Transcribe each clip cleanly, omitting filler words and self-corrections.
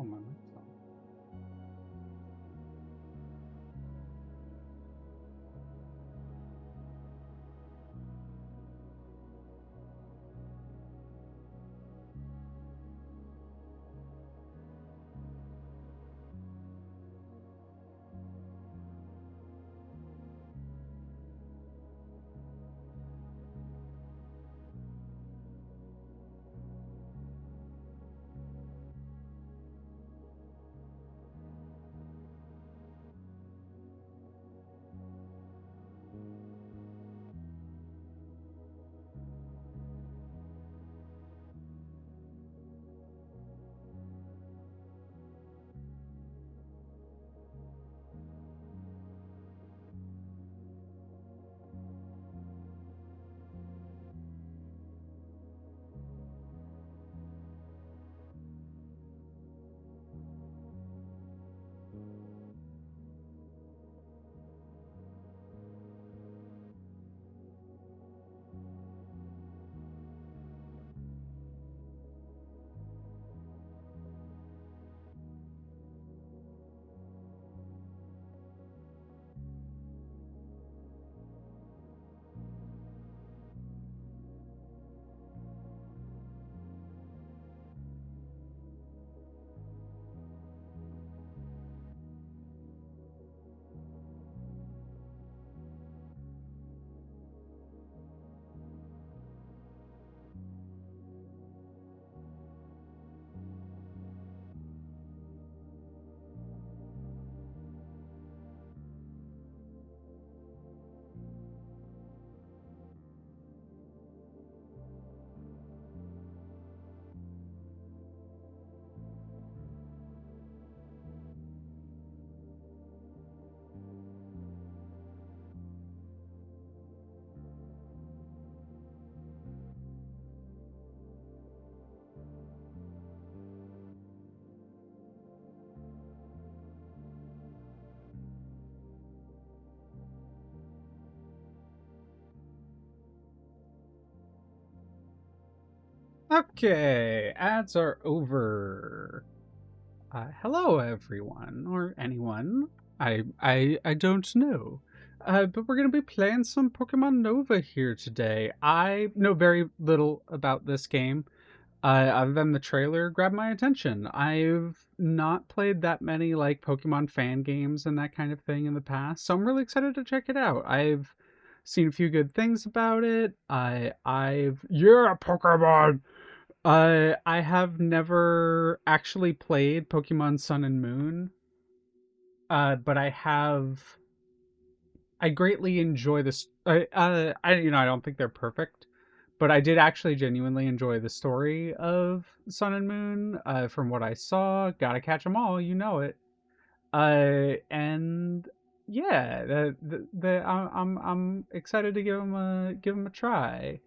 Oh, my mic's on. Okay, ads are over. Hello, everyone, or anyone. I don't know. But we're gonna be playing some Pokemon Nova here today. I know very little about this game. Other than the trailer grabbed my attention. I've not played that many like Pokemon fan games and that kind of thing in the past, so I'm really excited to check it out. I've seen a few good things about it. Yeah, Pokemon. I have never actually played Pokemon Sun and Moon, but I greatly enjoy this. I don't think they're perfect, but I did actually genuinely enjoy the story of Sun and Moon. From what I saw, gotta catch them all, you know it. And yeah, I'm excited to give them a try.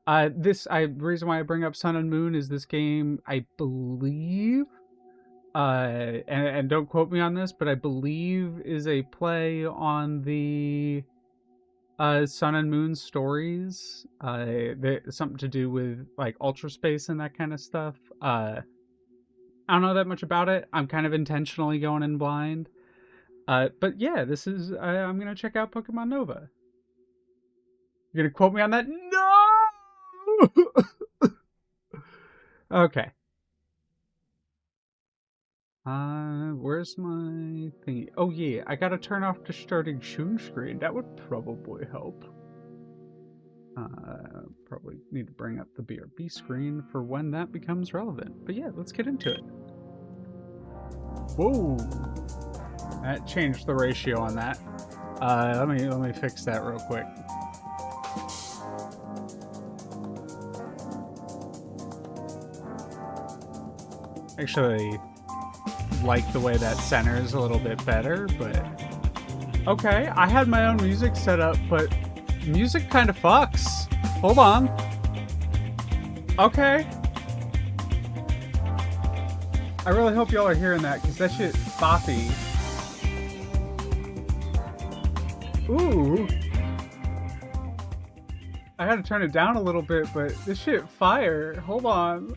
The reason why I bring up Sun and Moon is this game, I believe, and don't quote me on this, but I believe is a play on the Sun and Moon stories. Something to do with like ultra space and that kind of stuff. I don't know that much about it. I'm kind of intentionally going in blind. But yeah, I'm gonna check out Pokemon Nova. You're gonna quote me on that? No. Okay. Where's my thingy? Oh yeah, I gotta turn off the starting Shun screen. That would probably help. Probably need to bring up the BRB screen for when that becomes relevant. But yeah, let's get into it. Whoa, that changed the ratio on that. Let me fix that real quick. Actually, like the way that centers a little bit better, but okay, I had my own music set up, but music kind of fucks. Hold on. Okay. I really hope y'all are hearing that, because that shit boppy. Ooh. I had to turn it down a little bit, but this shit fire. Hold on.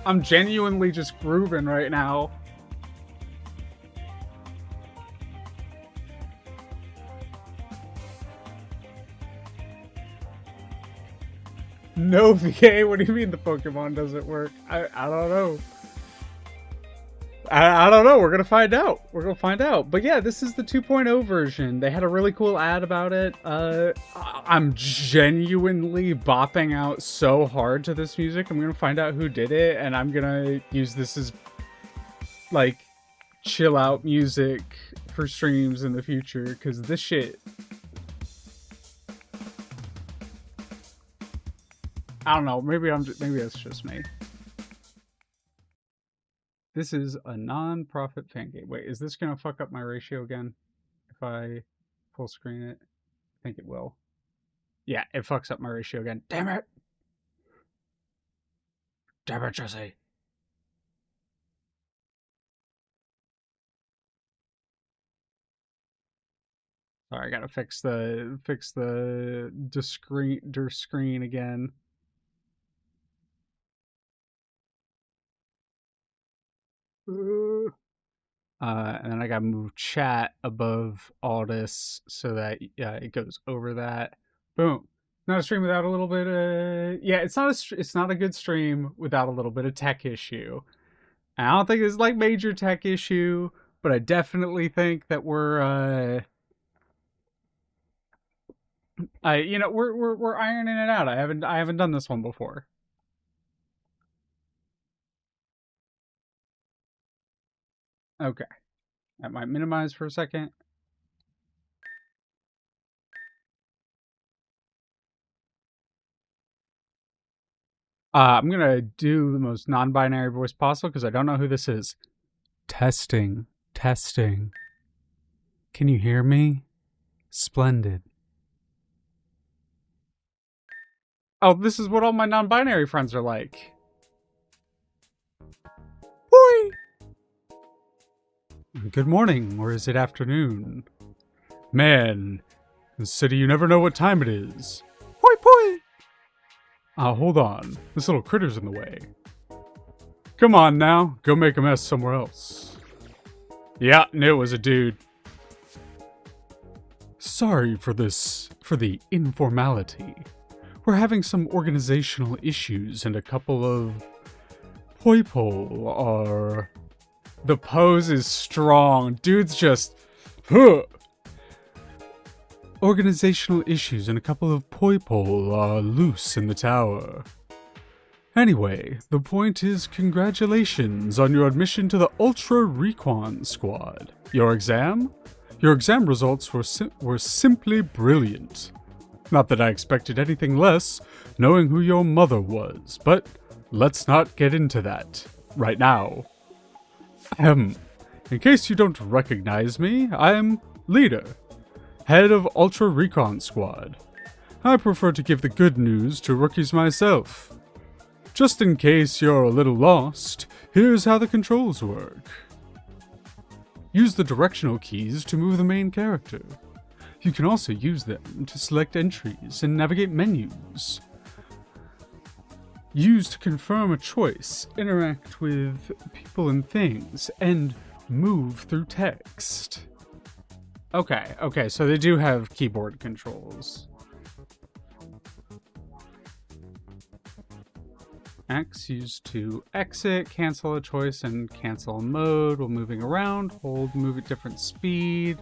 I'm genuinely just grooving right now. No VA? What do you mean the Pokemon doesn't work? I don't know. I don't know. We're going to find out. We're going to find out. But yeah, this is the 2.0 version. They had a really cool ad about it. I'm genuinely bopping out so hard to this music. I'm going to find out who did it, and I'm going to use this as, like, chill out music for streams in the future, because this shit... I don't know. Maybe that's just me. This is a non-profit fan game. Wait, is this gonna fuck up my ratio again? If I full screen it? I think it will. Yeah, it fucks up my ratio again. Damn it! Damn it, Jesse. Sorry, I gotta fix the screen again. And then I gotta move chat above all this so that it goes over that. Boom. Not a stream without a little bit of... Yeah, it's not a good stream without a little bit of tech issue. And I don't think it's like major tech issue, but I definitely think that we're we're ironing it out. I haven't done this one before. Okay. That might minimize for a second. I'm gonna do the most non-binary voice possible because I don't know who this is. Testing. Testing. Can you hear me? Splendid. Oh, this is what all my non-binary friends are like. Boy! Good morning, or is it afternoon? Man, in the city you never know what time it is. Hoi poi! Hold on. This little critter's in the way. Come on now, go make a mess somewhere else. Yeah, knew it was a dude. Sorry for the informality. We're having some organizational issues and a couple of Poipole are... The pose is strong. Dude's just... Huh. Organizational issues and a couple of Poipole are loose in the tower. Anyway, the point is congratulations on your admission to the Ultra Recon Squad. Your exam? Your exam results were simply brilliant. Not that I expected anything less, knowing who your mother was, but let's not get into that right now. In case you don't recognize me, I'm Leader, head of Ultra Recon Squad. I prefer to give the good news to rookies myself. Just in case you're a little lost, here's how the controls work. Use the directional keys to move the main character. You can also use them to select entries and navigate menus. Use to confirm a choice, interact with people and things, and move through text. Okay, so they do have keyboard controls. X used to exit, cancel a choice, and cancel a mode while moving around. Hold, move at different speed.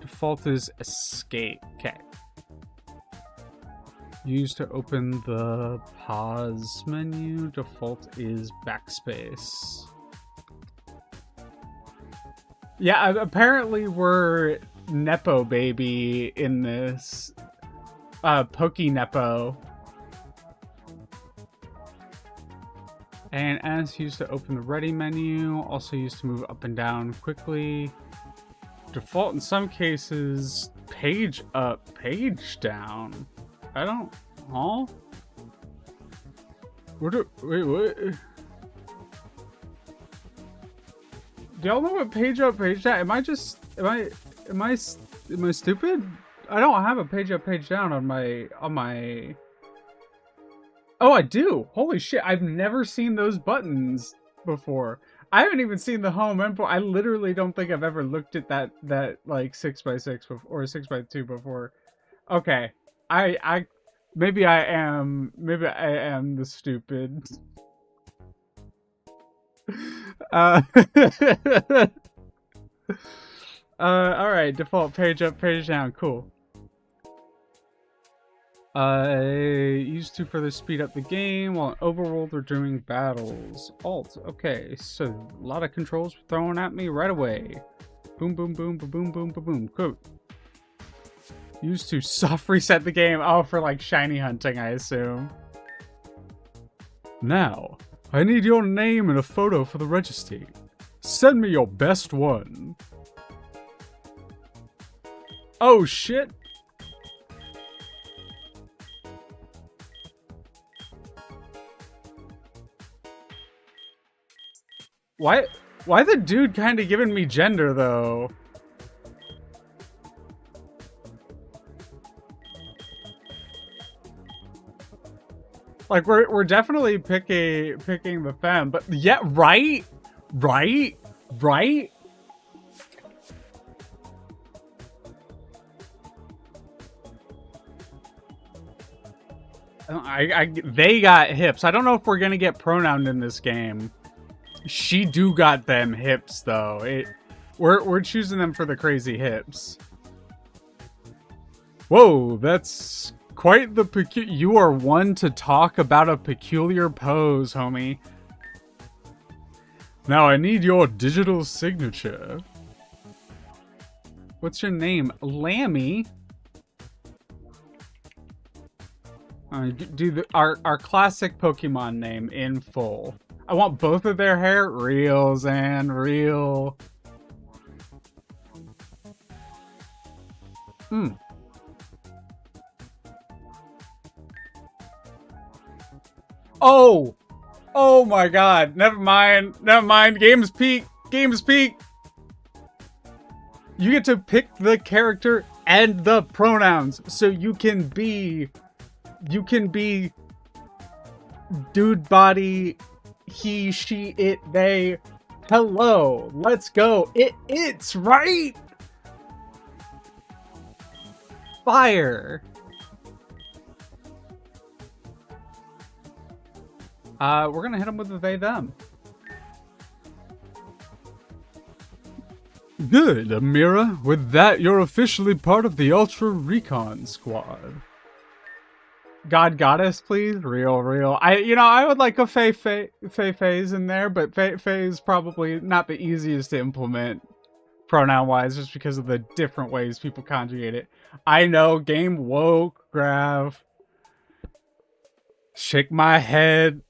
Default is escape. Okay. Use to open the pause menu. Default is backspace. Yeah, apparently we're Nepo baby in this. Poke Nepo. And as used to open the ready menu. Also used to move up and down quickly. Default in some cases, page up, page down. I don't... Huh? Wait, what? Do y'all know what page up, page down? Am I stupid? I don't have a page up, page down on my... Oh, I do. Holy shit! I've never seen those buttons before. I haven't even seen the home info. I literally don't think I've ever looked at that like 6x6 or 6x2 before. Okay, I maybe I am the stupid. Uh, all right. Default page up, page down. Cool. Used to further speed up the game while in Overworld or during battles. Alt. Okay, so a lot of controls thrown at me right away. Boom, boom, boom, boom, boom, boom, boom, boom. Quote. Used to soft reset the game. Oh, for like shiny hunting, I assume. Now, I need your name and a photo for the registry. Send me your best one. Oh, shit. Why the dude kind of giving me gender, though? Like, we're definitely picking the femme, but yeah, right? They got hips. I don't know if we're gonna get pronoun in this game. She do got them hips though. We're choosing them for the crazy hips. Whoa, that's quite the you are one to talk about a peculiar pose, homie. Now I need your digital signature. What's your name? Lammy? Do our classic Pokemon name in full. I want both of their hair real, Zan, real. Oh! Oh my god. Never mind. Game's peak. You get to pick the character and the pronouns. So you can be dude body, he, she, it, they. Hello. Let's go. It's right. Fire. We're gonna hit them with the they, them. Good, Amira. With that, you're officially part of the Ultra Recon Squad. God Goddess, please? Real. I would like a Faye's in there, but Faye is probably not the easiest to implement pronoun-wise, just because of the different ways people conjugate it. I know, game woke, Grav. Shake my head.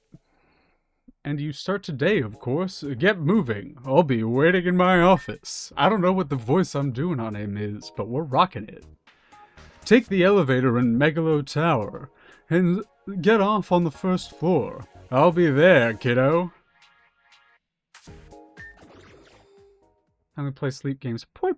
And you start today, of course. Get moving. I'll be waiting in my office. I don't know what the voice I'm doing on him is, but we're rocking it. Take the elevator in Megalo Tower and get off on the first floor. I'll be there, kiddo. I'm gonna play sleep games. Poi.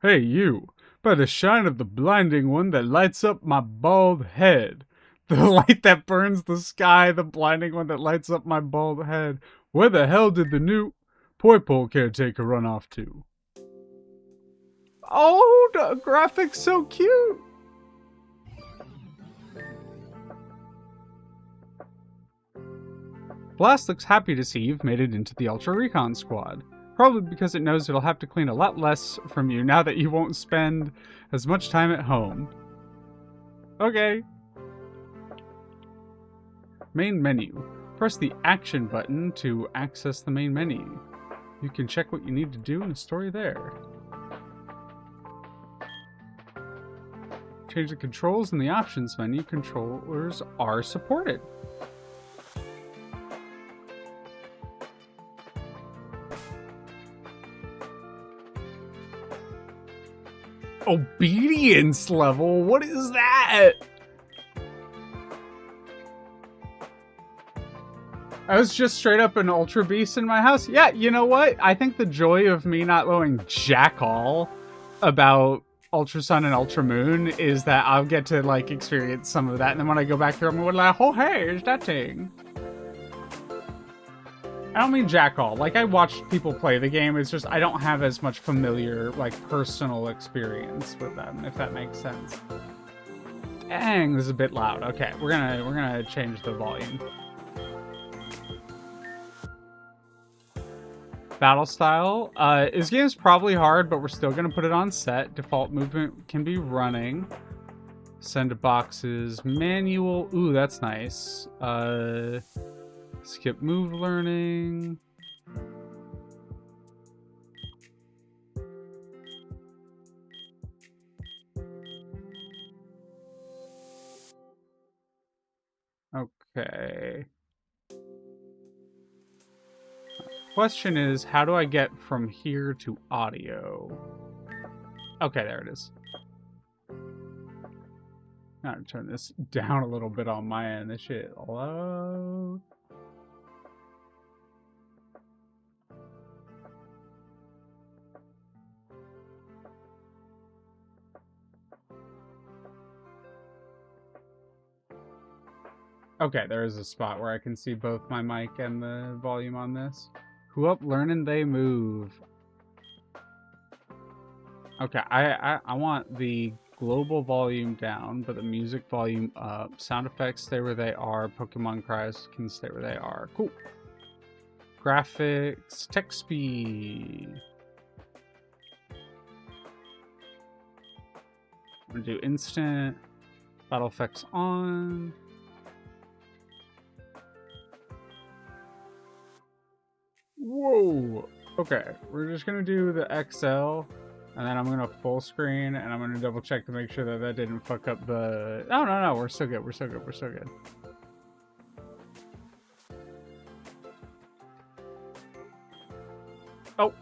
Hey, you. By the shine of the blinding one that lights up my bald head. The light that burns the sky, the blinding one that lights up my bald head. Where the hell did the new Poipole caretaker run off to? Oh, the graphics so cute! Blast looks happy to see you've made it into the Ultra Recon Squad. Probably because it knows it'll have to clean a lot less from you now that you won't spend as much time at home. Okay. Main menu. Press the action button to access the main menu. You can check what you need to do in the story there. Change the controls in the options menu. Controllers are supported. Obedience level? What is that? I was just straight up an Ultra Beast in my house. Yeah, you know what? I think the joy of me not knowing jack all about Ultra Sun and Ultra Moon is that I'll get to like experience some of that, and then when I go back here, I'm like, oh hey, is that thing? I don't mean jack all. Like, I watch people play the game. It's just I don't have as much familiar, like, personal experience with them, if that makes sense. Dang, this is a bit loud. Okay, we're gonna change the volume. Battle style. This game is probably hard, but we're still gonna put it on set. Default movement can be running. Send to boxes. Manual. Ooh, that's nice. Skip move learning. Okay. Question is, how do I get from here to audio? Okay, there it is. I'm gonna turn this down a little bit on my end. This shit loud. Okay, there is a spot where I can see both my mic and the volume on this. Who up learning they move? Okay, I want the global volume down, but the music volume up. Sound effects stay where they are. Pokemon cries can stay where they are. Cool. Graphics, text speed. I'm gonna do instant. Battle effects on. Whoa! Okay, we're just gonna do the XL, and then I'm gonna full screen, and I'm gonna double check to make sure that that didn't fuck up the... Oh, no, we're still good, we're still good, we're still good. Oh!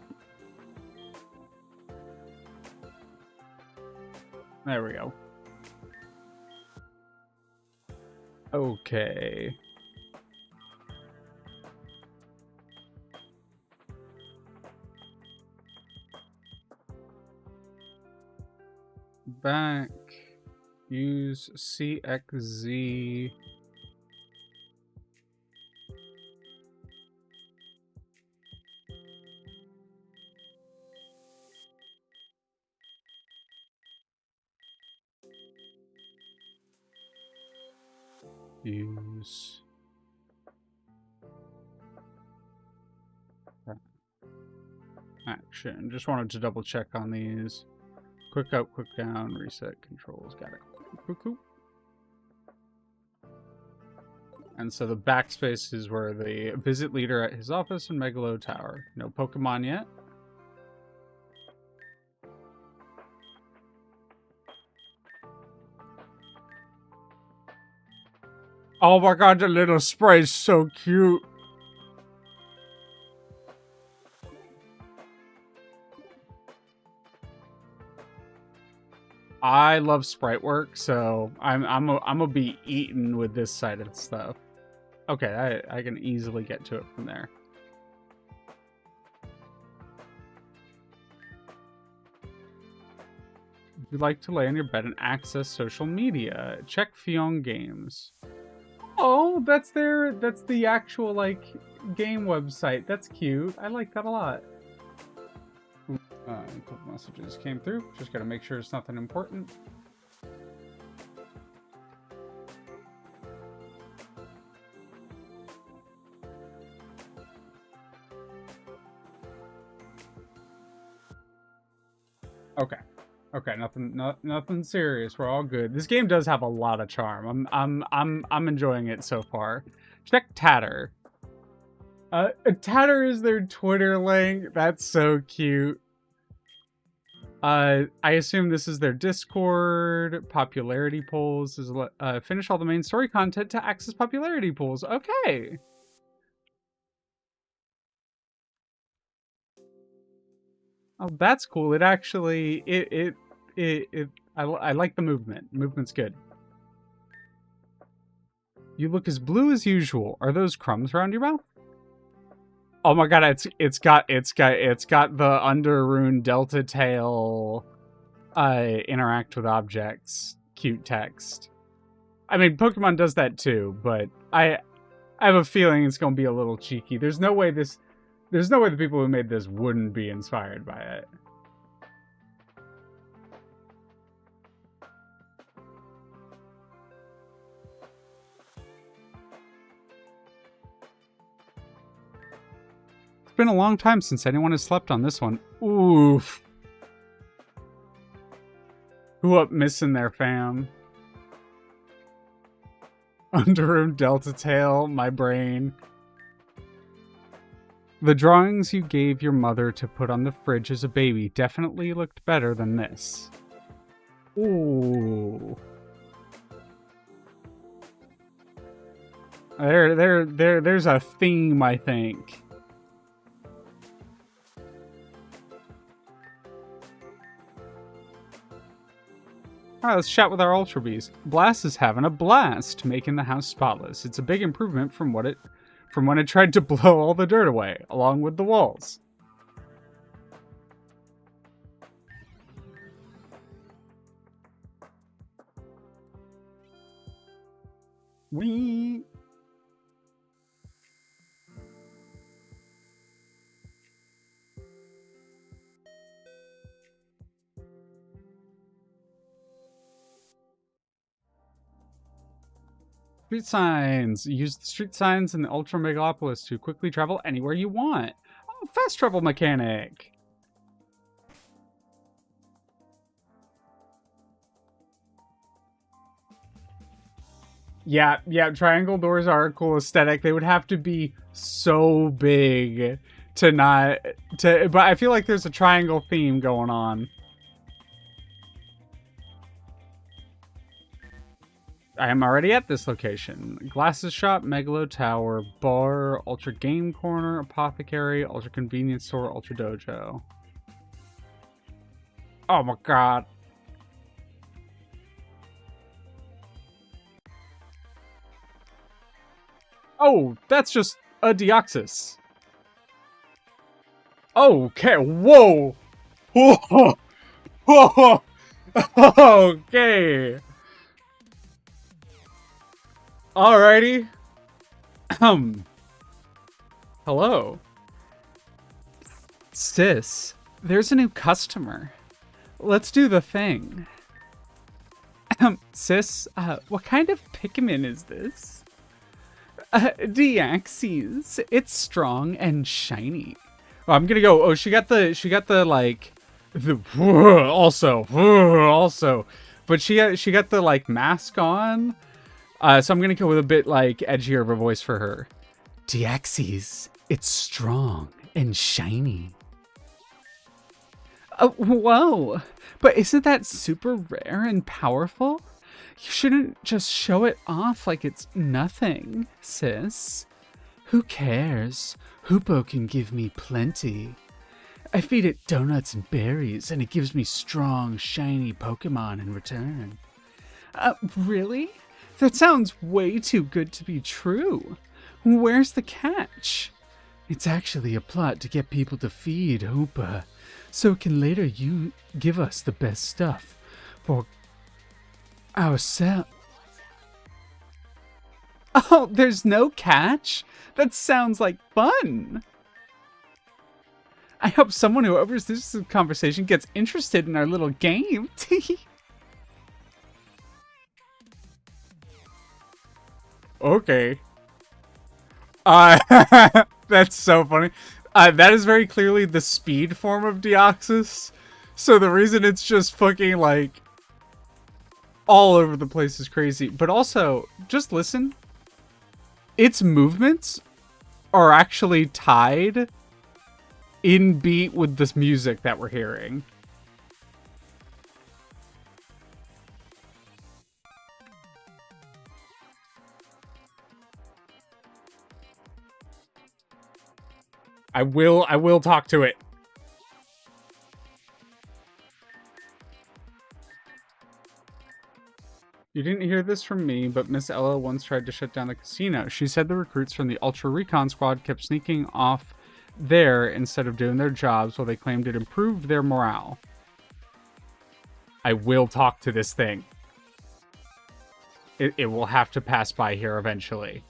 There we go. Okay. Back, use CXZ. Use action. Just wanted to double check on these. Quick up, quick down, reset controls. Got it. Cool. And so the backspace is where the visit leader at his office in Megalo Tower. No Pokemon yet. Oh my god, the little spray is so cute. I love sprite work, so I'm gonna be eaten with this side of stuff. Okay, I can easily get to it from there. If you'd like to lay on your bed and access social media, check Fion Games. Oh, that's the actual like game website. That's cute. I like that a lot. A couple messages came through. Just gotta make sure it's nothing important. Okay, nothing serious. We're all good. This game does have a lot of charm. I'm enjoying it so far. Check Tatter. Tatter is their Twitter link. That's so cute. I assume this is their Discord. Popularity polls is finish all the main story content to access popularity polls. Okay. Oh, that's cool. It actually I like the movement. Movement's good. You look as blue as usual. Are those crumbs around your mouth? Oh my god, it's got the Underrune Delta Tail interact with objects, cute text. I mean, Pokemon does that too, but I have a feeling it's going to be a little cheeky. There's no way the people who made this wouldn't be inspired by it. It's been a long time since anyone has slept on this one. Oof. Who up missing their fam? Underroom Delta Tail, my brain. The drawings you gave your mother to put on the fridge as a baby definitely looked better than this. Ooh. There's a theme, I think. Alright, let's chat with our Ultra Bees. Blast is having a blast, making the house spotless. It's a big improvement from when it tried to blow all the dirt away, along with the walls. Wee. Street signs. Use the street signs in the Ultra Megalopolis to quickly travel anywhere you want. Oh, fast travel mechanic. Yeah, triangle doors are a cool aesthetic. They would have to be so big but I feel like there's a triangle theme going on. I am already at this location. Glasses shop, Megalo Tower, bar, Ultra Game Corner, apothecary, Ultra Convenience Store, Ultra Dojo. Oh my god. Oh, that's just a Deoxys. Okay, whoa! Whoa! Whoa! Okay. Alrighty. Hello. Sis, there's a new customer. Let's do the thing. Sis, what kind of Pikmin is this? Deoxys. It's strong and shiny. Oh, I'm gonna go. Oh, she got the like, also, but she got the like mask on. So I'm gonna go with a bit like edgier of a voice for her. Deoxys, it's strong and shiny. Oh, whoa! But isn't that super rare and powerful? You shouldn't just show it off like it's nothing, sis. Who cares? Hoopo can give me plenty. I feed it donuts and berries, and it gives me strong, shiny Pokemon in return. Really? That sounds way too good to be true. Where's the catch? It's actually a plot to get people to feed Hoopa, so can later you give us the best stuff for ourselves. Oh, there's no catch? That sounds like fun. I hope someone who oversees this conversation gets interested in our little game. Okay. That's so funny. That is very clearly the speed form of Deoxys. So the reason it's just fucking like all over the place is crazy. But also, just listen. Its movements are actually tied in beat with this music that we're hearing. I will talk to it. You didn't hear this from me, but Miss Ella once tried to shut down the casino. She said the recruits from the Ultra Recon Squad kept sneaking off there instead of doing their jobs while they claimed it improved their morale. I will talk to this thing. It will have to pass by here eventually.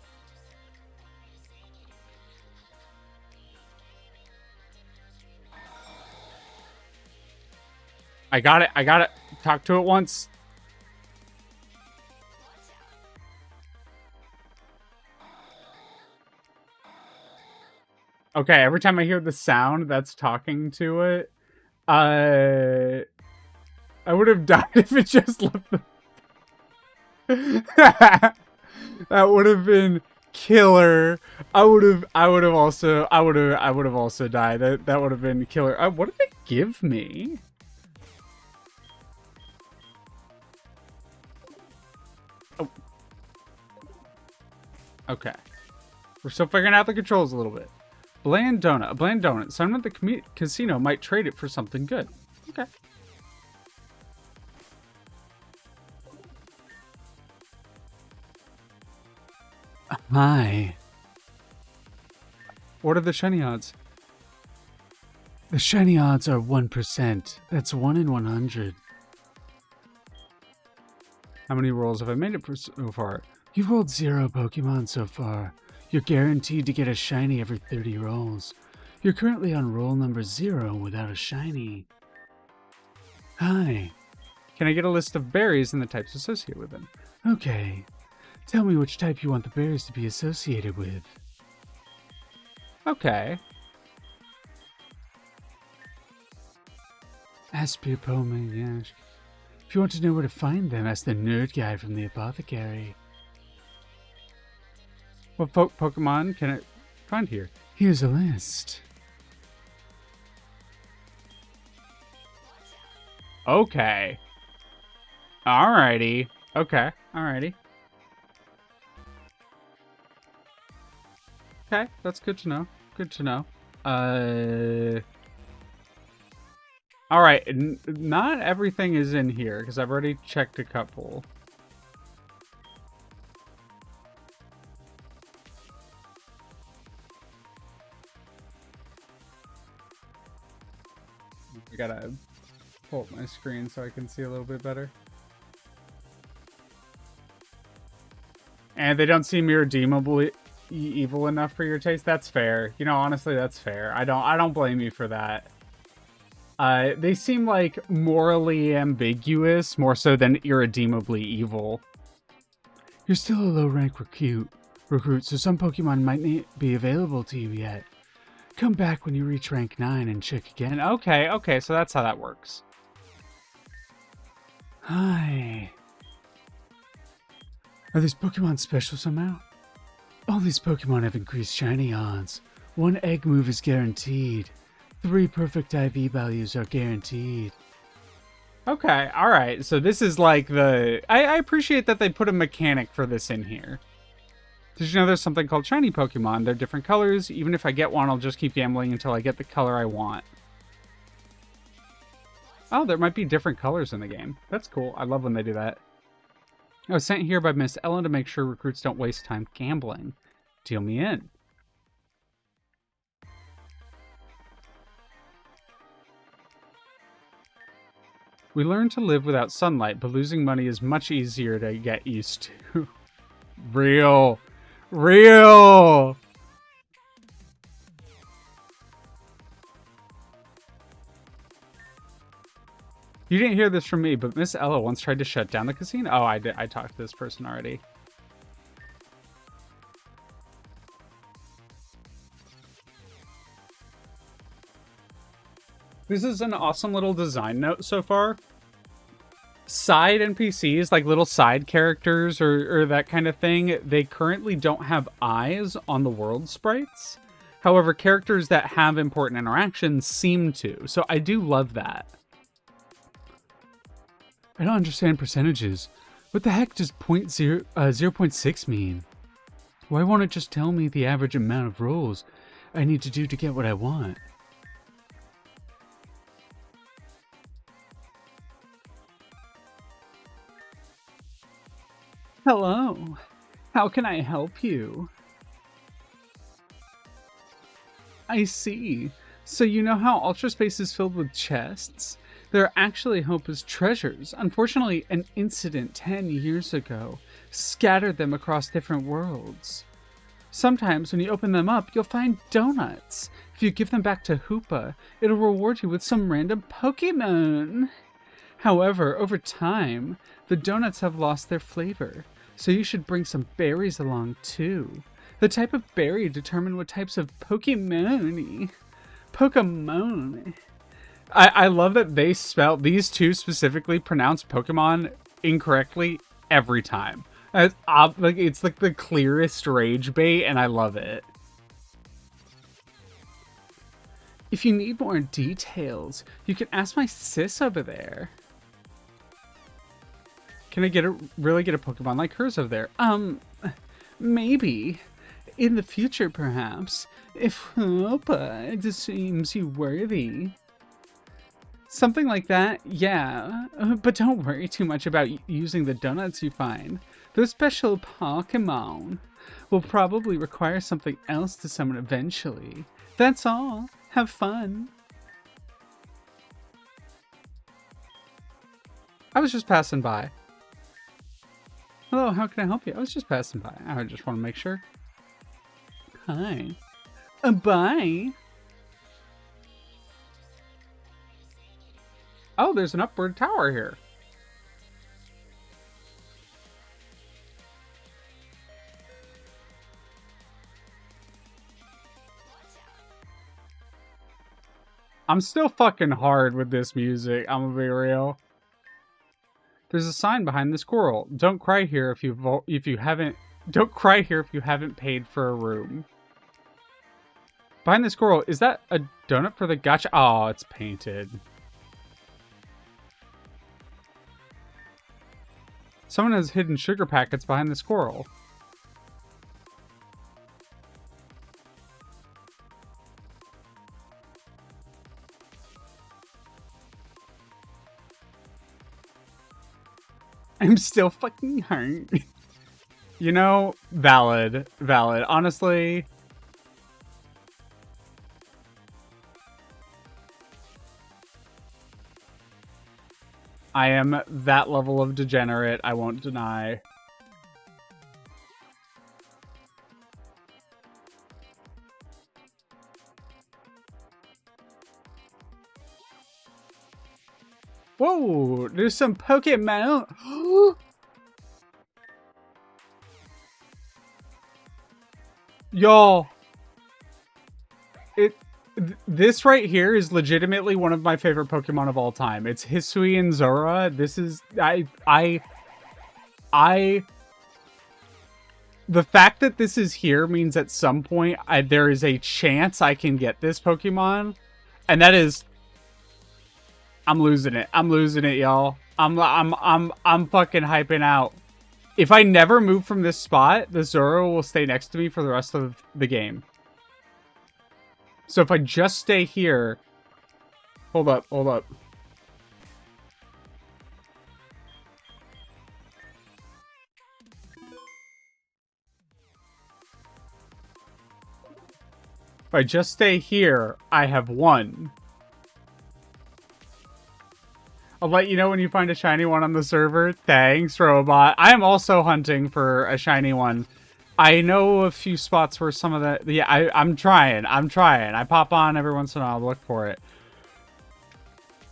I got it. Talk to it once. Okay, every time I hear the sound that's talking to it, I would have died if it just left the... That would have been killer. I would have also died. That would have been killer. What did they give me? Oh. Okay. We're still figuring out the controls a little bit. Bland donut. A bland donut. Someone at the casino might trade it for something good. Okay. Hi. What are the shiny odds? The shiny odds are 1%. That's 1 in 100. How many rolls have I made it for so far? You've rolled 0 Pokemon so far. You're guaranteed to get a shiny every 30 rolls. You're currently on roll number 0 without a shiny. Hi. Can I get a list of berries and the types associated with them? Okay. Tell me which type you want the berries to be associated with. Okay. Aspirpoma, yeah. If you want to know where to find them, ask the nerd guy from the apothecary. What Pokemon can I find here? Here's a list. Okay. Alrighty. Okay. Alrighty. Okay, that's good to know. Good to know. Alright, not everything is in here, because I've already checked a couple. I gotta pull up my screen so I can see a little bit better. And they don't seem irredeemably evil enough for your taste. That's fair. You know, honestly, that's fair. I don't blame you for that. They seem like morally ambiguous, more so than irredeemably evil. You're still a low-rank recruit, so some Pokemon might not be available to you yet. Come back when you reach rank 9 and check again. Okay, so that's how that works. Hi. Are these Pokemon special somehow? All these Pokemon have increased shiny odds. 1 egg move is guaranteed. 3 perfect IV values are guaranteed. Okay, alright. So this is like the... I appreciate that they put a mechanic for this in here. Did you know there's something called shiny Pokemon? They're different colors. Even if I get one, I'll just keep gambling until I get the color I want. Oh, there might be different colors in the game. That's cool. I love when they do that. I was sent here by Miss Ellen to make sure recruits don't waste time gambling. Deal me in. We learn to live without sunlight, but losing money is much easier to get used to. Real. Real. You didn't hear this from me, but Miss Ella once tried to shut down the casino. Oh, I did. I talked to this person already. This is an awesome little design note so far. Side NPCs, like little side characters or that kind of thing, they currently don't have eyes on the world sprites. However, characters that have important interactions seem to. So I do love that. I don't understand percentages. What the heck does 0.6 mean? Why won't it just tell me the average amount of rolls I need to do to get what I want? Hello. How can I help you? I see. So you know how Ultra Space is filled with chests? They're actually Hopa's treasures. Unfortunately, an incident 10 years ago scattered them across different worlds. Sometimes when you open them up, you'll find donuts. If you give them back to Hoopa, it'll reward you with some random Pokemon. However, over time, the donuts have lost their flavor, so you should bring some berries along too. The type of berry determine what types of Pokemon. I love that they spell these two specifically pronounce Pokemon incorrectly every time. It's like the clearest rage bait, and I love it. If you need more details, you can ask my sis over there. Can I really get a Pokemon like hers over there? Maybe. In the future, perhaps. If Hoopa seems you worthy. Something like that, yeah. But don't worry too much about using the donuts you find. Those special Pokemon will probably require something else to summon eventually. That's all. Have fun. I was just passing by. Hello, how can I help you? I was just passing by. I just want to make sure. Hi. Bye. Oh, there's an upward tower here. I'm still fucking hard with this music, I'm gonna be real. There's a sign behind the squirrel. Don't cry here if you haven't paid for a room. Behind the squirrel, is that a donut for the gacha? Oh, it's painted. Someone has hidden sugar packets behind the squirrel. I'm still fucking hurt. You know, valid. Honestly, I am that level of degenerate, I won't deny. Whoa, there's some Pokemon. Y'all, this right here is legitimately one of my favorite Pokemon of all time. It's Hisuian Zora. This is the fact that this is here means at some point there is a chance I can get this Pokemon, and that is, I'm losing it. I'm losing it, y'all. I'm fucking hyping out. If I never move from this spot, the Zoro will stay next to me for the rest of the game. So if I just stay here... Hold up. If I just stay here, I have won. I'll let you know when you find a shiny one on the server. Thanks, Robot. I am also hunting for a shiny one. I know a few spots where some of the... Yeah, I'm trying. I pop on every once in a while to look for it.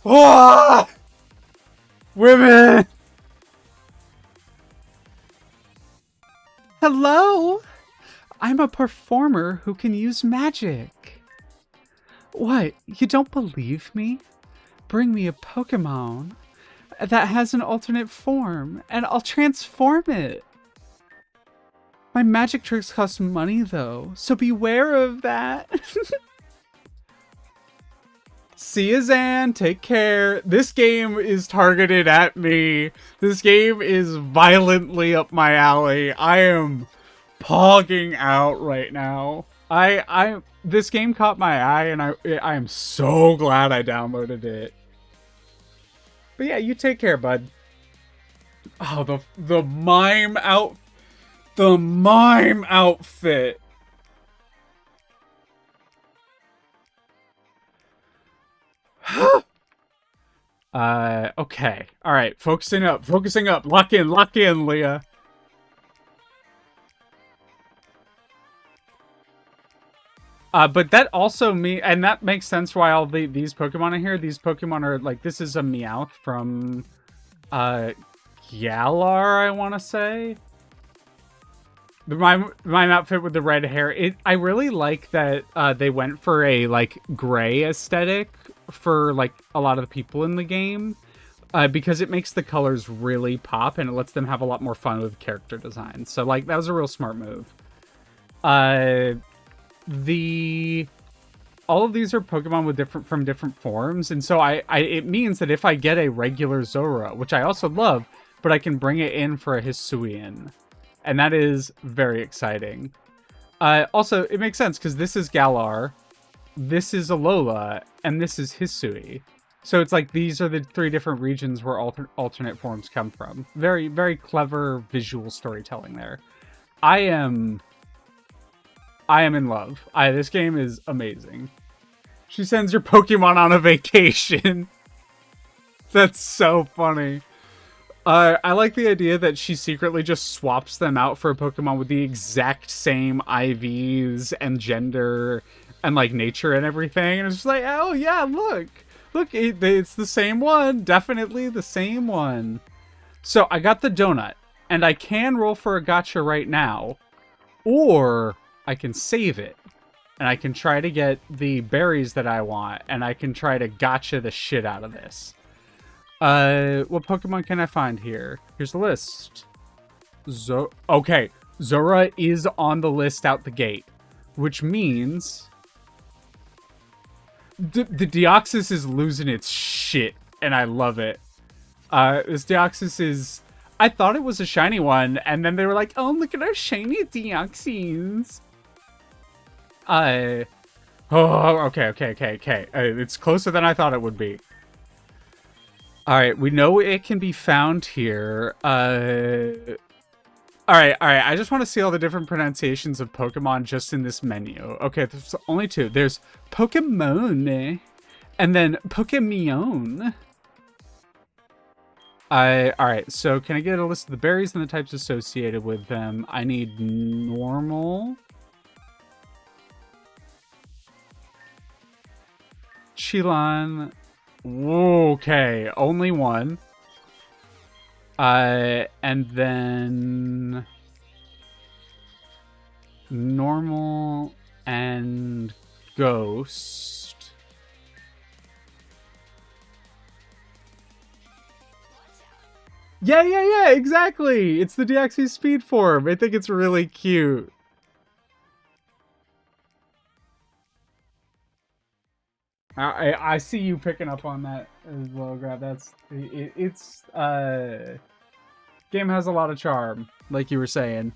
Oh! Women! Hello? I'm a performer who can use magic. What? You don't believe me? Bring me a Pokemon that has an alternate form, and I'll transform it. My magic tricks cost money, though, so beware of that. See ya, Zan. Take care. This game is targeted at me. This game is violently up my alley. I am pogging out right now. This game caught my eye, and I am so glad I downloaded it. But yeah, you take care, bud. Oh, the mime outfit. Okay. All right. Focusing up. Focusing up. Lock in, Leah. But that also and that makes sense why all these Pokemon are here. These Pokemon are like, this is a Meowth from, Galar, I want to say. My outfit with the red hair. I really like that they went for a like gray aesthetic for like a lot of the people in the game, because it makes the colors really pop and it lets them have a lot more fun with character design. So like that was a real smart move. All of these are Pokemon with from different forms, and so it means that if I get a regular Zora, which I also love, but I can bring it in for a Hisuian. And that is very exciting. Also, it makes sense because this is Galar, this is Alola, and this is Hisui. So it's like these are the 3 different regions where alternate forms come from. Very, very clever visual storytelling there. I am in love. This game is amazing. She sends your Pokemon on a vacation. That's so funny. I like the idea that she secretly just swaps them out for a Pokemon with the exact same IVs and gender and like nature and everything. And it's just like, oh yeah, look, it's the same one. Definitely the same one. So I got the donut and I can roll for a gacha right now, or I can save it and I can try to get the berries that I want and I can try to gacha the shit out of this. What Pokemon can I find here? Here's the list. Okay, Zora is on the list out the gate, which means the Deoxys is losing its shit, and I love it. This Deoxys is... I thought it was a shiny one, and then they were like, oh, look at our shiny Deoxys. Oh, okay. It's closer than I thought it would be. Alright, we know it can be found here. Alright. I just want to see all the different pronunciations of Pokemon just in this menu. Okay, there's only 2. There's Pokemon, and then Pokemion. Alright, so can I get a list of the berries and the types associated with them? I need normal, Chilon. Okay, only 1. And then normal and ghost. Yeah, exactly. It's the Deoxys speed form. I think it's really cute. I see you picking up on that as well, Grab. It's game has a lot of charm, like you were saying.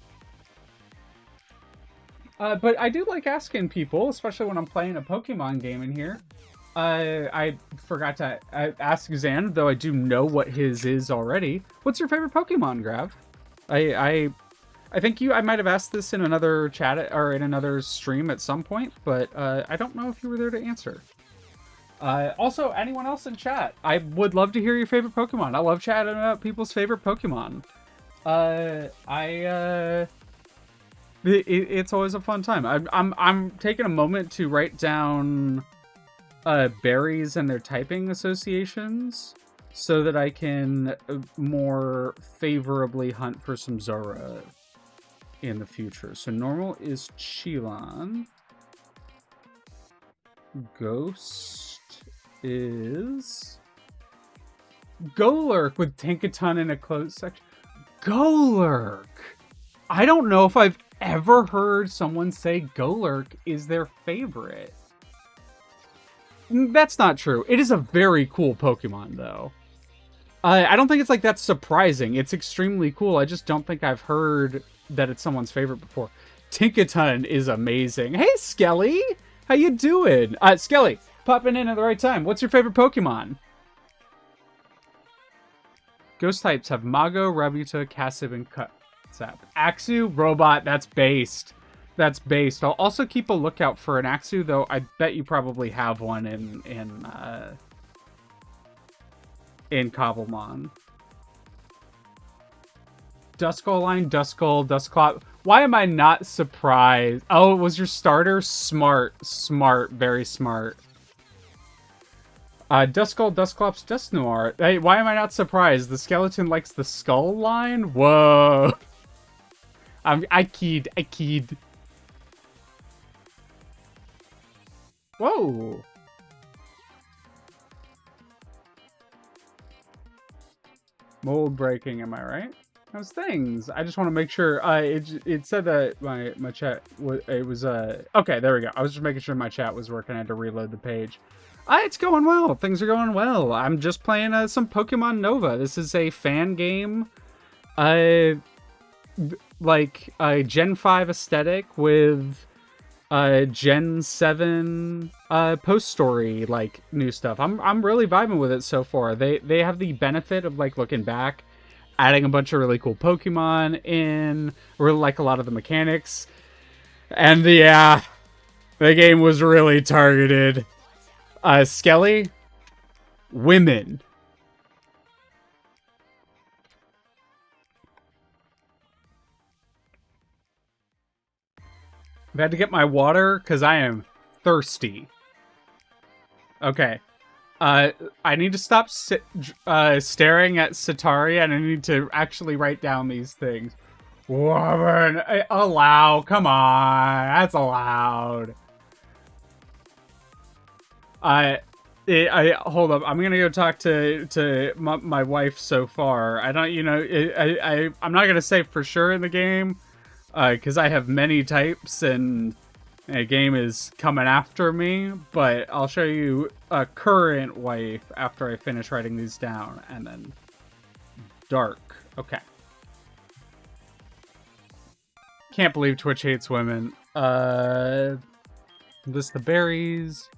But I do like asking people, especially when I'm playing a Pokemon game in here. I forgot to ask Xan, though I do know what his is already. What's your favorite Pokemon, Grav? I think I might have asked this in another chat or in another stream at some point, but I don't know if you were there to answer. Also, anyone else in chat, I would love to hear your favorite Pokemon. I love chatting about people's favorite Pokemon. It's always a fun time. I'm taking a moment to write down berries and their typing associations so that I can more favorably hunt for some Zora in the future. So normal is Chilon. Ghost is Golurk with Tinkaton in a closed section. Golurk! I don't know if I've ever heard someone say Golurk is their favorite. That's not true. It is a very cool Pokemon, though. I don't think it's like that's surprising. It's extremely cool. I just don't think I've heard that it's someone's favorite before. Tinkaton is amazing. Hey, Skelly! How you doing? Skelly, popping in at the right time. What's your favorite Pokemon? Ghost types have Mago, Rabuta, Cassib, and Cutsap. Axew, Robot, that's based. That's based. I'll also keep a lookout for an Axew, though I bet you probably have one in in Cobblemon. Duskull line, Duskull, Dusclop. Why am I not surprised? Oh, it was your starter? Smart. Smart. Very smart. Duskull, Dusclops, Dusknoir. Hey, why am I not surprised? The skeleton likes the skull line? Whoa. I keyed. Whoa. Mold breaking, am I right? Those things. I just want to make sure. It said that my chat was okay. There we go. I was just making sure my chat was working. I had to reload the page. It's going well. Things are going well. I'm just playing some Pokemon Nova. This is a fan game. Like Gen 5 aesthetic with Gen 7 post story like new stuff. I'm really vibing with it so far. They have the benefit of like looking back, adding a bunch of really cool Pokemon in. Really like a lot of the mechanics. And yeah, the game was really targeted. Skelly, women. I've had to get my water because I am thirsty. Okay. I need to stop staring at Setaria, and I need to actually write down these things. Woman, allow. Come on, that's allowed. Hold up. I'm gonna go talk to my wife so far. I don't, I'm not gonna say for sure in the game, because I have many types and a game is coming after me. But I'll show you a current wife after I finish writing these down, and then dark. Okay. Can't believe Twitch hates women. List the berries.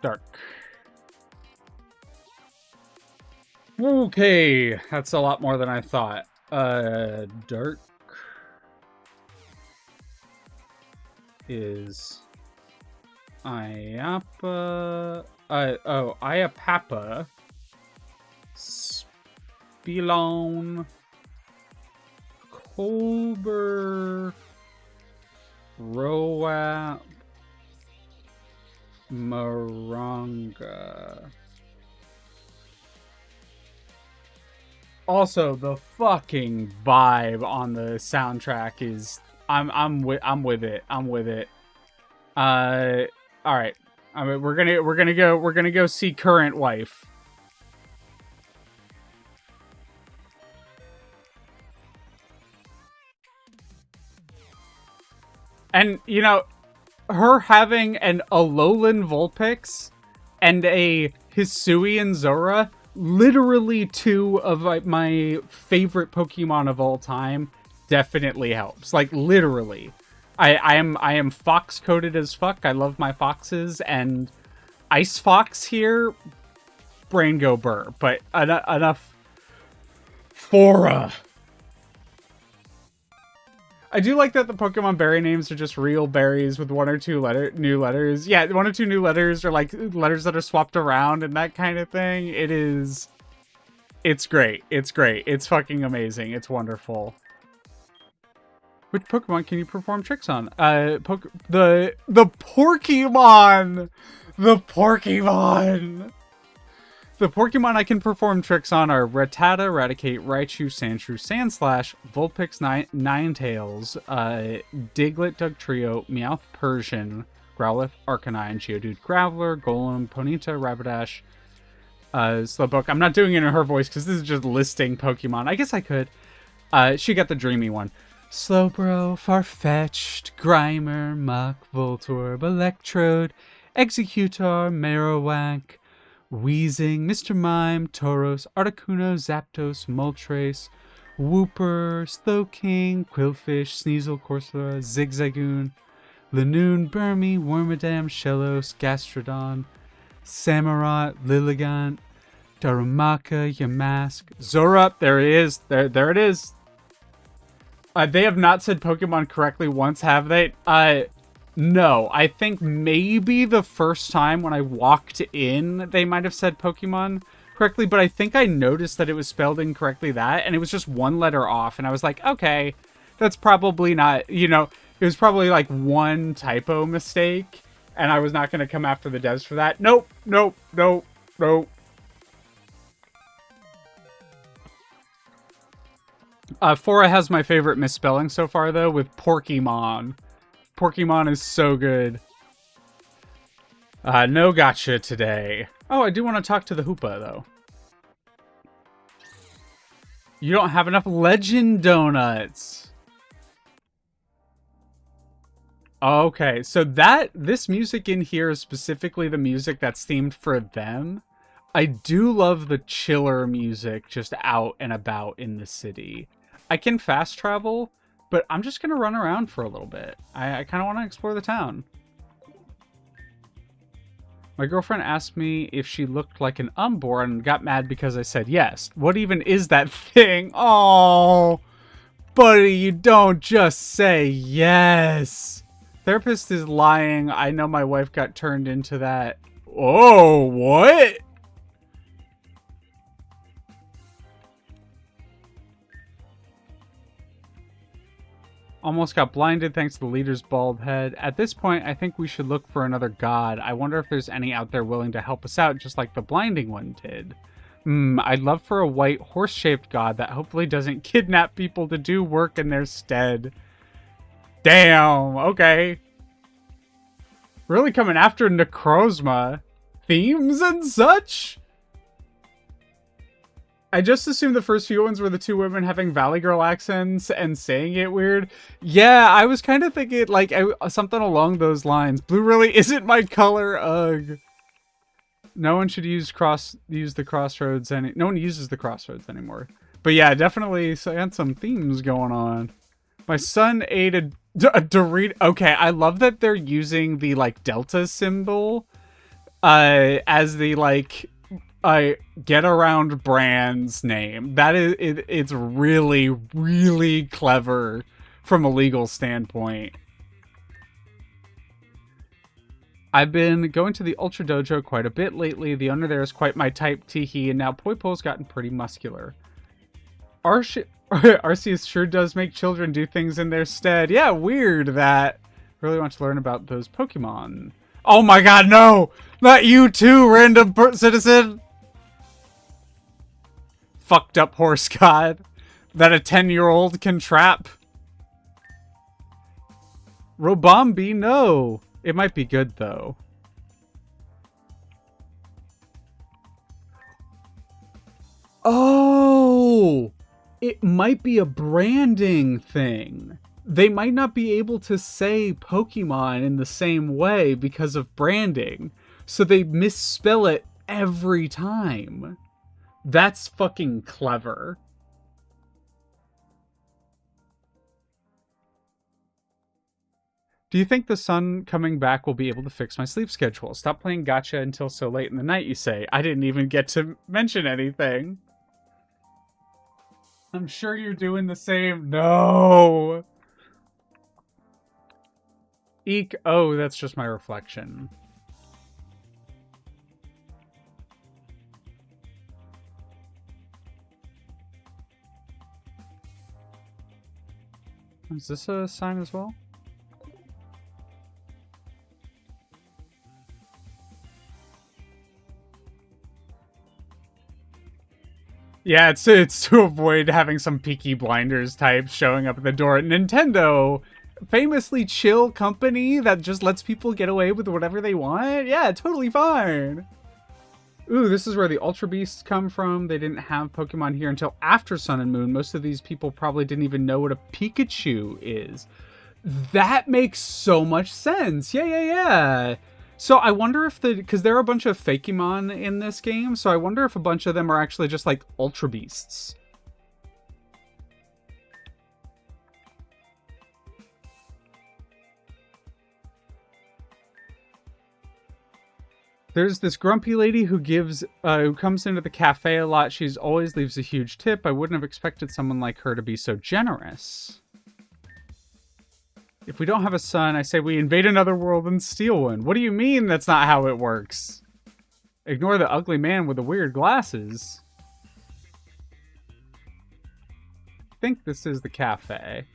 Dark. Okay, that's a lot more than I thought. Dark is Iappa. Iapapa. Spilone. Colbur. Roap. Maranga. Also, the fucking vibe on the soundtrack is I'm with it. I'm with it. All right. I mean, we're gonna go see current wife. And you know, her having an Alolan Vulpix and a Hisuian Zora, literally two of my favorite Pokemon of all time, definitely helps. Like literally, I am fox coded as fuck. I love my foxes, and Ice Fox here, brain go burr. But enough. Fora. I do like that the Pokemon berry names are just real berries with one or two new letters. Yeah, one or two new letters are like letters that are swapped around and that kind of thing. It's great. It's great. It's fucking amazing. It's wonderful. Which Pokemon can you perform tricks on? The Porkymon! The Porkymon! The Pokemon I can perform tricks on are Rattata, Raticate, Raichu, Sandshrew, Sandslash, Vulpix, Ninetales, Diglett, Dugtrio, Meowth, Persian, Growlithe, Arcanine, Geodude, Graveler, Golem, Ponyta, Rapidash, Slowpoke. I'm not doing it in her voice because this is just listing Pokemon. I guess I could. She got the dreamy one. Slowbro, Farfetch'd, Grimer, Mach, Voltorb, Electrode, Executor, Marowak, Weezing, Mr. Mime, Tauros, Articuno, Zapdos, Moltres, Wooper, Slowking, Quillfish, Sneasel, Corsola, Zigzagoon, Lanoon, Burmy, Wormadam, Shellos, Gastrodon, Samurott, Lilligant, Darumaka, Yamask, Zorup, there it is. There it is. They have not said Pokemon correctly once, have they? No, I think maybe the first time when I walked in, they might have said Pokemon. correctly, but I think I noticed that it was spelled incorrectly and it was just one letter off, and I was like, okay, that's probably not, you know, it was probably like one typo mistake, and I was not going to come after the devs for that. Nope, nope, nope, nope. Fora has my favorite misspelling so far, though, with Porkymon. Porkymon is so good. No gotcha today. Oh, I do want to talk to the Hoopa, though. You don't have enough legend donuts. Okay, so this music in here is specifically the music that's themed for them. I do love the chiller music just out and about in the city. I can fast travel, but I'm just going to run around for a little bit. I kind of want to explore the town. My girlfriend asked me if she looked like an Umbor and got mad because I said yes. What even is that thing? Oh, buddy, you don't just say yes. Therapist is lying. I know my wife got turned into that. Oh, what? Almost got blinded thanks to the leader's bald head. At this point, I think we should look for another god. I wonder if there's any out there willing to help us out, just like the blinding one did. I'd love for a white horse-shaped god that hopefully doesn't kidnap people to do work in their stead. Damn, okay. Really coming after Necrozma. Themes and such? I just assumed the first few ones were the two women having Valley Girl accents and saying it weird. Yeah, I was kind of thinking like something along those lines. Blue really isn't my color. Ugh. No one should use the crossroads no one uses the crossroads anymore. But yeah, definitely had some themes going on. My son ate a Dorito. Okay, I love that they're using the like Delta symbol as the like get around brand's name. That is it's really, really clever from a legal standpoint. I've been going to the Ultra Dojo quite a bit lately. The owner there is quite my type, teehee, and now Poipo's gotten pretty muscular. Arceus sure does make children do things in their stead. Yeah, weird that. Really want to learn about those Pokemon. Oh my god, no! Not you too, random citizen! Fucked up horse god that a 10-year-old can trap. Robombi, no! It might be good, though. Oh! It might be a branding thing. They might not be able to say Pokemon in the same way because of branding. So they misspell it every time. That's fucking clever. Do you think the sun coming back will be able to fix my sleep schedule? Stop playing gacha until so late in the night, you say. I didn't even get to mention anything. I'm sure you're doing the same. No! Eek. Oh, that's just my reflection. Is this a sign as well? Yeah, it's to avoid having some Peaky Blinders type showing up at the door. Nintendo, famously chill company that just lets people get away with whatever they want. Yeah, totally fine. Ooh, this is where the Ultra Beasts come from. They didn't have Pokemon here until after Sun and Moon. Most of these people probably didn't even know what a Pikachu is. That makes so much sense. Yeah. So I wonder if because there are a bunch of Fakemon in this game, so I wonder if a bunch of them are actually just like Ultra Beasts. There's this grumpy lady who comes into the cafe a lot. She's always leaves a huge tip. I wouldn't have expected someone like her to be so generous. If we don't have a sun, I say we invade another world and steal one. What do you mean that's not how it works? Ignore the ugly man with the weird glasses. I think this is the cafe.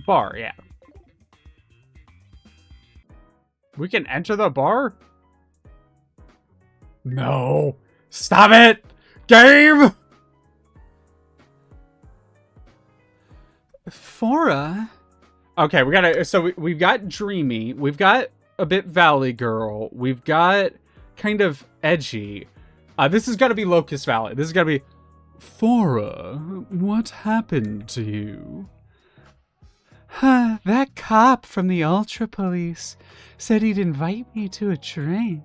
Bar, yeah. We can enter the bar? No. Stop it! Game! Fora? Okay, we gotta... So we've got Dreamy. We've got a bit Valley Girl. We've got kind of edgy. This has got to be Locust Valley. This has got to be... Fora, what happened to you? That cop from the Ultra Police said he'd invite me to a drink.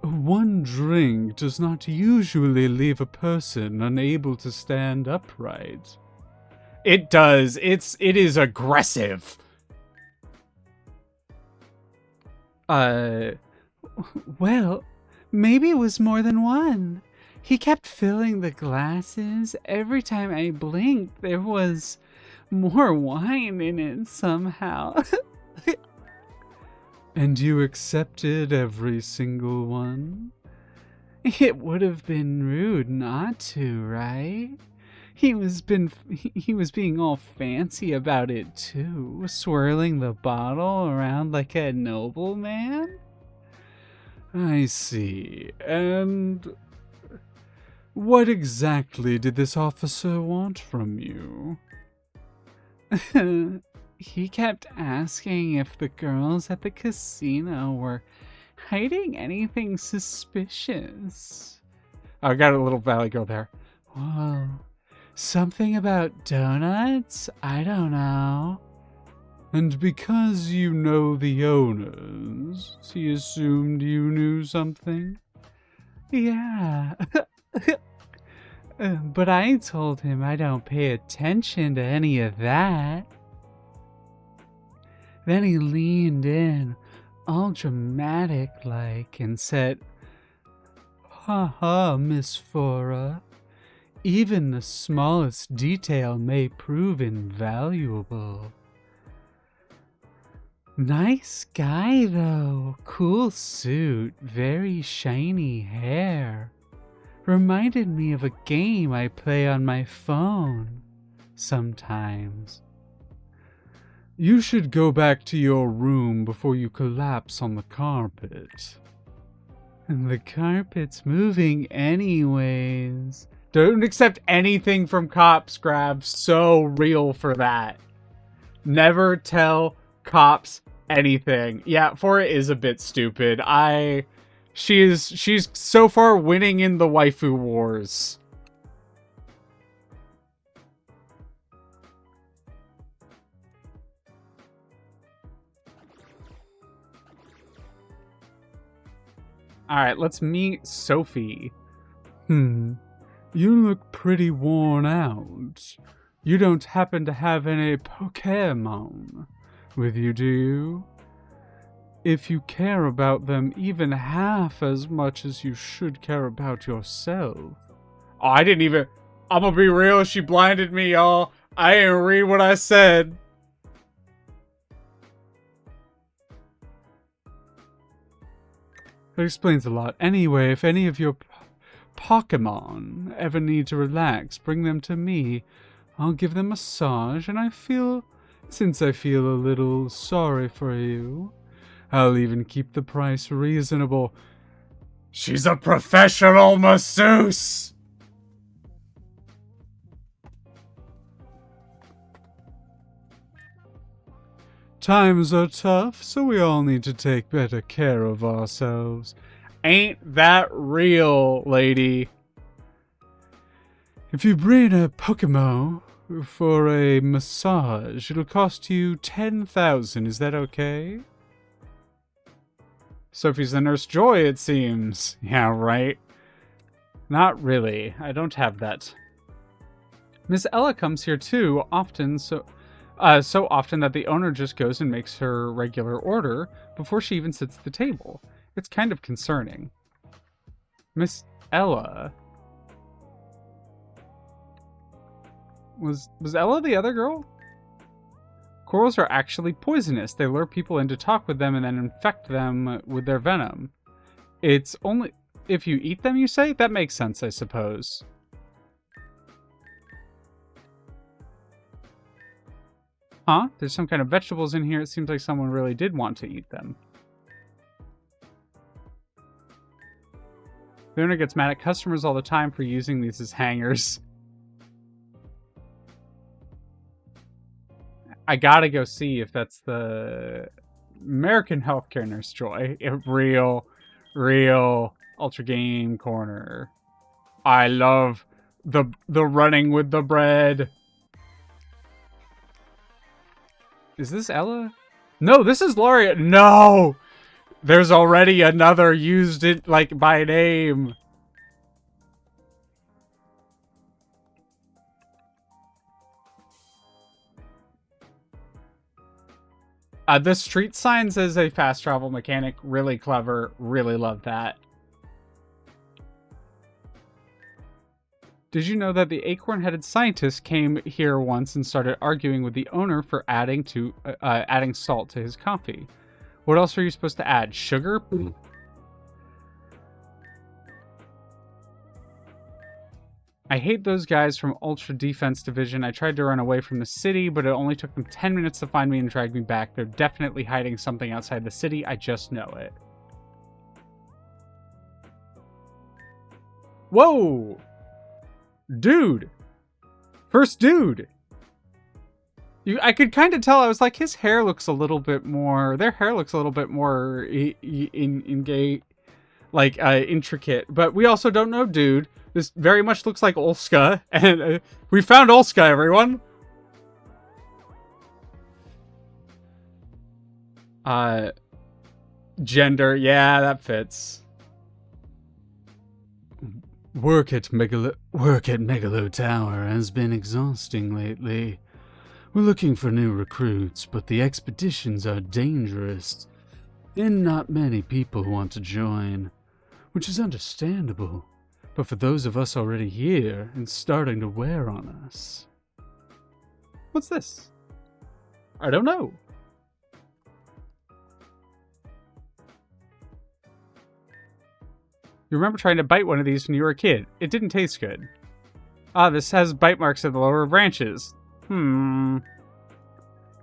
One drink does not usually leave a person unable to stand upright. It does. It is aggressive. Well, maybe it was more than one. He kept filling the glasses. Every time I blinked, there was more wine in it somehow. And you accepted every single one? It would have been rude not to, right? He was being all fancy about it too, swirling the bottle around like a nobleman. I see. And what exactly did this officer want from you? He kept asking if the girls at the casino were hiding anything suspicious. I got a little Valley Girl there. Whoa. Something about donuts? I don't know. And because you know the owners, he assumed you knew something? Yeah. But I told him I don't pay attention to any of that. Then he leaned in, all dramatic-like, and said, "Ha, Miss Fora. Even the smallest detail may prove invaluable." Nice guy, though. Cool suit, very shiny hair. Reminded me of a game I play on my phone sometimes. You should go back to your room before you collapse on the carpet. And the carpet's moving anyways. Don't accept anything from cops, Grab. So real for that. Never tell cops anything. Yeah, Fora is a bit stupid. She's so far winning in the waifu wars. Alright, let's meet Sophie. You look pretty worn out. You don't happen to have any Pokémon with you, do you? If you care about them even half as much as you should care about yourself. Oh, I didn't even... I'm gonna be real, she blinded me, y'all. I didn't read what I said. That explains a lot. Anyway, if any of your Pokémon ever need to relax, bring them to me. I'll give them a massage, and since I feel a little sorry for you, I'll even keep the price reasonable. She's a professional masseuse! Times are tough, so we all need to take better care of ourselves. Ain't that real, lady? If you bring a Pokémon for a massage, it'll cost you 10,000. Is that okay? Sophie's the Nurse Joy, it seems. Yeah, right. Not really. I don't have that. Miss Ella comes here too, often, so often that the owner just goes and makes her regular order before she even sits at the table. It's kind of concerning. Miss Ella. Was Ella the other girl? Corals are actually poisonous. They lure people in to talk with them and then infect them with their venom. It's only if you eat them, you say? That makes sense, I suppose. Huh? There's some kind of vegetables in here. It seems like someone really did want to eat them. The owner gets mad at customers all the time for using these as hangers. I gotta go see if that's the American Healthcare Nurse Joy. Real Ultra Game Corner. I love the running with the bread. Is this Ella? No, this is Lauria. No! There's already another used it like by name. The street signs as a fast travel mechanic, really clever. Really love that. Did you know that the acorn-headed scientist came here once and started arguing with the owner for adding salt to his coffee? What else are you supposed to add? Sugar? I hate those guys from Ultra Defense Division. I tried to run away from the city, but it only took them 10 minutes to find me and drag me back. They're definitely hiding something outside the city. I just know it. Whoa! Dude! First dude! I could kind of tell. I was like, his hair looks a little bit more... Their hair looks a little bit more intricate. But we also don't know dude. This very much looks like Olska. And we found Olska, everyone! Gender. Yeah, that fits. Work at Megalo Tower has been exhausting lately. We're looking for new recruits, but the expeditions are dangerous, and not many people want to join, which is understandable. But for those of us already here, it's starting to wear on us. What's this? I don't know. You remember trying to bite one of these when you were a kid. It didn't taste good. Ah, this has bite marks at the lower branches.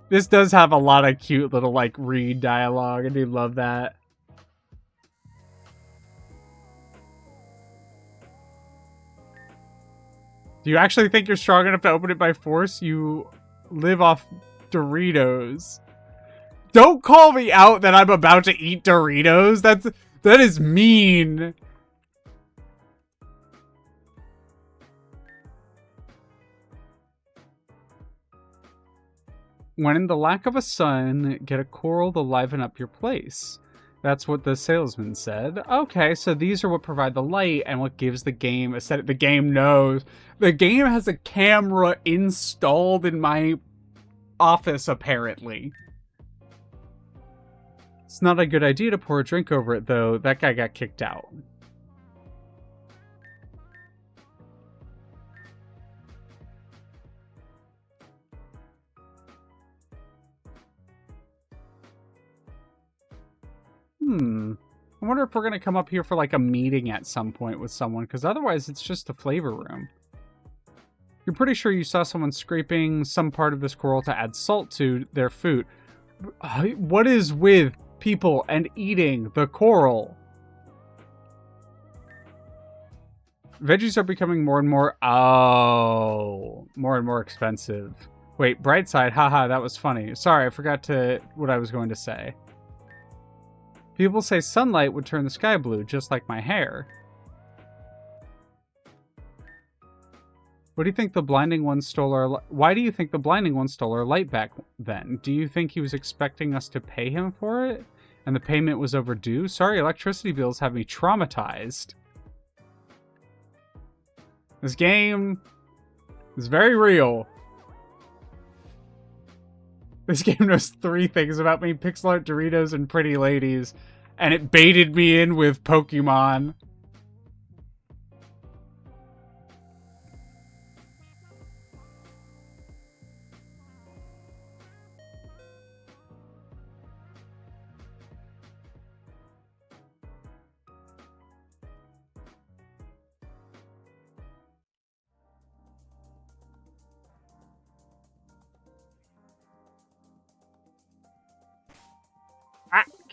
This does have a lot of cute little, like, read dialogue. I do love that. Do you actually think you're strong enough to open it by force? You live off Doritos. Don't call me out that I'm about to eat Doritos. That is mean. When in the lack of a sun, get a coral to liven up your place. That's what the salesman said. Okay, so these are what provide the light and what gives the game a set. The game knows. The game has a camera installed in my office, apparently. It's not a good idea to pour a drink over it, though. That guy got kicked out. I wonder if we're going to come up here for like a meeting at some point with someone, because otherwise it's just a flavor room. You're pretty sure you saw someone scraping some part of this coral to add salt to their food. What is with people and eating the coral? Veggies are becoming more and more... Oh, more and more expensive. Wait, bright side. Haha, that was funny. Sorry, I forgot what I was going to say. People say sunlight would turn the sky blue, just like my hair. What do you think the blinding one stole our... Why do you think the blinding one stole our light back then? Do you think he was expecting us to pay him for it? And the payment was overdue? Sorry, electricity bills have me traumatized. This game is very real. This game knows 3 things about me: pixel art, Doritos, and pretty ladies. And it baited me in with Pokemon.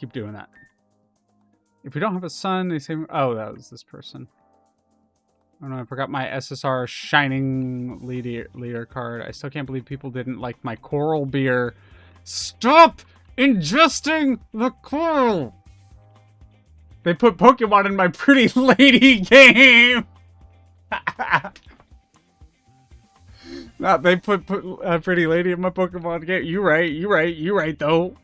keep doing that. If we don't have a son, they say... Oh, that was this person. Oh no, I forgot my SSR Shining leader card. I still can't believe people didn't like my coral beer. Stop ingesting the coral! They put Pokemon in my Pretty Lady game! No, they put Pretty Lady in my Pokemon game. You right, though.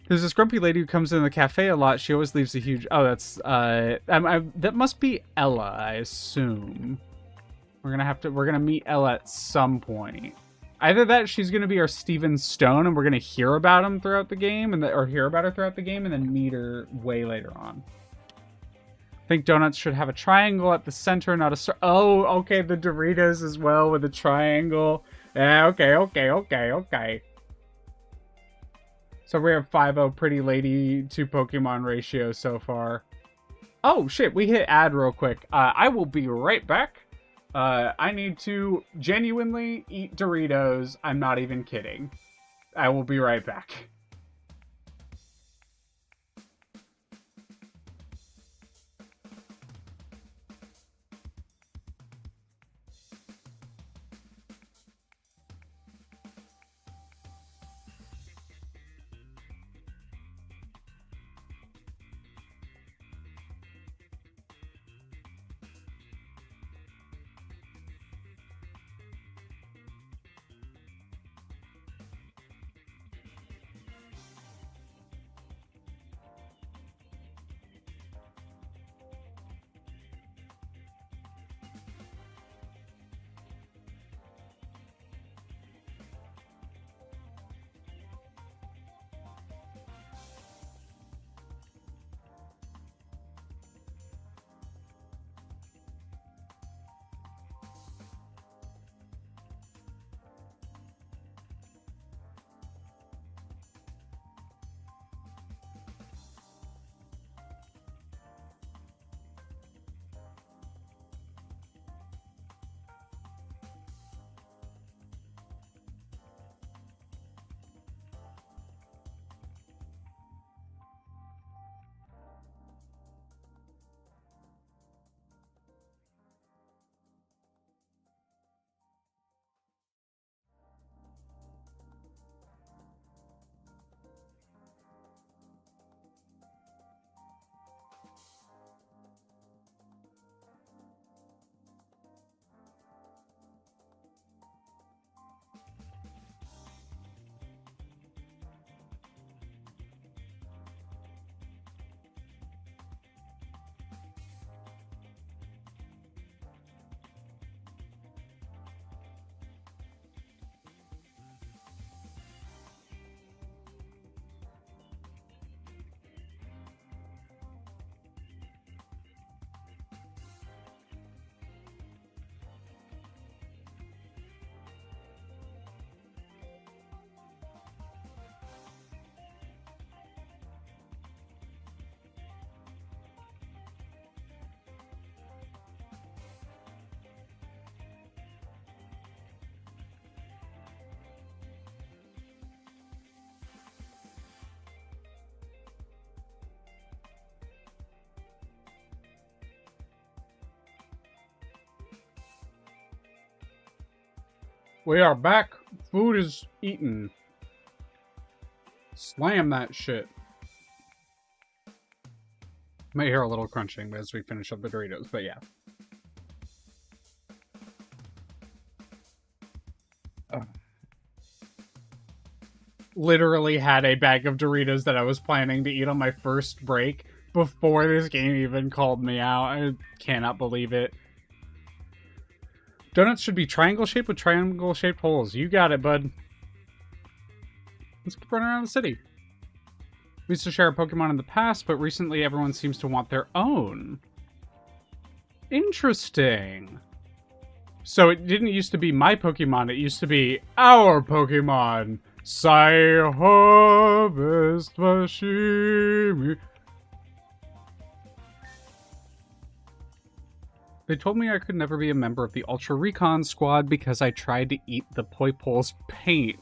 There's this grumpy lady who comes in the cafe a lot. She always leaves a huge... Oh, that's... that must be Ella, I assume. We're gonna meet Ella at some point. Either that, she's gonna be our Steven Stone, and we're gonna hear about him throughout the game, or hear about her throughout the game, and then meet her way later on. I think donuts should have a triangle at the center, not a star. Oh, okay, the Doritos as well with a triangle. Yeah, okay. So we have 5-0 Pretty Lady to Pokemon ratio so far. Oh, shit, we hit ad real quick. I will be right back. I need to genuinely eat Doritos. I'm not even kidding. I will be right back. We are back. Food is eaten. Slam that shit. Might hear a little crunching as we finish up the Doritos, but yeah. Literally had a bag of Doritos that I was planning to eat on my first break before this game even called me out. I cannot believe it. Donuts should be triangle-shaped with triangle-shaped holes. You got it, bud. Let's keep running around the city. We used to share a Pokemon in the past, but recently everyone seems to want their own. Interesting. So it didn't used to be my Pokemon, it used to be our Pokemon. Sai-Harvest Washimi. They told me I could never be a member of the Ultra Recon Squad because I tried to eat the Poipol's paint.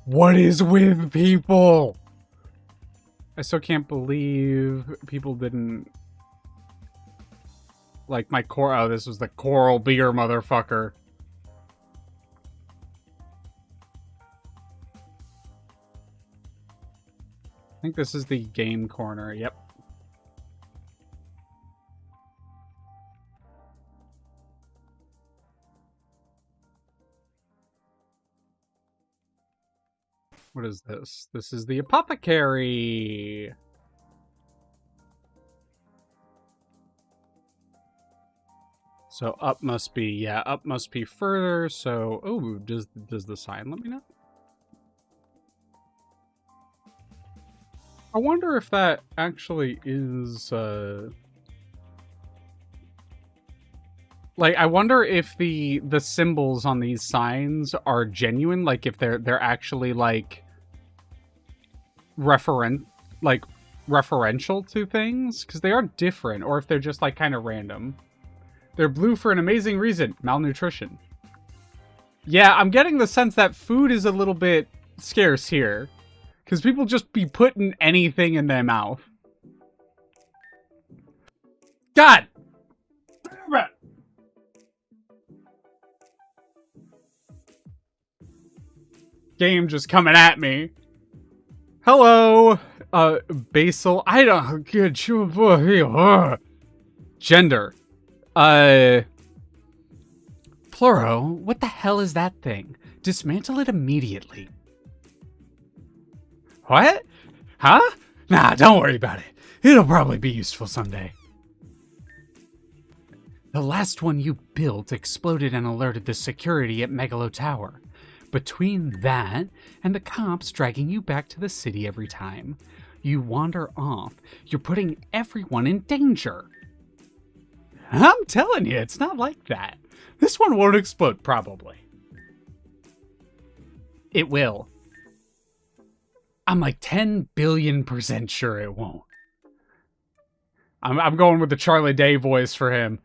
What is with people? I still can't believe people didn't like my core. Oh, this was the coral beer, motherfucker. I think this is the game corner. Yep. What is this? This is the apothecary. So up must be, yeah, up must be further. So, oh, does the sign let me know? I wonder if that actually is, like, I wonder if the symbols on these signs are genuine, like if they're actually like referential to things, because they are different, or if they're just like kind of random. They're blue for an amazing reason: malnutrition. Yeah, I'm getting the sense that food is a little bit scarce here, because people just be putting anything in their mouth. God! Game just coming at me. Hello, Basil. I don't good. Gender. Pluro, what the hell is that thing? Dismantle it immediately. What? Huh? Nah, don't worry about it. It'll probably be useful someday. The last one you built exploded and alerted the security at Megalo Tower. Between that and the cops dragging you back to the city every time you wander off, you're putting everyone in danger. I'm telling you, it's not like that. This one won't explode, probably. It will. I'm like 10 billion% sure it won't. I'm going with the Charlie Day voice for him.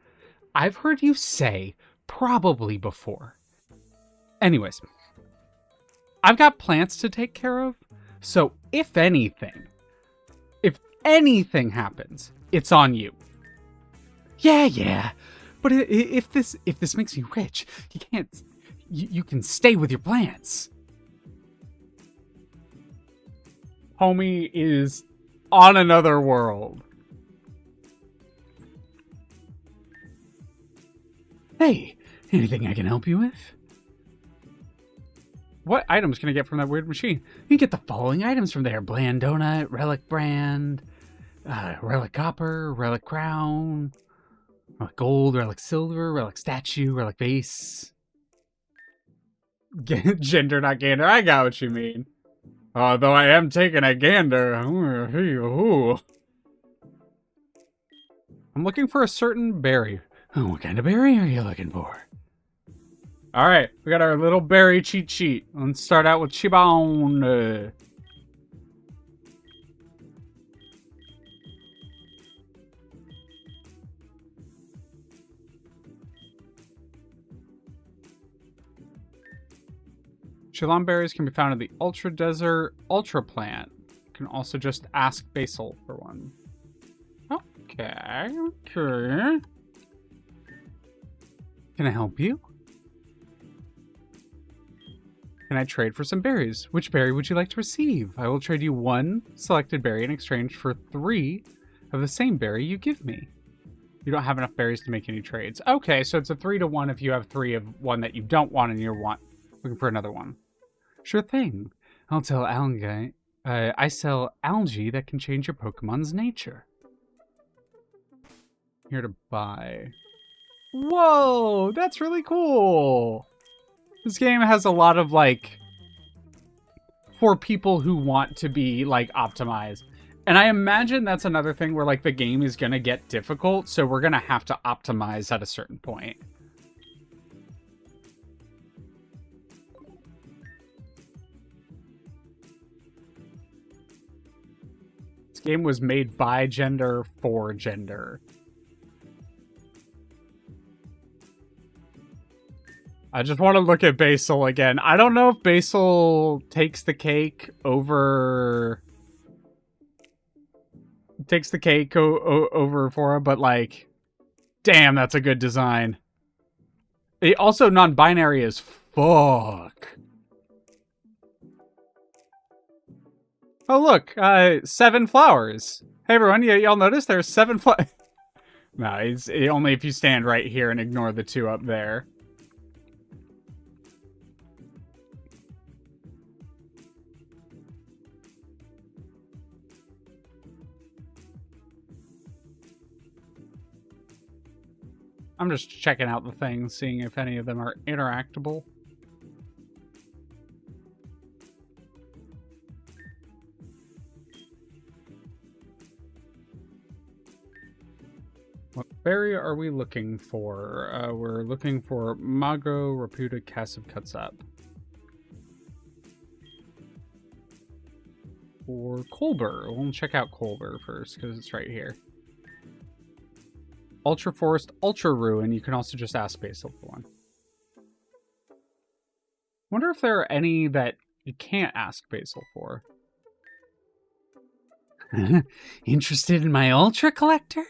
I've heard you say probably before. Anyways, I've got plants to take care of, so if anything happens, it's on you. Yeah, but if this makes you rich, you can stay with your plants. Homie is on another world. Hey, anything I can help you with? What items can I get from that weird machine? You can get the following items from there: Bland Donut, Relic Brand, Relic Copper, Relic Crown, Relic Gold, Relic Silver, Relic Statue, Relic Vase. Gender, not gander. I got what you mean. Although I am taking a gander. I'm looking for a certain berry. What kind of berry are you looking for? Alright, we got our little berry cheat sheet. Let's start out with Chibon. Chilon berries can be found in the Ultra Desert Ultra Plant. You can also just ask Basil for one. Okay. Can I help you? Can I trade for some berries? Which berry would you like to receive? I will trade you one selected berry in exchange for 3 of the same berry you give me. You don't have enough berries to make any trades. Okay, so it's a 3-to-1 if you have 3 of one that you don't want and you're looking for another one. Sure thing. I'll tell Algae. I sell algae that can change your Pokemon's nature. Here to buy. Whoa, that's really cool. This game has a lot of, like, for people who want to be, like, optimized. And I imagine that's another thing where, like, the game is going to get difficult, so we're going to have to optimize at a certain point. This game was made by gender for gender. I just want to look at Basil again. I don't know if Basil takes the cake over takes the cake over for him, but like, damn, that's a good design. It also non-binary as fuck. Oh look, 7 flowers. Hey everyone, y'all notice there's 7 flowers? No, it's only if you stand right here and ignore the 2 up there. I'm just checking out the things, seeing if any of them are interactable. What berry are we looking for? We're looking for Mago Reputa Cassive Cutsap. Or Colbur. We'll check out Colbur first, because it's right here. Ultra Forest, Ultra Ruin. You can also just ask Basil for one. Wonder if there are any that you can't ask Basil for. Interested in my Ultra Collector?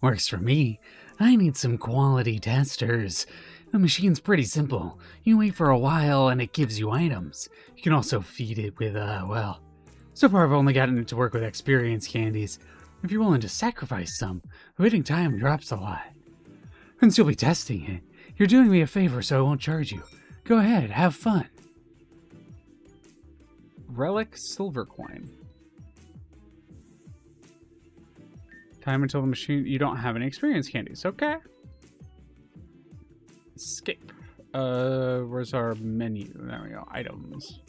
Works for me. I need some quality testers. The machine's pretty simple. You wait for a while and it gives you items. You can also feed it with, well... So far I've only gotten it to work with experience candies. If you're willing to sacrifice some, the waiting time drops a lot. Since you'll be testing it, you're doing me a favor so I won't charge you. Go ahead, have fun. Relic Silver Coin. Time until the machine... You don't have any experience candies. Okay. Escape. Where's our menu? There we go. Items.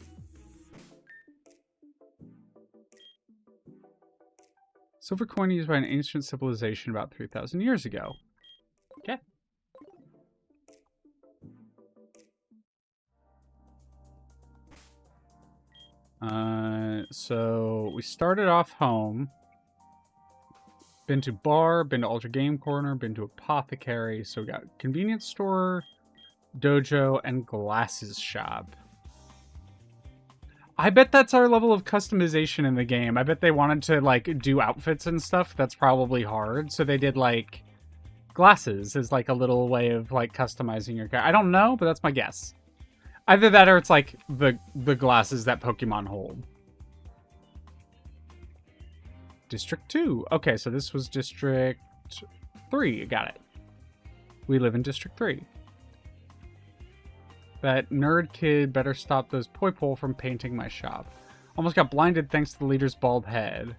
Silver coin used by an ancient civilization about 3,000 years ago. Okay. So we started off home. Been to bar, been to Ultra Game Corner, been to apothecary. So we got convenience store, dojo, and glasses shop. I bet that's our level of customization in the game. I bet they wanted to, like, do outfits and stuff. That's probably hard. So they did, like, glasses as, like, a little way of, like, customizing your character. I don't know, but that's my guess. Either that or it's, like, the glasses that Pokemon hold. District 2. Okay, so this was District 3. Got it. We live in District 3. That nerd kid better stop those Poipole from painting my shop. Almost got blinded thanks to the leader's bald head.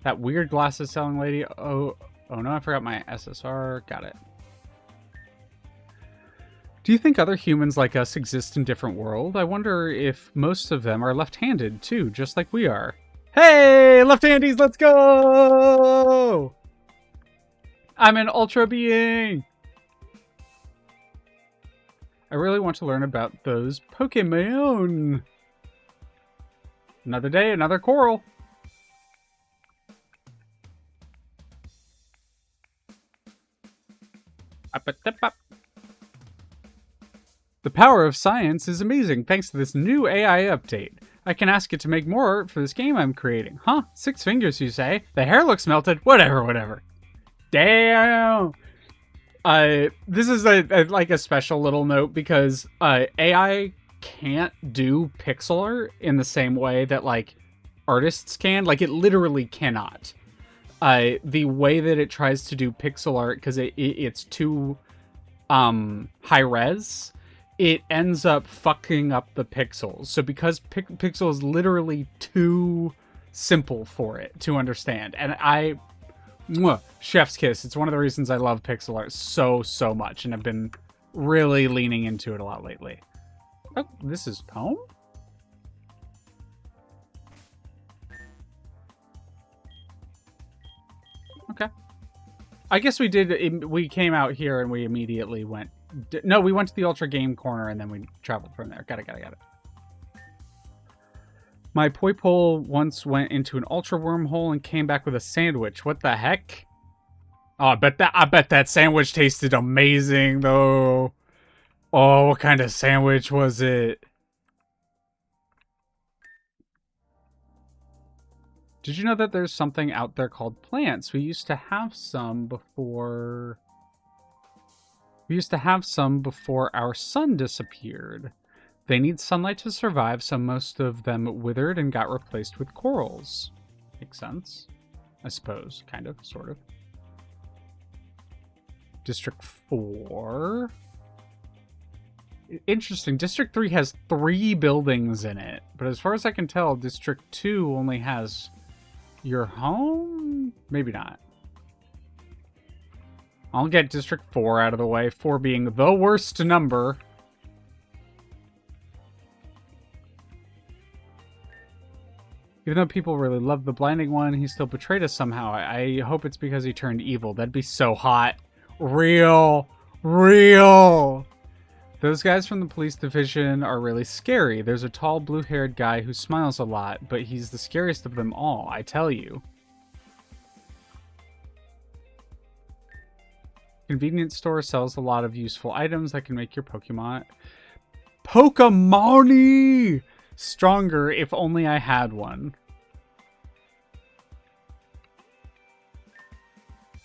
That weird glasses selling lady. Oh no, I forgot my SSR. Got it. Do you think other humans like us exist in different worlds? I wonder if most of them are left-handed too, just like we are. Hey, left-handies, let's go! I'm an ultra being! I really want to learn about those Pokemon. Another day, another coral. The power of science is amazing thanks to this new AI update. I can ask it to make more art for this game I'm creating. Huh? 6 fingers, you say? The hair looks melted? Whatever. Damn! This is like a special little note because AI can't do pixel art in the same way that like artists can. Like it literally cannot. The way that it tries to do pixel art because it's too high res, it ends up fucking up the pixels. So because pixel is literally too simple for it to understand, and chef's kiss. It's one of the reasons I love pixel art so much, and I've been really leaning into it a lot lately. Oh, this is home? Okay. I guess we did, we came out here and we immediately went, no, we went to the Ultra Game Corner and then we traveled from there. Got it. My Poipole once went into an Ultra Wormhole and came back with a sandwich. What the heck? Oh, I bet that sandwich tasted amazing, though. Oh, what kind of sandwich was it? Did you know that there's something out there called plants? We used to have some before... We used to have some before our sun disappeared. They need sunlight to survive, so most of them withered and got replaced with corals. Makes sense. I suppose. Kind of. Sort of. District 4. Interesting. District 3 has 3 buildings in it. But as far as I can tell, District 2 only has your home? Maybe not. I'll get District 4 out of the way. 4 being the worst number. Even though people really love the blinding one, he still betrayed us somehow. I hope it's because he turned evil. That'd be so hot. Real. Those guys from the police division are really scary. There's a tall, blue-haired guy who smiles a lot, but he's the scariest of them all, I tell you. Convenience store sells a lot of useful items that can make your Pokemon-y stronger if only I had one.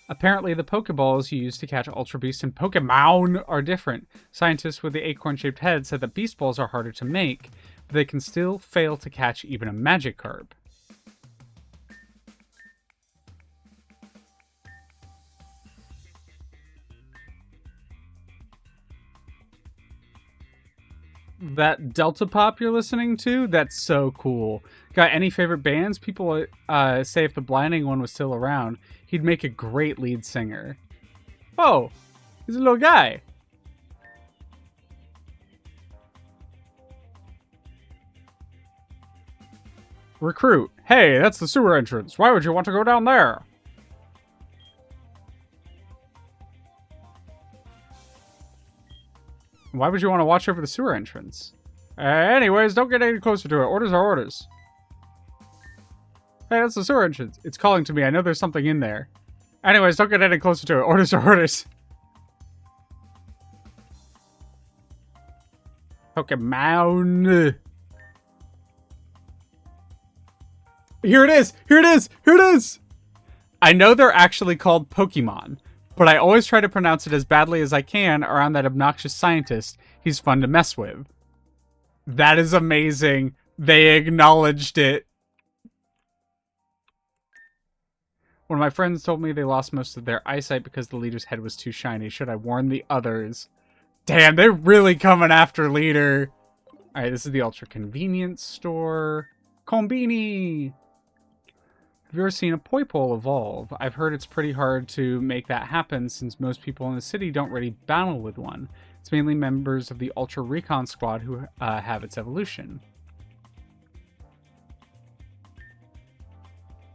Apparently, the Pokeballs you use to catch Ultra Beast and Pokemon are different. Scientists with the acorn-shaped head said that Beast Balls are harder to make, but they can still fail to catch even a Magikarp. That Delta Pop you're listening to? That's so cool. Got any favorite bands? People say if the blinding one was still around, he'd make a great lead singer. Oh, he's a little guy. Recruit. Hey, that's the sewer entrance. Why would you want to go down there? Why would you want to watch over the sewer entrance? Anyways, don't get any closer to it. Orders are orders. Hey, that's the sewer entrance. It's calling to me. I know there's something in there. Anyways, don't get any closer to it. Orders are orders. Pokemon. Here it is. Here it is. Here it is. I know they're actually called Pokemon, but I always try to pronounce it as badly as I can around that obnoxious scientist. He's fun to mess with. That is amazing. They acknowledged it. One of my friends told me they lost most of their eyesight because the leader's head was too shiny. Should I warn the others? Damn, they're really coming after leader. Alright, this is the Ultra Convenience Store. Combini! Have you ever seen a Poipole evolve? I've heard it's pretty hard to make that happen since most people in the city don't really battle with one. It's mainly members of the Ultra Recon Squad who have its evolution.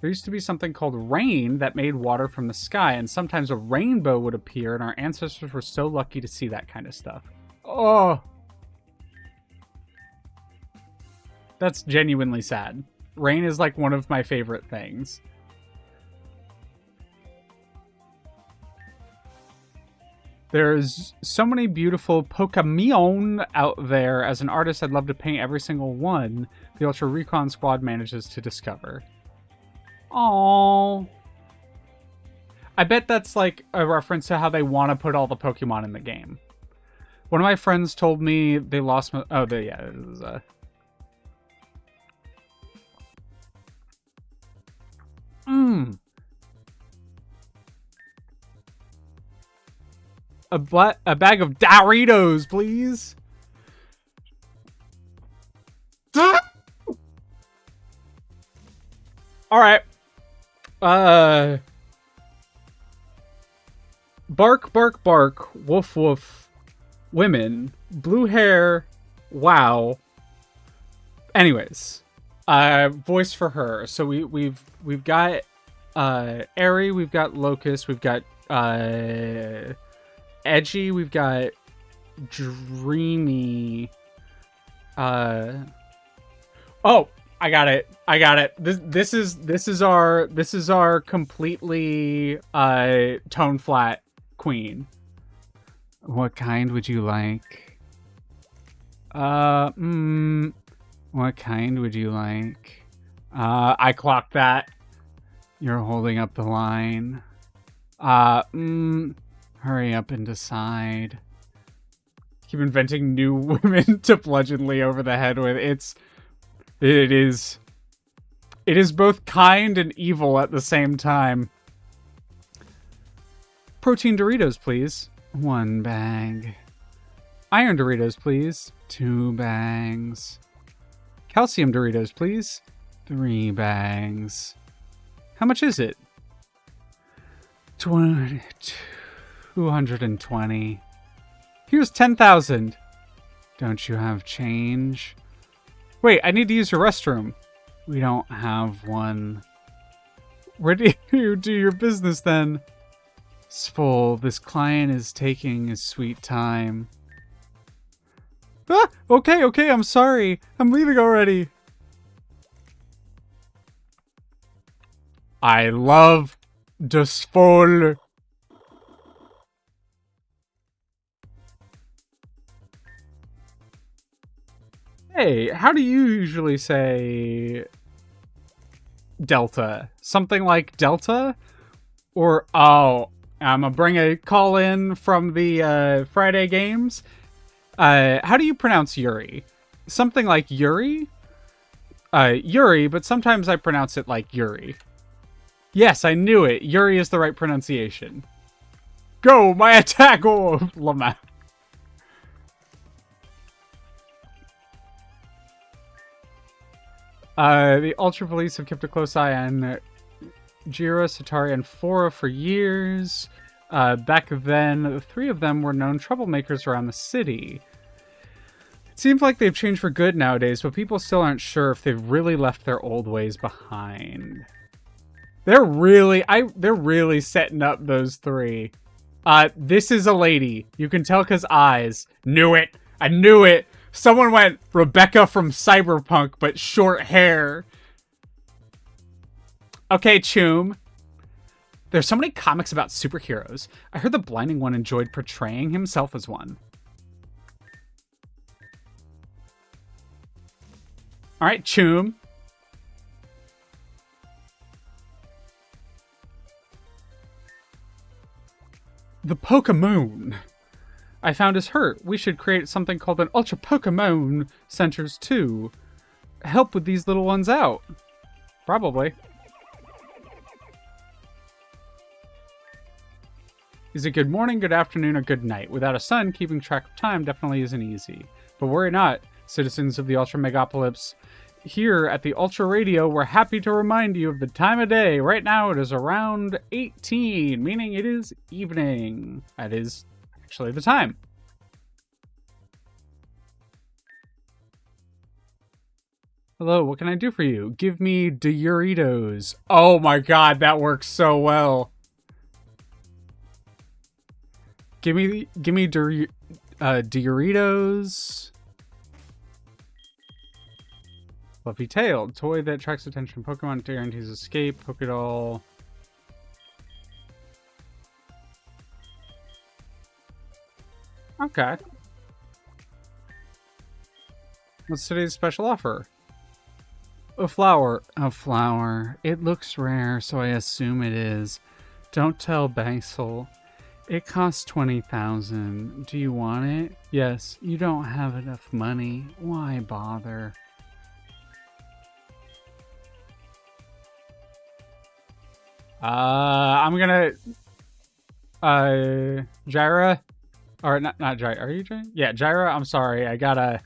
There used to be something called rain that made water from the sky, and sometimes a rainbow would appear, and our ancestors were so lucky to see that kind of stuff. Oh! That's genuinely sad. Rain is like one of my favorite things. There's so many beautiful Pokemon out there. As an artist, I'd love to paint every single one the Ultra Recon Squad manages to discover. Aww. I bet that's like a reference to how they want to put all the Pokemon in the game. One of my friends told me they lost... Oh, yeah, it was A bag of Doritos, please. Alright. Bark, bark, bark. Woof, woof. Women. Blue hair. Wow. Anyways. Voice for her. So we've got Airy, we've got Locust, we've got Edgy, we've got Dreamy. Oh, I got it. This is our completely tone flat queen. What kind would you like? What kind would you like? I clocked that. You're holding up the line. Hurry up and decide. Keep inventing new women to bludgeon Lee over the head with. It is both kind and evil at the same time. Protein Doritos, please. 1 bag. Iron Doritos, please. 2 bags. Calcium Doritos, please. 3 bags. How much is it? 220. Here's 10,000. Don't you have change? Wait, I need to use your restroom. We don't have one. Where do you do your business then? It's full. This client is taking his sweet time. Ah! Okay, I'm sorry. I'm leaving already. I love das voll. Hey, how do you usually say Delta? Something like Delta? Or, oh, I'm gonna bring a call in from the Friday games. How do you pronounce Yuri? Something like Yuri? Yuri, but sometimes I pronounce it like Yuri. Yes, I knew it. Yuri is the right pronunciation. Go, my attack! Oh, Lamau. The Ultra Police have kept a close eye on Jiro, Satari, and Fora for years. Back then, the 3 of them were known troublemakers around the city. It seems like they've changed for good nowadays, but people still aren't sure if they've really left their old ways behind. They're really setting up those 3. This is a lady. You can tell because eyes. Knew it. I knew it. Someone went Rebecca from Cyberpunk, but short hair. Okay, Choom. There's so many comics about superheroes. I heard the Blinding One enjoyed portraying himself as one. Alright, Choom. The Pokemon I found is hurt. We should create something called an Ultra Pokemon Centers too. Help with these little ones out. Probably. Is it good morning, good afternoon, or good night? Without a sun, keeping track of time definitely isn't easy. But worry not, citizens of the Ultra Megapolis. Here at the Ultra Radio, we're happy to remind you of the time of day. Right now it is around 18, meaning it is evening. That is actually the time. Hello, what can I do for you? Give me Doritos. Oh my god, that works so well. Give me Doritos. Fluffy-tailed. Toy that attracts attention. Pokemon guarantees escape. Pokédoll. Okay. What's today's special offer? A flower. A flower. It looks rare, so I assume it is. Don't tell Basil. It costs 20,000. Do you want it? Yes. You don't have enough money. Why bother? I'm gonna, Jaira, or not Jaira, are you Jaira? Yeah, Jaira, I'm sorry, I gotta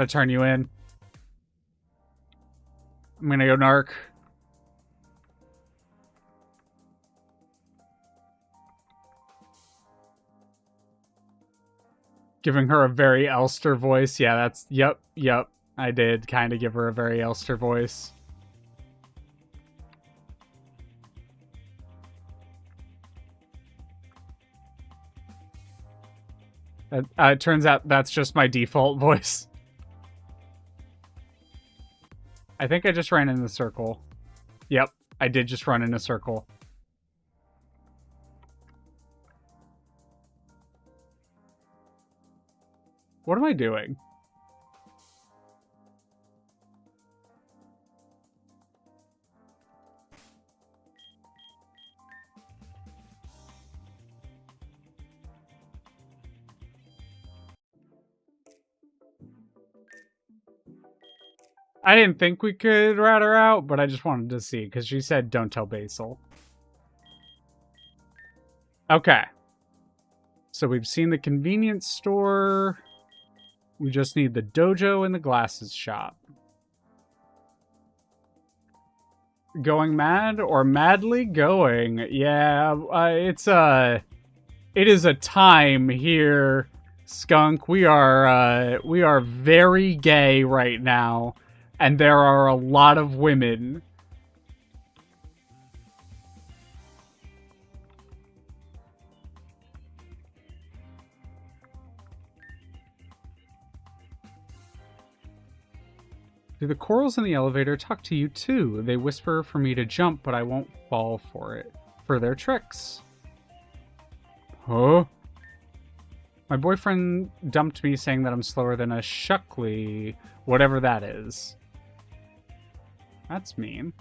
turn you in. I'm gonna go narc. Giving her a very Elster voice, yeah, that's, yep, I did kind of give her a very Elster voice. It turns out that's just my default voice. I think I just ran in the circle. Yep, I did just run in a circle. What am I doing? I didn't think we could rat her out, but I just wanted to see, because she said, don't tell Basil. Okay. So we've seen the convenience store. We just need the dojo and the glasses shop. Going mad or madly going? Yeah, it is a time here, Skunk. We are very gay right now, and there are a lot of women. Do the corals in the elevator talk to you too? They whisper for me to jump, but I won't fall for it. For their tricks. Huh? My boyfriend dumped me saying that I'm slower than a Shuckley, whatever that is. That's mean.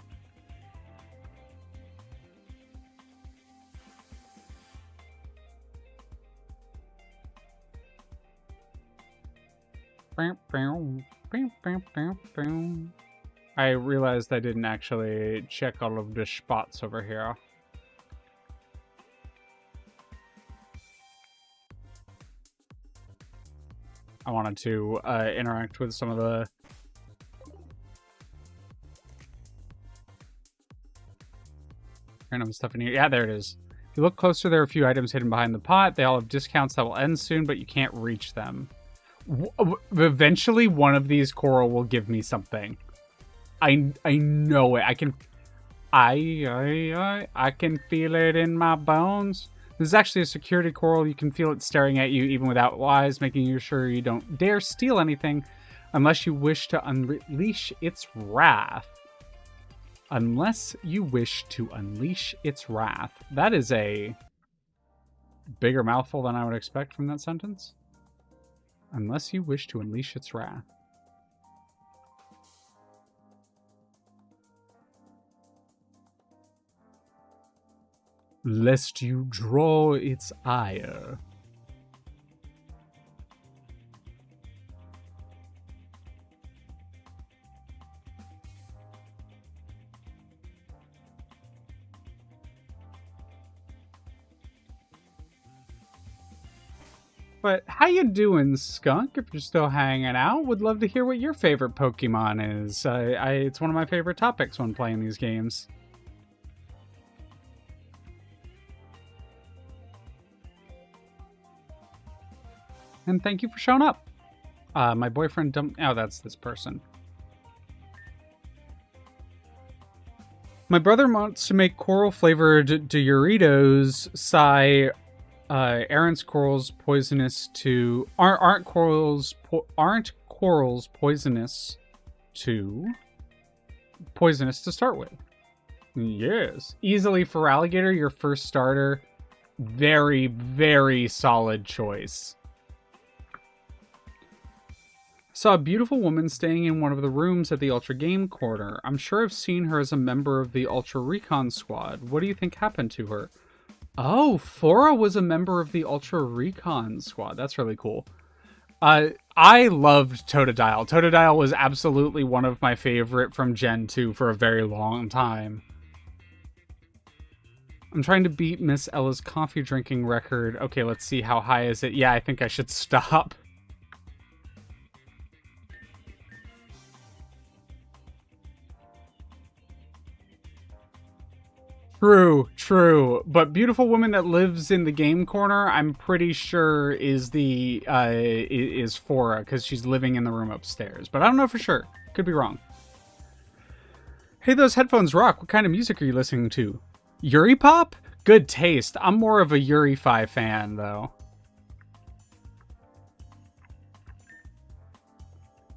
I realized I didn't actually check all of the spots over here. I wanted to interact with some of the random stuff in here. Yeah, there it is. If you look closer, there are a few items hidden behind the pot. They all have discounts that will end soon, but you can't reach them. Eventually, one of these coral will give me something. I know it. I can feel it in my bones. This is actually a security coral. You can feel it staring at you even without eyes, making you sure you don't dare steal anything unless you wish to unleash its wrath. Unless you wish to unleash its wrath. That is a bigger mouthful than I would expect from that sentence. Unless you wish to unleash its wrath. Lest you draw its ire. But how you doing, Skunk? If you're still hanging out, would love to hear what your favorite Pokemon is. It's one of my favorite topics when playing these games. And thank you for showing up. My boyfriend dumped... Oh, that's this person. My brother wants to make coral-flavored Doritos. Sigh. Aaron's corals poisonous to... Aren't corals poisonous to... Poisonous to start with. Yes. Easily for alligator, your first starter. Very, very solid choice. Saw a beautiful woman staying in one of the rooms at the Ultra Game Corner. I'm sure I've seen her as a member of the Ultra Recon Squad. What do you think happened to her? Oh, Fora was a member of the Ultra Recon Squad. That's really cool. I loved Totodile. Totodile was absolutely one of my favorite from Gen 2 for a very long time. I'm trying to beat Miss Ella's coffee drinking record. Okay, let's see. How high is it? Yeah, I think I should stop. True. But beautiful woman that lives in the game corner, I'm pretty sure is is Fora, because she's living in the room upstairs. But I don't know for sure. Could be wrong. Hey, those headphones rock. What kind of music are you listening to? Yuri Pop? Good taste. I'm more of a Yuri-Fi fan, though.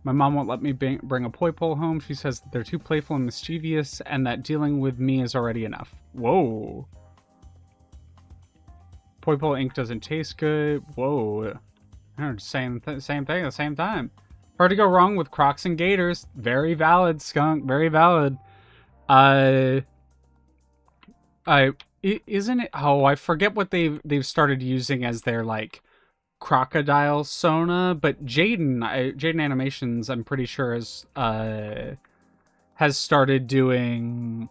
My mom won't let me bring a Poipole home. She says they're too playful and mischievous, and that dealing with me is already enough. Whoa. Poipole ink doesn't taste good. Whoa. Same thing at the same time. Hard to go wrong with Crocs and Gators. Very valid, Skunk. Very valid. Isn't it? Oh, I forget what they've started using as their, like, Crocodile Sona, but Jaden Animations, I'm pretty sure has started doing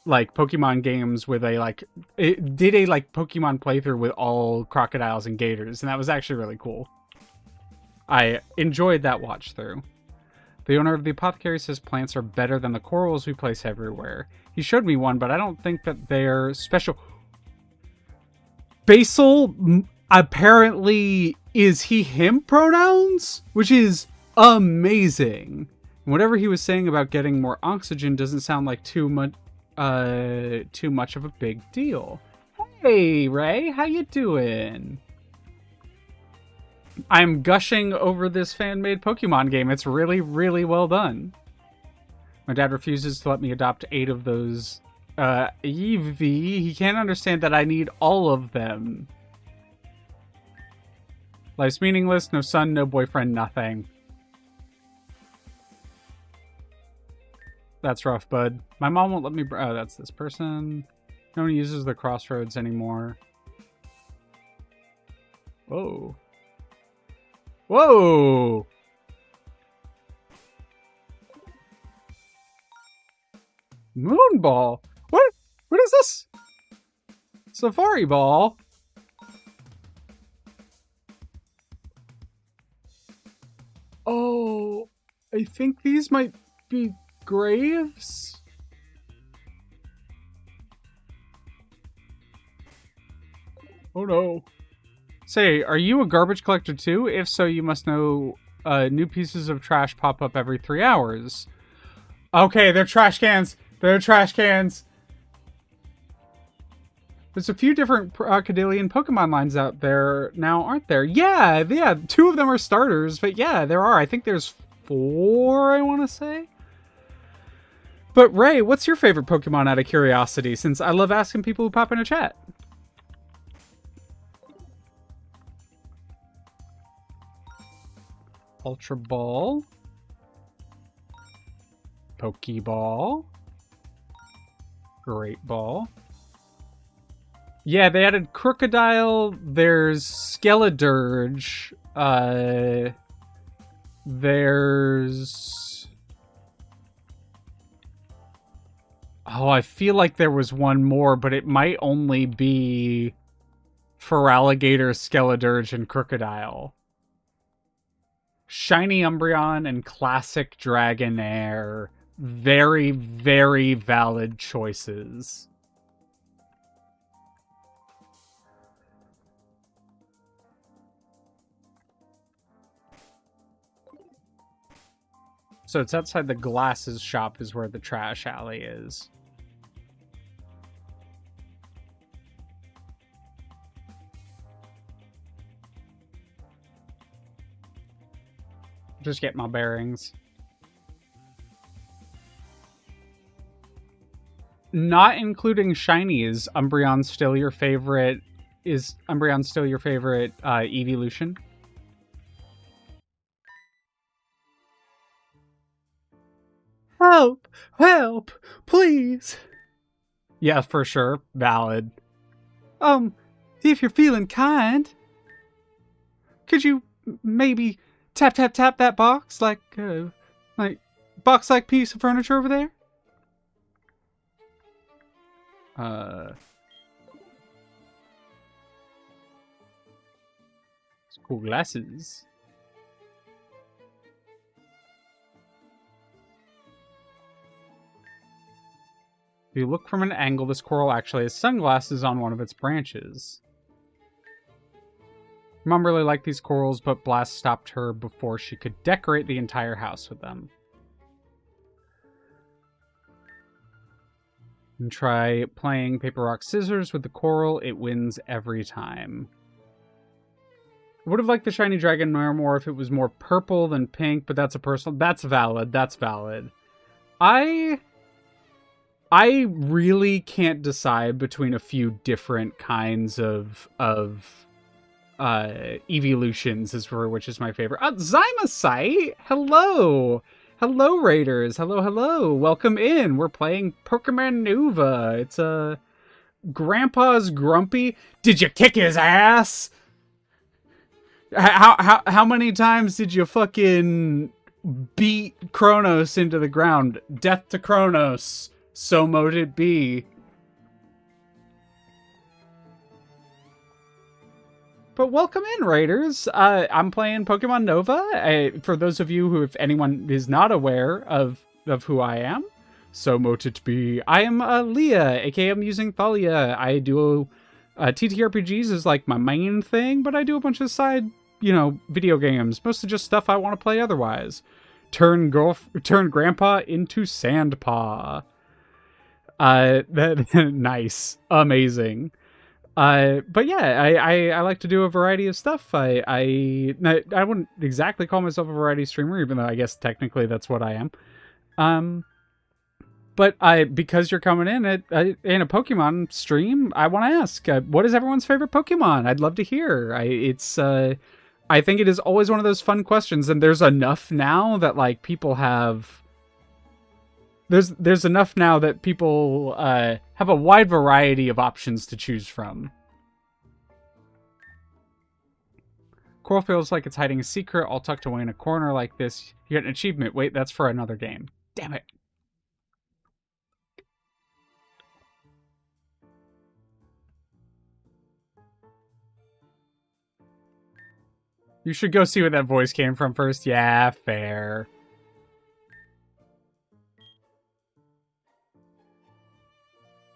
like Pokemon games where they did a Pokemon playthrough with all crocodiles and gators, and that was actually really cool. I enjoyed that watch through. The owner of the apothecary says plants are better than the corals we place everywhere. He showed me one, but I don't think that they're special. Basil apparently is he him pronouns, which is amazing. Whatever he was saying about getting more oxygen doesn't sound like too much of a big deal. Hey Ray, how you doing? I'm gushing over this fan-made Pokemon game. It's really, really well done. My dad refuses to let me adopt 8 of those Eevee. He can't understand that I need all of them. Life's meaningless, no son, no boyfriend, nothing. That's rough, bud. My mom won't let me... Oh, that's this person. No one uses the crossroads anymore. Whoa. Whoa! Moonball? What? What is this? Safari Ball? Oh, I think these might be graves? Oh no. Say, are you a garbage collector too? If so, you must know new pieces of trash pop up every 3 hours. Okay, they're trash cans. They're trash cans. There's a few different Crocodilian Pokemon lines out there now, aren't there? Yeah, 2 of them are starters, but yeah, there are. I think there's 4, I want to say. But Ray, what's your favorite Pokemon out of curiosity, since I love asking people who pop in a chat? Ultra Ball. Pokeball. Great Ball. Yeah, they added Crocodile. There's Skeledirge. There's... Oh, I feel like there was one more, but it might only be Feraligatr, Skeledirge, and Crocodile. Shiny Umbreon and Classic Dragonair. Very, very valid choices. So it's outside the glasses shop is where the trash alley is. Just get my bearings. Not including shiny, is Umbreon still your favorite? Is Umbreon still your favorite evolution? Help! Help! Please! Yeah, for sure. Valid. If you're feeling kind, could you maybe tap that box like box-like piece of furniture over there? It's cool glasses. If you look from an angle, this coral actually has sunglasses on one of its branches. Mom really liked these corals, but Blast stopped her before she could decorate the entire house with them. And try playing paper, rock, scissors with the coral. It wins every time. I would have liked the shiny Dragonair more if it was more purple than pink, but that's a personal... That's valid. That's valid. I really can't decide between a few different kinds of evolutions as for which is my favorite. Zymasite! Hello! Hello, Raiders! Hello! Welcome in! We're playing Pokemon Nova. It's Grandpa's Grumpy. Did you kick his ass? How many times did you fucking beat Kronos into the ground? Death to Kronos. So mote it be. But welcome in, Raiders. I'm playing Pokemon Nova. For those of you who, if anyone is not aware of who I am, so mote it be. I am Leah, aka I'm using Thalia. I do TTRPGs is like my main thing, but I do a bunch of side, video games. Mostly just stuff I want to play otherwise. Turn Grandpa into Sandpaw. Nice, amazing. But yeah, I like to do a variety of stuff. I wouldn't exactly call myself a variety streamer, even though I guess technically that's what I am. But because you're coming in in a Pokemon stream, I want to ask, what is everyone's favorite Pokemon? I'd love to hear. I think it is always one of those fun questions, and there's enough now that like people have. There's enough now that people have a wide variety of options to choose from. Coral feels like it's hiding a secret all tucked away in a corner like this. You get an achievement. Wait, that's for another game. Damn it. You should go see where that voice came from first. Yeah, fair.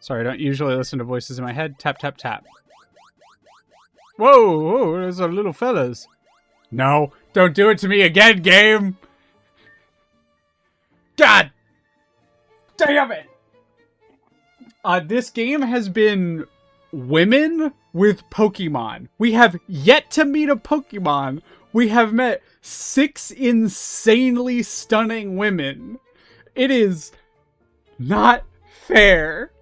Sorry, I don't usually listen to voices in my head. Tap, tap, tap. Whoa, whoa, there's our little fellas. No, don't do it to me again, game! God! Damn it! This game has been women with Pokemon. We have yet to meet a Pokemon. We have met 6 insanely stunning women. It is not fair.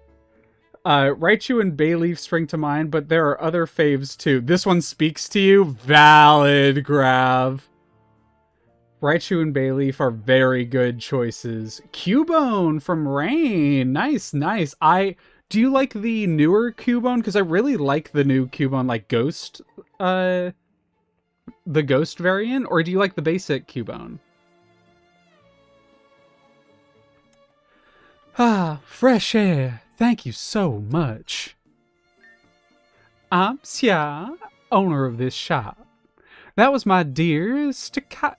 Raichu and Bayleaf spring to mind, but there are other faves too. This one speaks to you. Valid, Grav. Raichu and Bayleaf are very good choices. Cubone from Rain. Nice, nice. Do you like the newer Cubone? Because I really like the new Cubone, like Ghost, the Ghost variant, or do you like the basic Cubone? Ah, fresh air. Thank you so much. I'm Xia, owner of this shop. That was my dear Stakataka.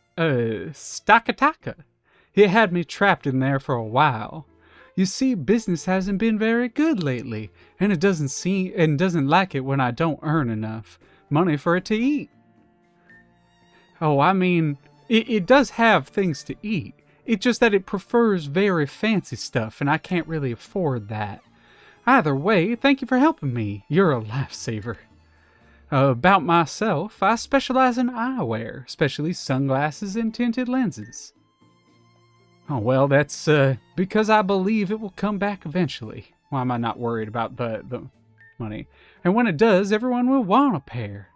He had me trapped in there for a while. You see, business hasn't been very good lately, and it doesn't like it when I don't earn enough money for it to eat. Oh, I mean, it does have things to eat. It's just that it prefers very fancy stuff, and I can't really afford that. Either way, thank you for helping me. You're a lifesaver. About myself, I specialize in eyewear, especially sunglasses and tinted lenses. Oh, well, that's because I believe it will come back eventually. Why am I not worried about the money? And when it does, everyone will want a pair.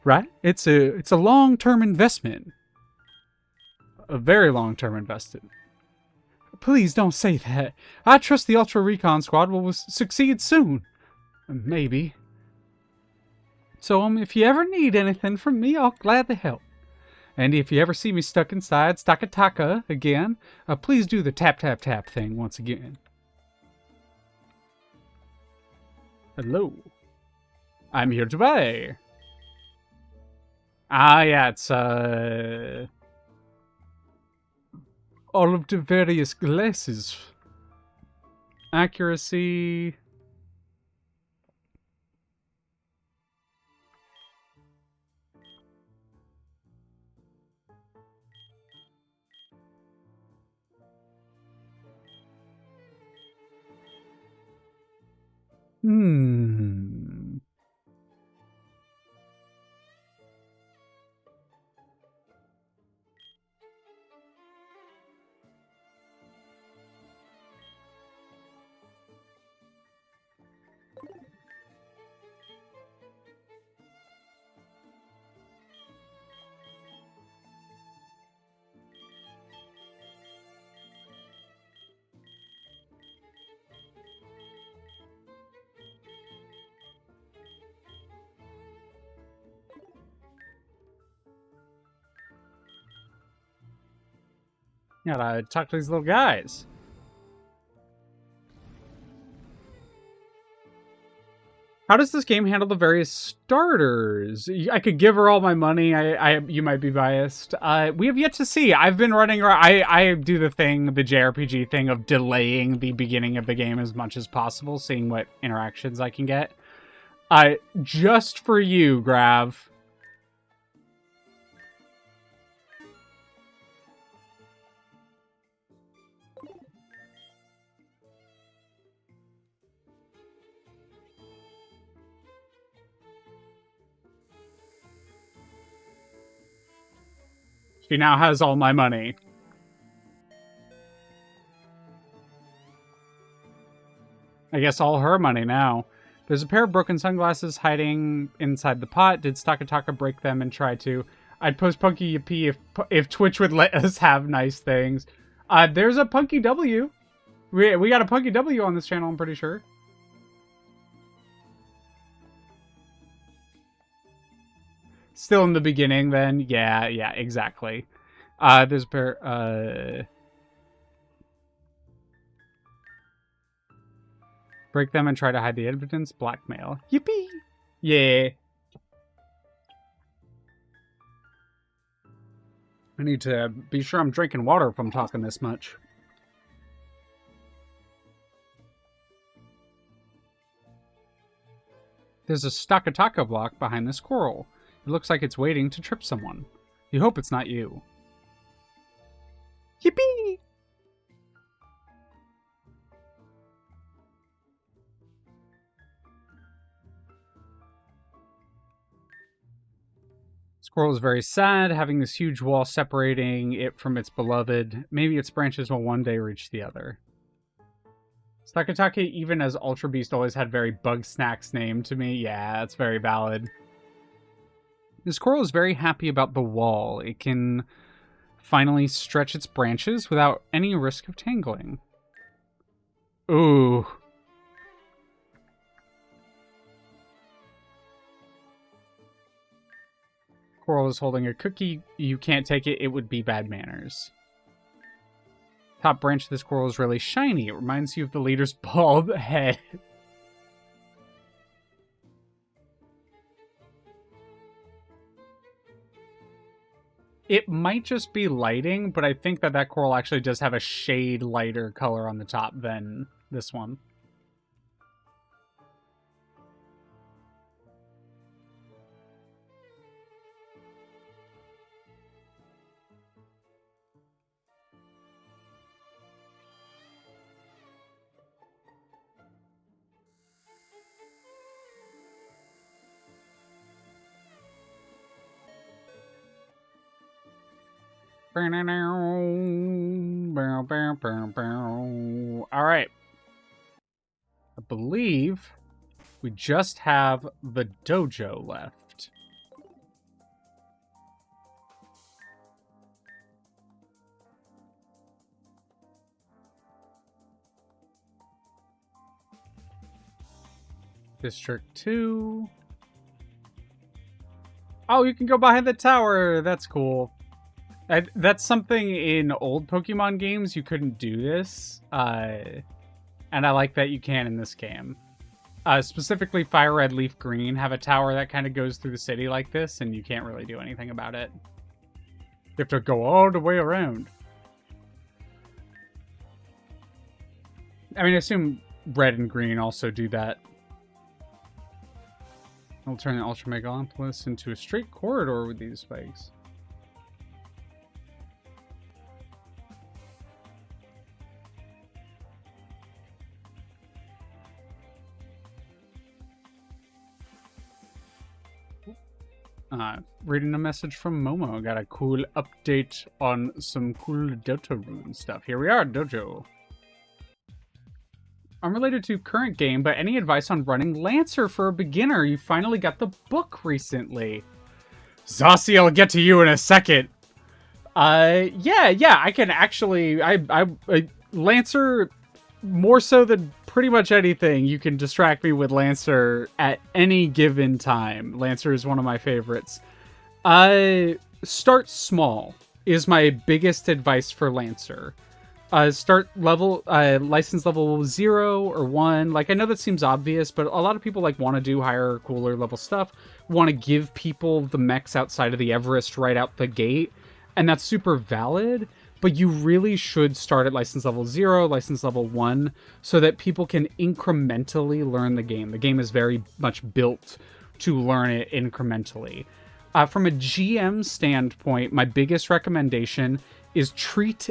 Right? It's a long-term investment. A very long-term investment. Please don't say that. I trust the Ultra Recon Squad will succeed soon. Maybe. So, if you ever need anything from me, I'll gladly help. And if you ever see me stuck inside Stakataka again, please do the tap tap tap thing once again. Hello. I'm here to buy. Ah, yeah, it's all of the various glasses. Accuracy. Hmm. You gotta talk to these little guys. How does this game handle the various starters? I could give her all my money. You might be biased. We have yet to see. I've been running around. I do the thing, the JRPG thing of delaying the beginning of the game as much as possible, seeing what interactions I can get. Just for you, Grav. She now has all my money. I guess all her money now. There's a pair of broken sunglasses hiding inside the pot. Did Stakataka break them and try to? I'd post Punky Yippee if Twitch would let us have nice things. There's a Punky W. We got a Punky W on this channel, I'm pretty sure. Still in the beginning, then. Yeah, exactly. There's a pair, break them and try to hide the evidence. Blackmail. Yippee! Yeah. I need to be sure I'm drinking water if I'm talking this much. There's a Stakataka block behind the squirrel. It looks like it's waiting to trip someone. You hope it's not you. Yippee! Squirrel is very sad, having this huge wall separating it from its beloved. Maybe its branches will one day reach the other. Stakataka, even as Ultra Beast, always had very Bugsnax name to me. Yeah, that's very valid. The squirrel is very happy about the wall. It can finally stretch its branches without any risk of tangling. Ooh. Squirrel is holding a cookie. You can't take it. It would be bad manners. Top branch of the squirrel is really shiny. It reminds you of the leader's bald head. It might just be lighting, but I think that coral actually does have a shade lighter color on the top than this one. Alright. I believe we just have the dojo left. District 2. Oh, you can go behind the tower. That's cool. That's something in old Pokemon games, you couldn't do this. And I like that you can in this game. Specifically, Fire Red, Leaf Green have a tower that kind of goes through the city like this, and you can't really do anything about it. You have to go all the way around. I mean, I assume Red and Green also do that. I'll turn the Ultra Megalopolis into a straight corridor with these spikes. Reading a message from Momo. Got a cool update on some cool Deltarune stuff. Here we are, Dojo. Unrelated to current game, but any advice on running Lancer for a beginner? You finally got the book recently. Zossie, I'll get to you in a second. Yeah, I can actually... I Lancer, more so than pretty much anything, you can distract me with Lancer at any given time. Lancer is one of my favorites. Start small. is my biggest advice for Lancer. Start level license level 0 or 1. Like, I know that seems obvious, but a lot of people like want to do higher, cooler level stuff, want to give people the mechs outside of the Everest right out the gate, and that's super valid. But you really should start at license level 0, license level 1, so that people can incrementally learn the game. The game is very much built to learn it incrementally. From a GM standpoint, my biggest recommendation is treat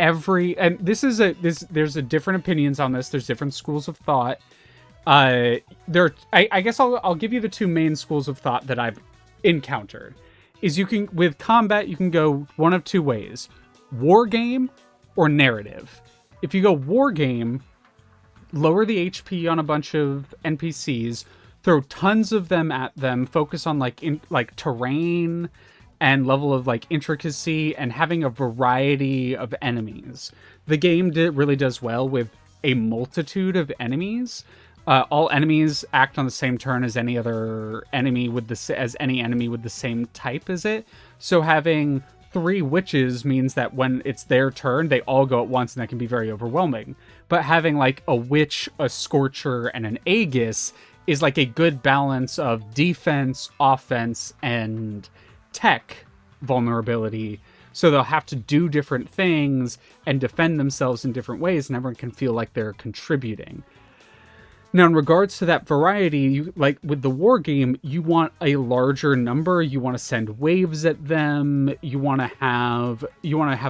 and there's a different opinions on this. There's different schools of thought. I guess I'll give you the two main schools of thought that I've encountered. Is with combat, you can go one of two ways: war game or narrative. If you go war game, lower the HP on a bunch of NPCs, throw tons of them at them, focus on like terrain and level of like intricacy, and having a variety of enemies. The game really does well with a multitude of enemies. All enemies act on the same turn as any other enemy with the same type as it. So having 3 witches means that when it's their turn, they all go at once, and that can be very overwhelming. But having like a witch, a scorcher, and an Aegis is like a good balance of defense, offense, and tech vulnerability. So they'll have to do different things and defend themselves in different ways, and everyone can feel like they're contributing. Now, in regards to that variety, like with the war game, you want a larger number. You want to send waves at them. You want to have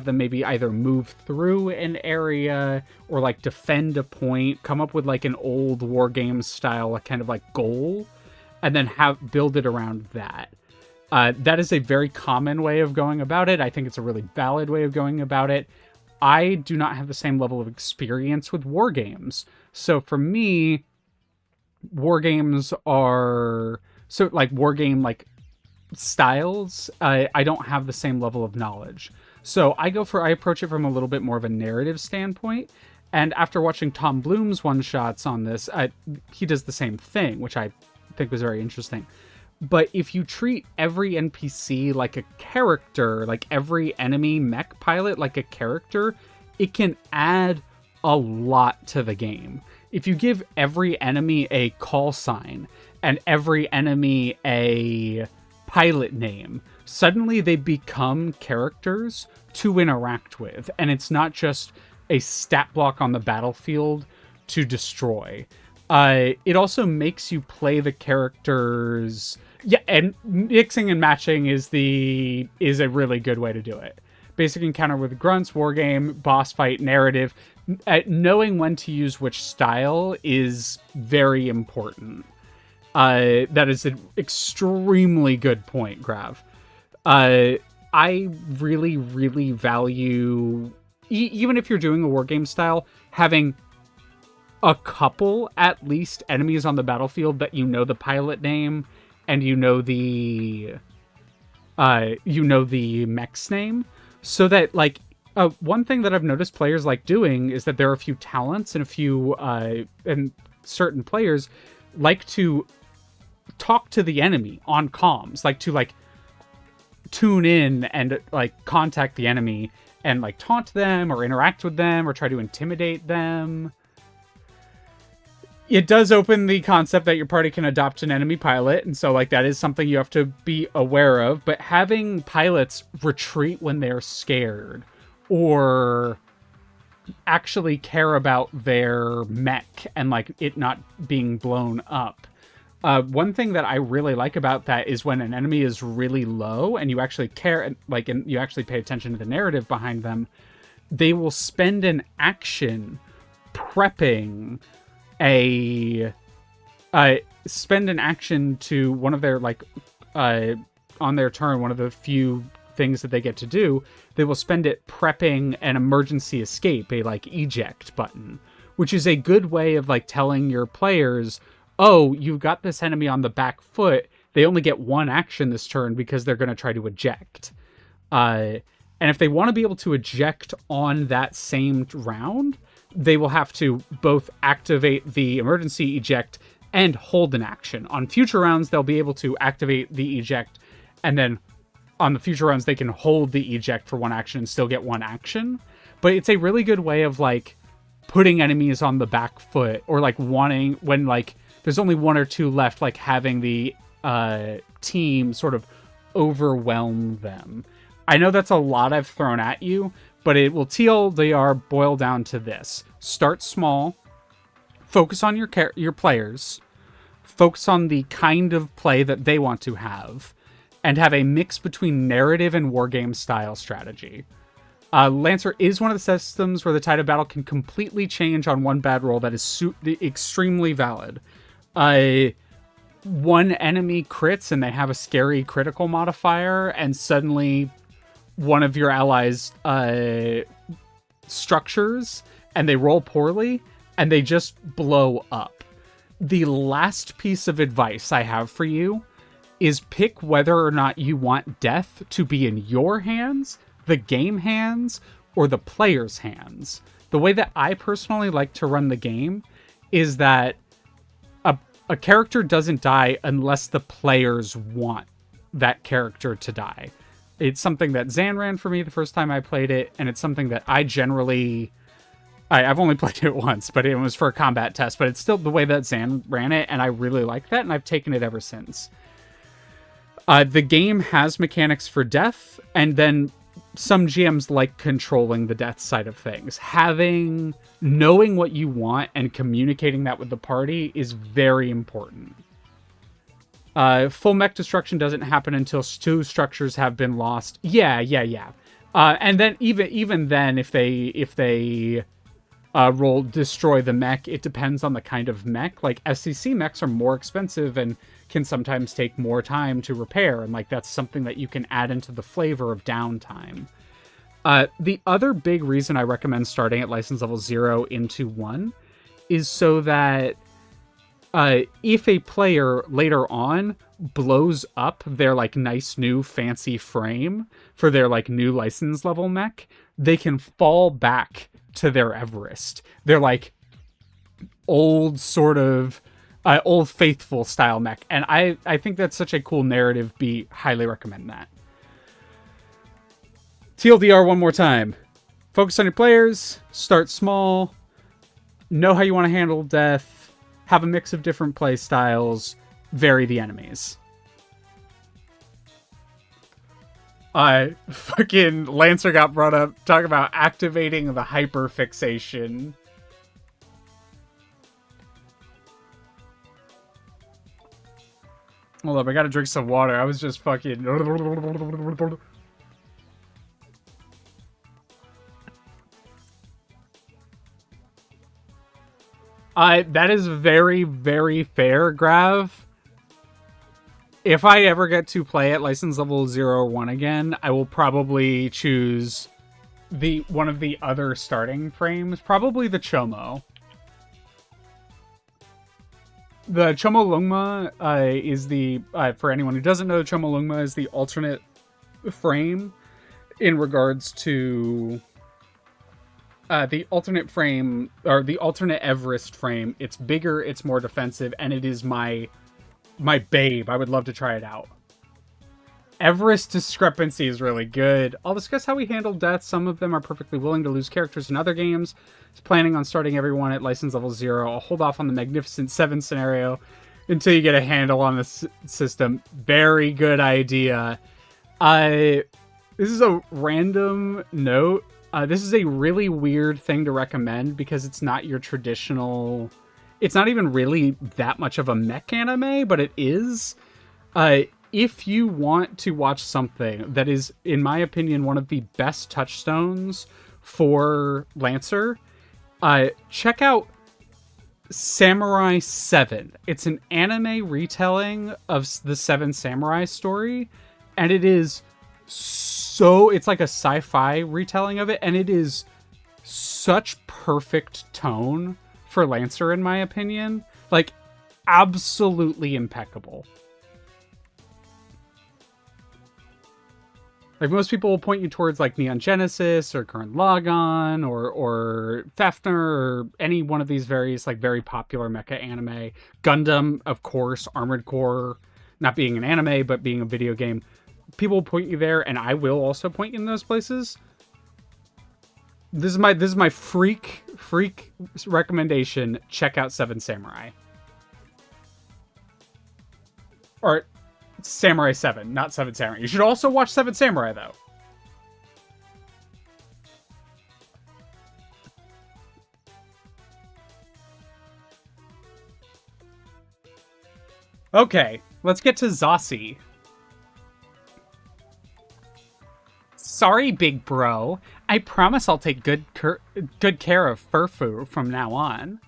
them maybe either move through an area or like defend a point. Come up with like an old war game style kind of like goal, and then build it around that. That is a very common way of going about it. I think it's a really valid way of going about it. I do not have the same level of experience with war games. So for me, war games are war game like styles. I don't have the same level of knowledge. So I approach it from a little bit more of a narrative standpoint. And after watching Tom Bloom's one-shots on this, he does the same thing, which I think was very interesting. But if you treat every NPC like a character, like every enemy mech pilot like a character, it can add a lot to the game. If you give every enemy a call sign and every enemy a pilot name, suddenly they become characters to interact with. And it's not just a stat block on the battlefield to destroy. It also makes you play the characters. Yeah, and mixing and matching is a really good way to do it. Basic encounter with grunts, wargame, boss fight, narrative. Knowing when to use which style is very important. That is an extremely good point, Grav. I really, really value, even if you're doing a wargame style, having a couple, at least, enemies on the battlefield that you know the pilot name and you know the mech's name, so that like one thing that I've noticed players like doing is that there are a few talents and and certain players like to talk to the enemy on comms, like to like tune in and like contact the enemy and like taunt them or interact with them or try to intimidate them. It does open the concept that your party can adopt an enemy pilot, and so like that is something you have to be aware of. But having pilots retreat when they're scared or actually care about their mech and like it not being blown up. One thing that I really like about that is when an enemy is really low and you actually care, and you actually pay attention to the narrative behind them, they will spend an action prepping spend an action to one of their on their turn, one of the few things that they get to do, they will spend it prepping an emergency escape, a eject button, which is a good way of telling your players, oh, you've got this enemy on the back foot, they only get one action this turn because they're going to try to eject. And if they want to be able to eject on that same round, they will have to both activate the emergency eject and hold an action. On future rounds, they'll be able to activate the eject and then on the future runs, they can hold the eject for one action and still get one action. But it's a really good way of, like, putting enemies on the back foot, or, like, wanting, when, like, there's only one or two left, like, having the team sort of overwhelm them. I know that's a lot I've thrown at you, but it will TLDR boil down to this. Start small, focus on your players, focus on the kind of play that they want to have, and have a mix between narrative and wargame style strategy. Lancer is one of the systems where the tide of battle can completely change on one bad roll that is extremely valid. One enemy crits and they have a scary critical modifier, and suddenly one of your allies structures and they roll poorly and they just blow up. The last piece of advice I have for you is pick whether or not you want death to be in your hands, the game hands, or the player's hands. The way that I personally like to run the game is that a character doesn't die unless the players want that character to die. It's something that Zan ran for me the first time I played it, and it's something that I generally... I've only played it once, but it was for a combat test, but it's still the way that Zan ran it, and I really like that, and I've taken it ever since. The game has mechanics for death, and then some GMs like controlling the death side of things. Knowing what you want and communicating that with the party is very important. Full mech destruction doesn't happen until 2 structures have been lost. Yeah. And then even then, if they roll destroy the mech, it depends on the kind of mech. Like, SCC mechs are more expensive and can sometimes take more time to repair, and like that's something that you can add into the flavor of downtime. The other big reason I recommend starting at license level 0 into 1 is so that if a player later on blows up their like nice new fancy frame for their like new license level mech, they can fall back to their Everest. They're like old sort of old faithful style mech, and I think that's such a cool narrative beat. Highly recommend that. TLDR one more time. Focus on your players, start small, know how you want to handle death, have a mix of different play styles, vary the enemies. Fucking Lancer got brought up, talking about activating the hyperfixation. Hold up, I gotta drink some water. I was just fucking... That is very, very fair, Grav. If I ever get to play at license level 0 or 1 again, I will probably choose one of the other starting frames. Probably the Chomo. The Chomo Lungma is the, for anyone who doesn't know, Chomo Lungma is the alternate frame in regards to the alternate frame, or the alternate Everest frame. It's bigger, it's more defensive, and it is my babe. I would love to try it out. Everest Discrepancy is really good. I'll discuss how we handle death. Some of them are perfectly willing to lose characters in other games. It's planning on starting everyone at license level 0. I'll hold off on the Magnificent 7 scenario until you get a handle on the system. Very good idea. This is a random note. This is a really weird thing to recommend because it's not your traditional... It's not even really that much of a mech anime, but it is. If you want to watch something that is, in my opinion, one of the best touchstones for Lancer, check out Samurai 7. It's an anime retelling of the Seven Samurai story, and it is so... It's like a sci-fi retelling of it, and it is such perfect tone for Lancer, in my opinion. Like, absolutely impeccable. Like, most people will point you towards, like, Neon Genesis, or Gurren Lagann, or Fafnir, or any one of these various, like, very popular mecha anime. Gundam, of course, Armored Core, not being an anime, but being a video game. people will point you there, and I will also point you in those places. This is my freak recommendation. Check out Seven Samurai. Or Samurai 7, not Seven Samurai. You should also watch Seven Samurai, though. Okay, let's get to Zossie. Sorry, big bro. I promise I'll take good care of Furfu from now on.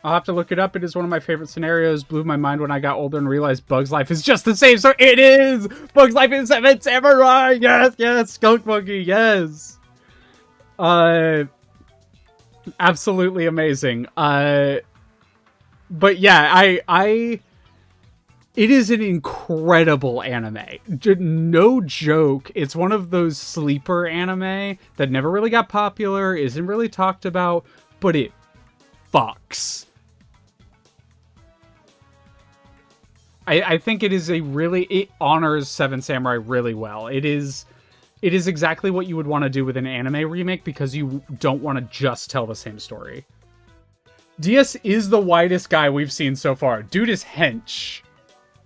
I'll have to look it up. It is one of my favorite scenarios. Blew my mind when I got older and realized Bug's Life is just the same. So it is! Bug's Life is Seven Samurai! Yes, yes! Skunk Monkey, yes! Absolutely amazing. But yeah, it is an incredible anime. No joke. It's one of those sleeper anime that never really got popular, isn't really talked about, but it fucks. I think it is it honors Seven Samurai really well. It is exactly what you would want to do with an anime remake because you don't want to just tell the same story. DS is the whitest guy we've seen so far. Dude is hench.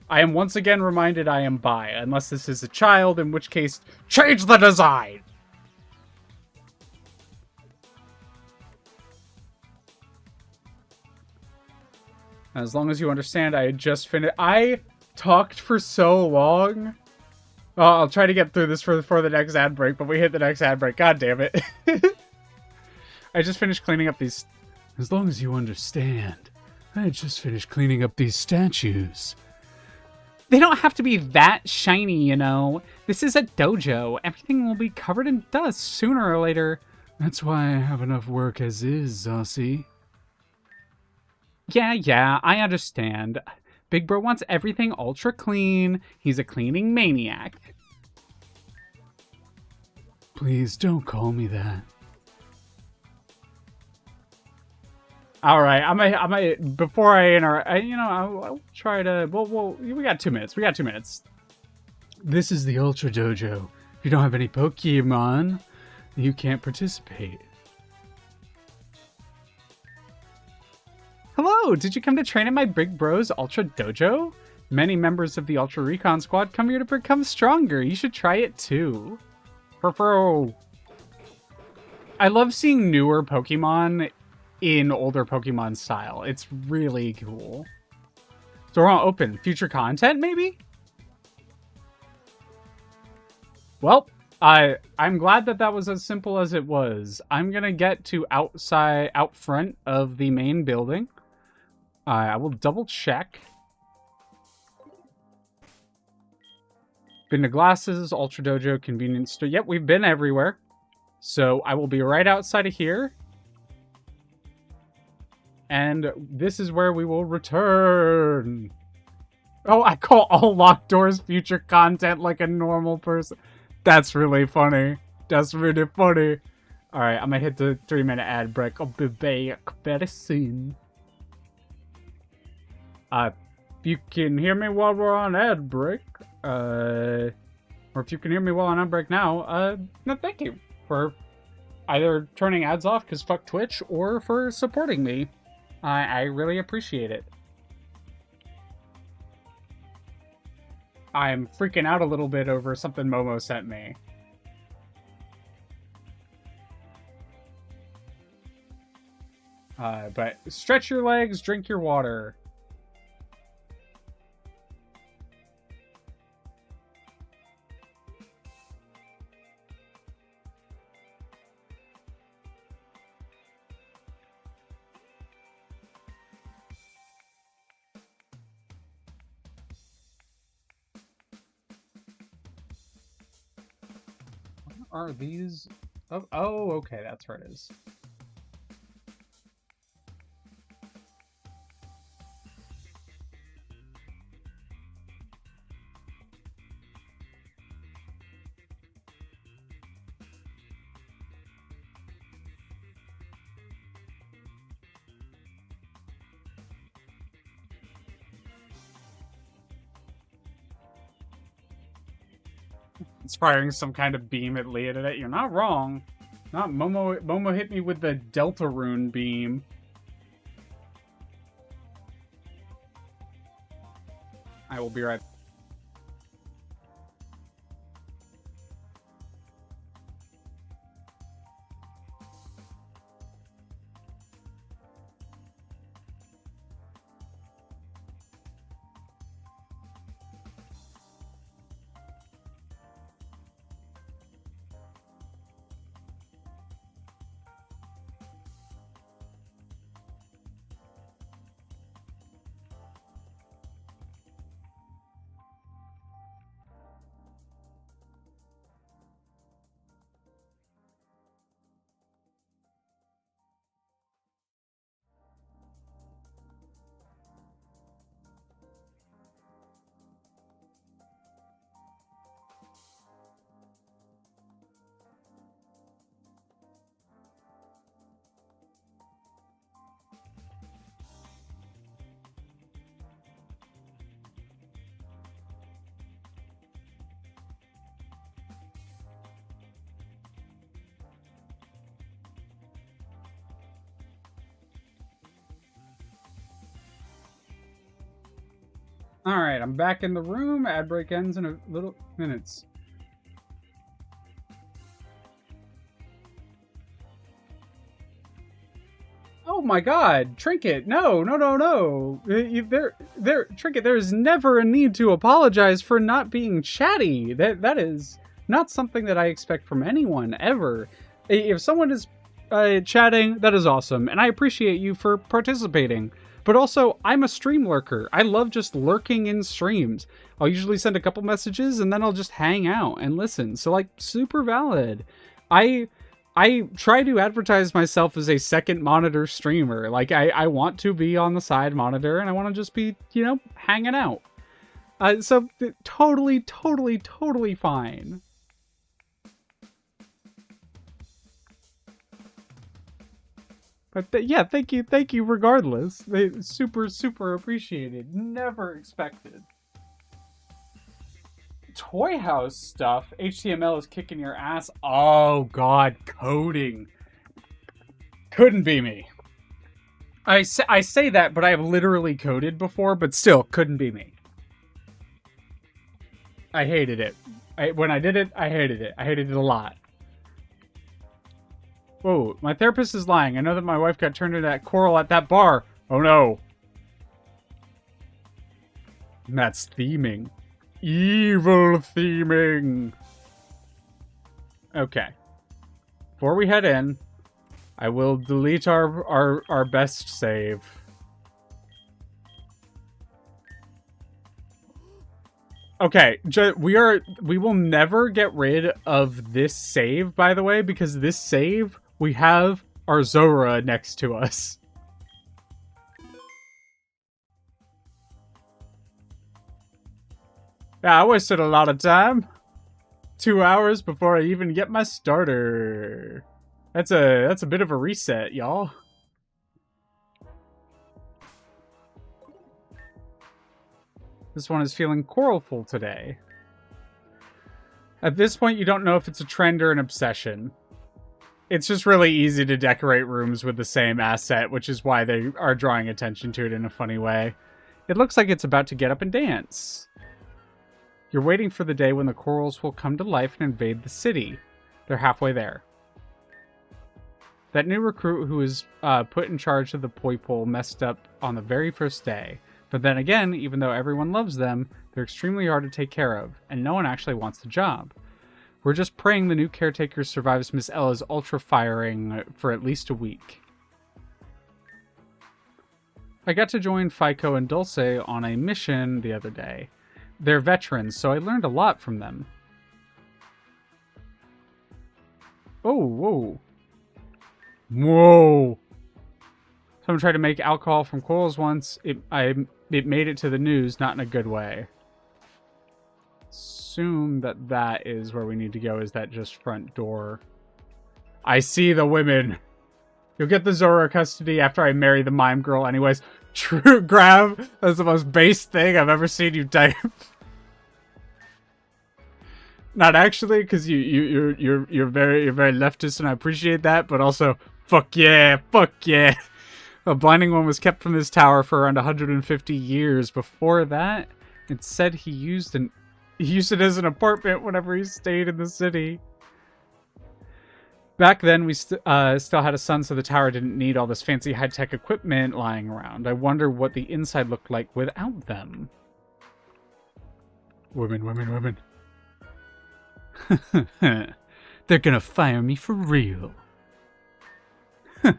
I am once again reminded I am bi, unless this is a child, in which case, change the design! As long as you understand, I had just finished. I talked for so long. Oh, I'll try to get through this before the next ad break, but we hit the next ad break. God damn it. I just finished cleaning up these... As long as you understand, I had just finished cleaning up these statues. They don't have to be that shiny, you know. This is a dojo. Everything will be covered in dust sooner or later. That's why I have enough work as is, Zossie. Yeah, I understand. Big Bro wants everything ultra clean. He's a cleaning maniac. Please don't call me that. All right, I might before I enter, I'll try to. Well, we got 2 minutes. We got 2 minutes. This is the Ultra Dojo. If you don't have any Pokemon, you can't participate. Hello, did you come to train at my Big Bros Ultra Dojo? Many members of the Ultra Recon Squad come here to become stronger. You should try it too. I love seeing newer Pokemon in older Pokemon style. It's really cool. So we're all open. Future content, maybe? Well, I'm glad that was as simple as it was. I'm gonna get to out front of the main building. I will double check. Been to Glasses, Ultra Dojo, Convenience Store. Yep, we've been everywhere. So I will be right outside of here. And this is where we will return. Oh, I call all locked doors future content like a normal person. That's really funny. That's really funny. Alright, I'm gonna hit the 3-minute ad break. I'll be back very soon. If you can hear me while we're on ad break, or if you can hear me while on ad break now, no, thank you for either turning ads off because fuck Twitch or for supporting me. I really appreciate it. I'm freaking out a little bit over something Momo sent me. But stretch your legs, drink your water. Are these... Oh, okay, that's where it is. It's firing some kind of beam at Leah today. You're not wrong. Not Momo. Momo hit me with the Deltarune beam. I will be right back. Alright, I'm back in the room. Ad break ends in a little minutes. Oh my god, Trinket, no. Trinket, there's never a need to apologize for not being chatty. That is not something that I expect from anyone, ever. If someone is chatting, that is awesome, and I appreciate you for participating. But also, I'm a stream lurker. I love just lurking in streams. I'll usually send a couple messages, and then I'll just hang out and listen. So, like, super valid. I try to advertise myself as a second monitor streamer. Like, I want to be on the side monitor, and I want to just be, you know, hanging out. So, totally fine. But yeah, thank you regardless. Super appreciated. Never expected. Toy House stuff. HTML is kicking your ass. Oh god, coding. Couldn't be me. I say that, but I have literally coded before, but still, couldn't be me. I hated it. When I did it, I hated it. I hated it a lot. Whoa, my therapist is lying. I know that my wife got turned into that coral at that bar. Oh no. And that's theming. Evil theming. Okay. Before we head in, I will delete our best save. Okay, we will never get rid of this save, by the way, because this save, we have our Zora next to us. Yeah, I wasted a lot of time. 2 hours before I even get my starter. That's a bit of a reset, y'all. This one is feeling coralful today. At this point, you don't know if it's a trend or an obsession. It's just really easy to decorate rooms with the same asset, which is why they are drawing attention to it in a funny way. It looks like it's about to get up and dance. You're waiting for the day when the corals will come to life and invade the city. They're halfway there. That new recruit who was put in charge of the Poipole messed up on the very first day. But then again, even though everyone loves them, they're extremely hard to take care of, and no one actually wants the job. We're just praying the new caretaker survives Miss Ella's ultra firing for at least a week. I got to join Fico and Dulce on a mission the other day. They're veterans, so I learned a lot from them. Oh, whoa. Whoa! Someone tried to make alcohol from corals once. It made it to the news, not in a good way. Assume that is where we need to go. Is that just front door? I see the women. You'll get the Zora custody after I marry the mime girl anyways. True grab. That's the most base thing I've ever seen you type. Not actually, because you're very leftist, and I appreciate that. But also, fuck yeah, fuck yeah. A Blinding One was kept from this tower for around 150 years. Before that, it said he used it as an apartment whenever he stayed in the city. Back then, we still had a sun, so the tower didn't need all this fancy high-tech equipment lying around. I wonder what the inside looked like without them. Women, women, women. They're gonna fire me for real. I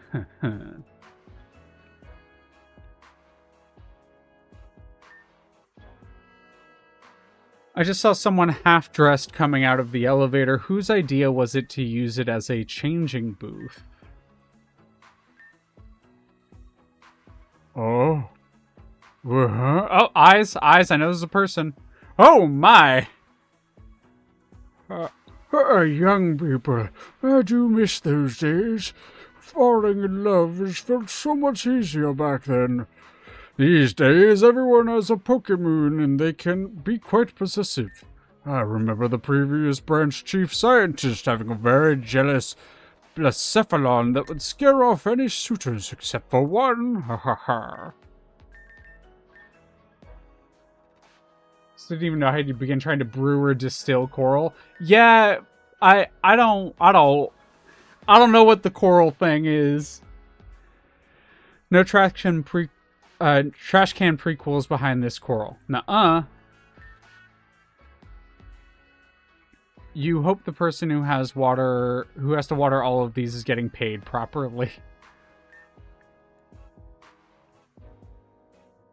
just saw someone half-dressed coming out of the elevator. Whose idea was it to use it as a changing booth? Oh. Oh, eyes, I know this is a person. Oh, my! Young people, I do miss those days. Falling in love has felt so much easier back then. These days, everyone has a Pokémon and they can be quite possessive. I remember the previous branch chief scientist having a very jealous Blacephalon that would scare off any suitors except for one. Ha ha ha. Didn't even know how you begin trying to brew or distill coral. Yeah, I don't know what the coral thing is. No trash can prequels behind this coral. Nuh-uh. You hope the person who has to water all of these is getting paid properly.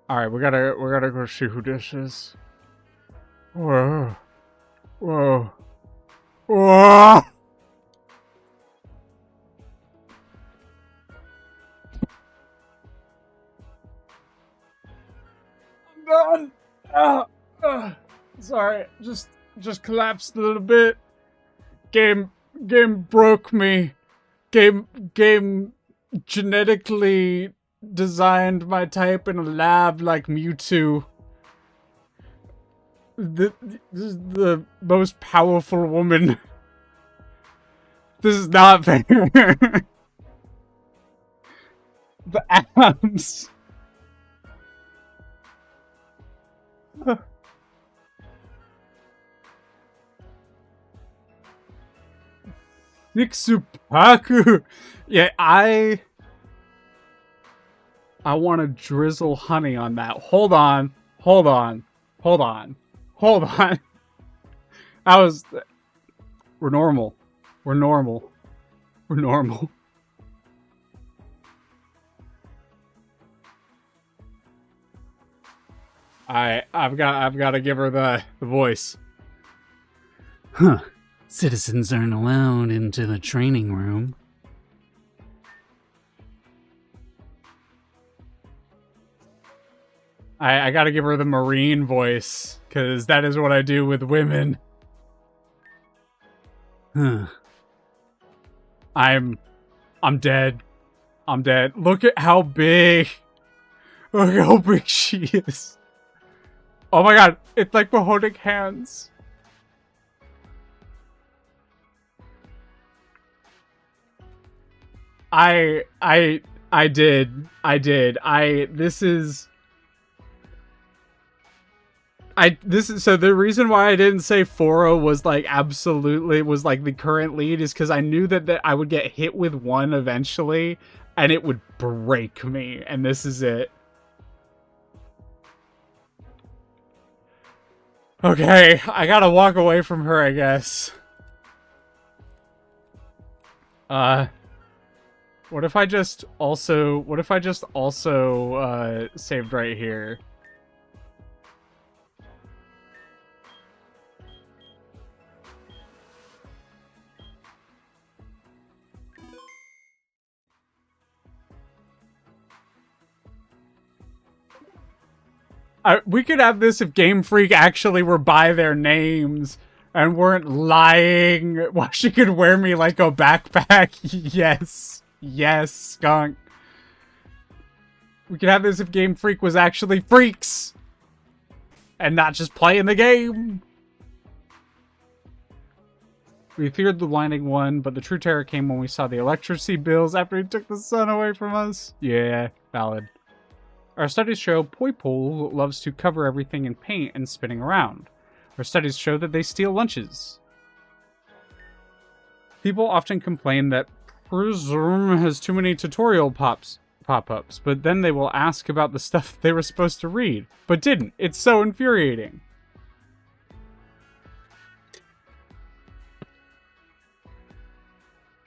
All right, we gotta go see who this is. Whoa. Whoa. Whoa! I'm done! Sorry, just collapsed a little bit. Game broke me. Game genetically designed my type in a lab like Mewtwo. This is the most powerful woman. This is not fair. The abs. Nixupaku. Yeah, I want to drizzle honey on that. Hold on. We're normal. I've got to give her the voice. Huh. Citizens aren't allowed into the training room. I gotta give her the Marine voice, because that is what I do with women. Huh. I'm dead. Look at how big. Look how big she is. Oh my god, it's like we're holding hands. I did. So the reason why I didn't say Foro was like absolutely was like the current lead is because I knew that I would get hit with one eventually and it would break me, and this is it. Okay, I gotta walk away from her, I guess. What if I just also saved right here? We could have this if Game Freak actually were by their names and weren't lying. Well, she could wear me like a backpack. Yes, skunk. We could have this if Game Freak was actually freaks and not just playing the game. We feared the blinding one, but the true terror came when we saw the electricity bills after he took the sun away from us. Yeah, valid. Our studies show Poipole loves to cover everything in paint and spinning around. Our studies show that they steal lunches. People often complain that Prism has too many tutorial pop-ups, but then they will ask about the stuff they were supposed to read, but didn't. It's so infuriating.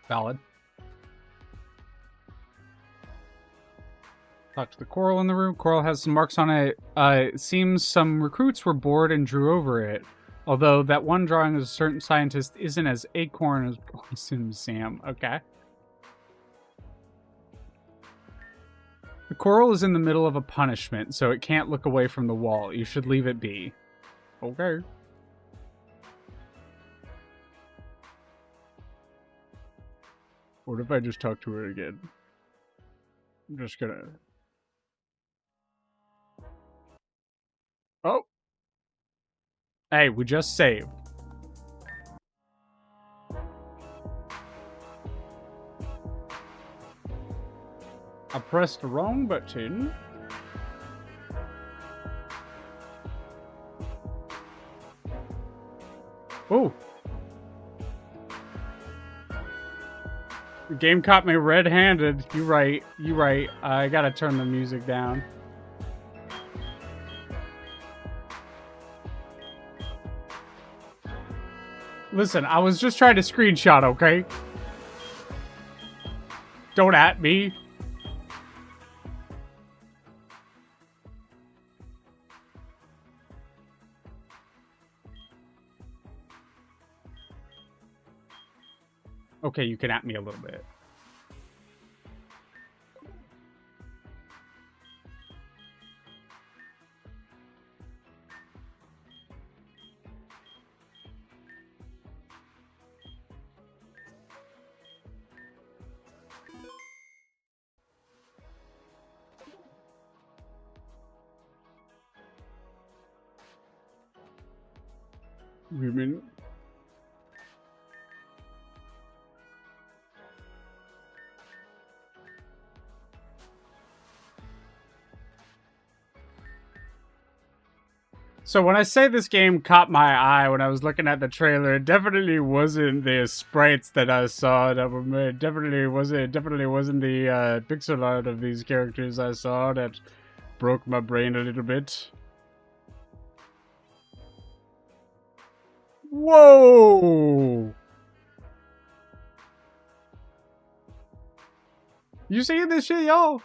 Valid. Talk to the coral in the room. Coral has some marks on it. It seems some recruits were bored and drew over it. Although that one drawing of a certain scientist isn't as acorn as Poison Sam. Okay. The coral is in the middle of a punishment, so it can't look away from the wall. You should leave it be. Okay. What if I just talk to her again? I'm just gonna... Oh! Hey, we just saved. I pressed the wrong button. Oh. The game caught me red-handed. You right. You right. I gotta turn the music down. Listen, I was just trying to screenshot, okay? Don't at me. Okay, you can at me a little bit. Women... So when I say this game caught my eye when I was looking at the trailer, it definitely wasn't the sprites that I saw that were made. It definitely wasn't the pixel art of these characters I saw that broke my brain a little bit. Whoa! You seeing this shit, y'all?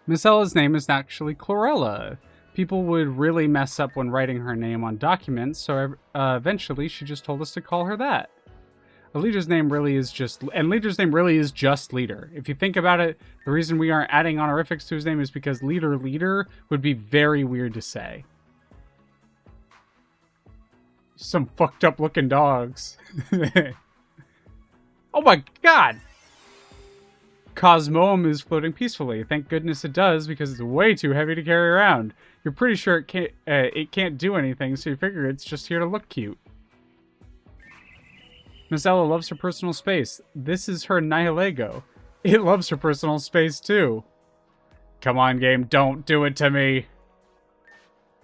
Miss Ella's name is actually Chlorella. People would really mess up when writing her name on documents, so eventually she just told us to call her that. A leader's name really is just... And leader's name really is just Leader. If you think about it, the reason we aren't adding honorifics to his name is because Leader would be very weird to say. Some fucked up looking dogs. Oh my god! Cosmoem is floating peacefully. Thank goodness it does, because it's way too heavy to carry around. You're pretty sure it can't do anything, so you figure it's just here to look cute. Miss Ella loves her personal space. This is her Nihilego. It loves her personal space too. Come on, game, don't do it to me.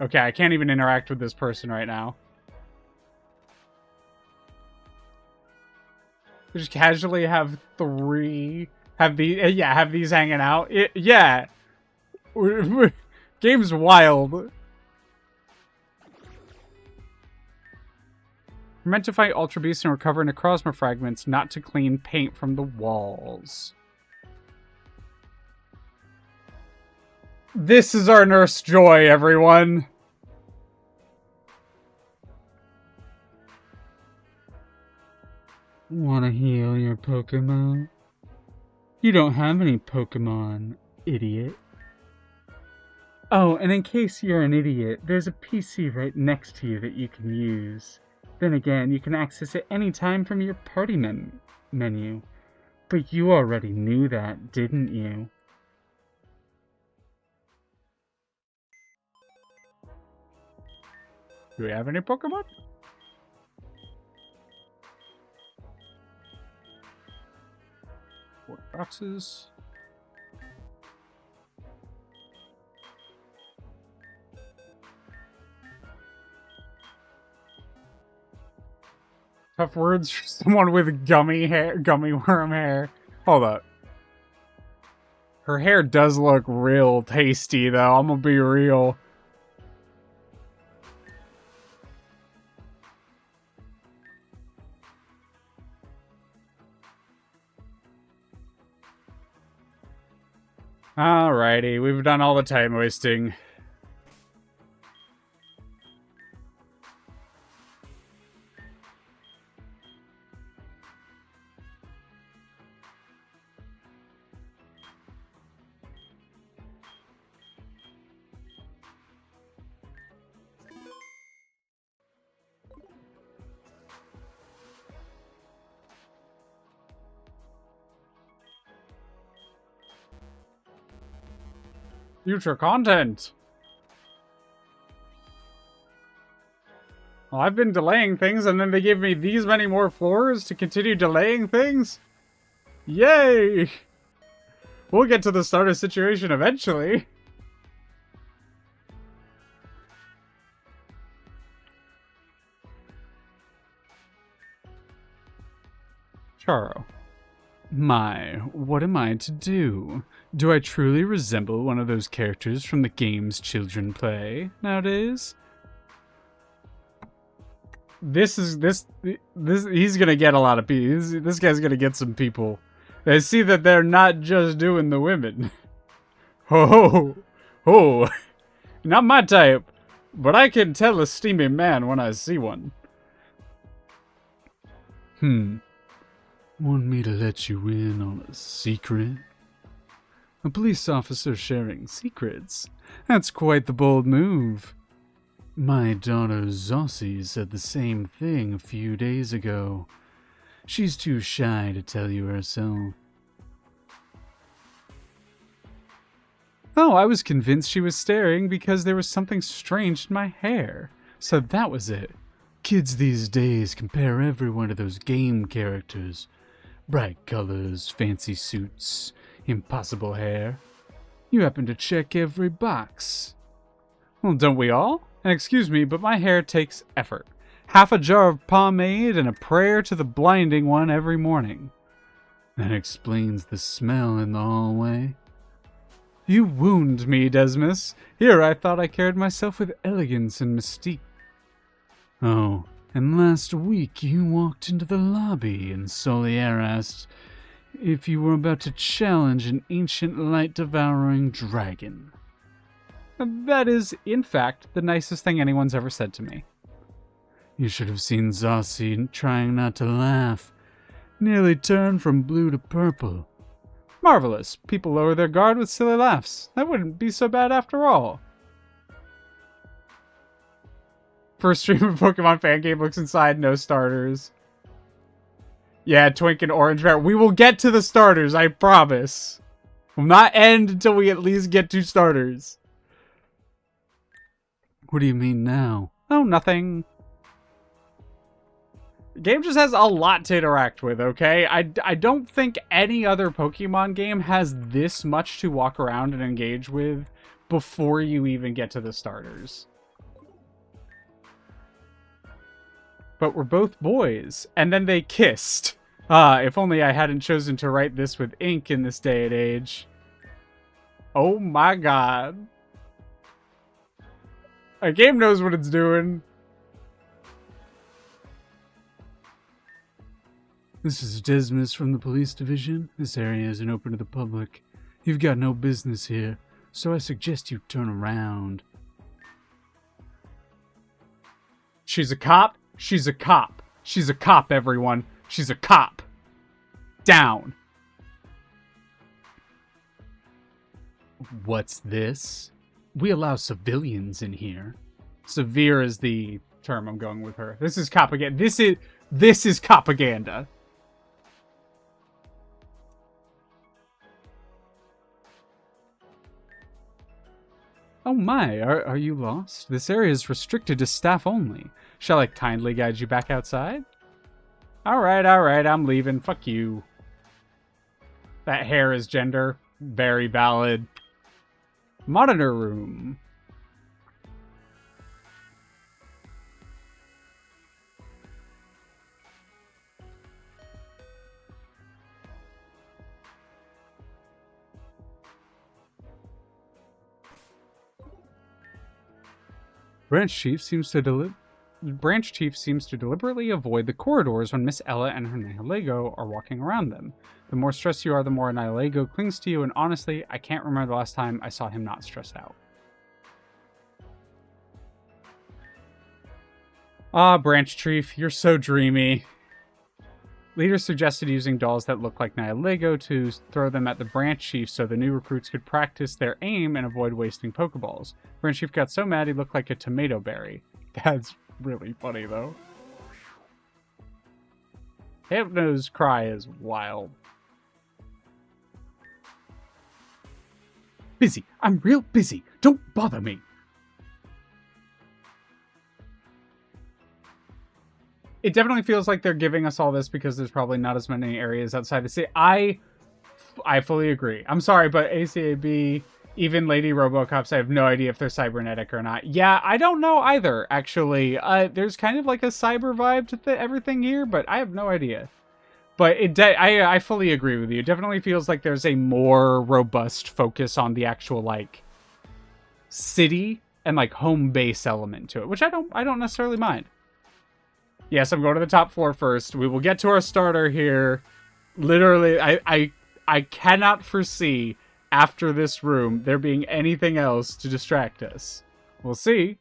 Okay, I can't even interact with this person right now. Just casually have have these hanging out. Yeah. Game's wild. We're meant to fight Ultra Beasts and recover Necrozma fragments, not to clean paint from the walls. This is our Nurse Joy, everyone. Wanna heal your Pokemon? You don't have any Pokemon, idiot. Oh, and in case you're an idiot, there's a PC right next to you that you can use. Then again, you can access it anytime from your party menu. But you already knew that, didn't you? Do we have any Pokemon? Four boxes. Tough words for someone with gummy worm hair. Hold up. Her hair does look real tasty, though. I'm gonna be real. Alrighty, we've done all the time wasting. Future content. Well, I've been delaying things, and then they gave me these many more floors to continue delaying things? Yay! We'll get to the starter situation eventually. Charo. My, what am I to do? Do I truly resemble one of those characters from the games children play nowadays? He's gonna get a lot of people. This guy's gonna get some people. They see that they're not just doing the women. Ho ho! Not my type, but I can tell a steamy man when I see one. Want me to let you in on a secret? A police officer sharing secrets? That's quite the bold move. My daughter Zossie said the same thing a few days ago. She's too shy to tell you herself. Oh, I was convinced she was staring because there was something strange in my hair. So that was it. Kids these days compare everyone to those game characters. Bright colors, fancy suits, impossible hair. You happen to check every box. Well, don't we all? And excuse me, but my hair takes effort. Half a jar of pomade and a prayer to the blinding one every morning. That explains the smell in the hallway. You wound me, Desmus. Here I thought I carried myself with elegance and mystique. Oh, and last week you walked into the lobby and Solier asked if you were about to challenge an ancient light-devouring dragon. That is, in fact, the nicest thing anyone's ever said to me. You should have seen Zossie trying not to laugh. Nearly turned from blue to purple. Marvelous. People lower their guard with silly laughs. That wouldn't be so bad after all. First stream of Pokemon fan game looks inside, no starters. Yeah, Twink and Orange Bear. We will get to the starters, I promise. We'll not end until we at least get to starters. What do you mean now? Oh, nothing. The game just has a lot to interact with, okay? I don't think any other Pokemon game has this much to walk around and engage with before you even get to the starters. But we're both boys, and then they kissed. If only I hadn't chosen to write this with ink in this day and age. Oh my god. A game knows what it's doing. This is Desmus from the police division. This area isn't open to the public. You've got no business here, so I suggest you turn around. She's a cop. She's a cop. She's a cop, everyone. She's a cop. Down. What's this? We allow civilians in here. Severe is the term I'm going with her. This is propaganda. This is propaganda. Oh my, are you lost? This area is restricted to staff only. Shall I kindly guide you back outside? Alright, I'm leaving. Fuck you. That hair is gender. Very valid. Monitor room. Branch Chief seems to deliberately avoid the corridors when Miss Ella and her Nihilego are walking around them. The more stressed you are, the more Nihilego clings to you, and honestly, I can't remember the last time I saw him not stressed out. Ah, Branch Chief, you're so dreamy. Leaders suggested using dolls that look like Nihilego to throw them at the Branch Chief so the new recruits could practice their aim and avoid wasting Pokeballs. Branch Chief got so mad he looked like a tomato berry. That's really funny, though. Hypno's cry is wild. Busy. I'm real busy. Don't bother me. It definitely feels like they're giving us all this because there's probably not as many areas outside the city. I fully agree. I'm sorry, but ACAB, even Lady Robocops, I have no idea if they're cybernetic or not. Yeah, I don't know either, actually. There's kind of like a cyber vibe to everything here, but I have no idea. But I fully agree with you. It definitely feels like there's a more robust focus on the actual, like, city and, like, home base element to it, which I don't necessarily mind. Yes, I'm going to the top floor first. We will get to our starter here. Literally, I cannot foresee after this room there being anything else to distract us. We'll see.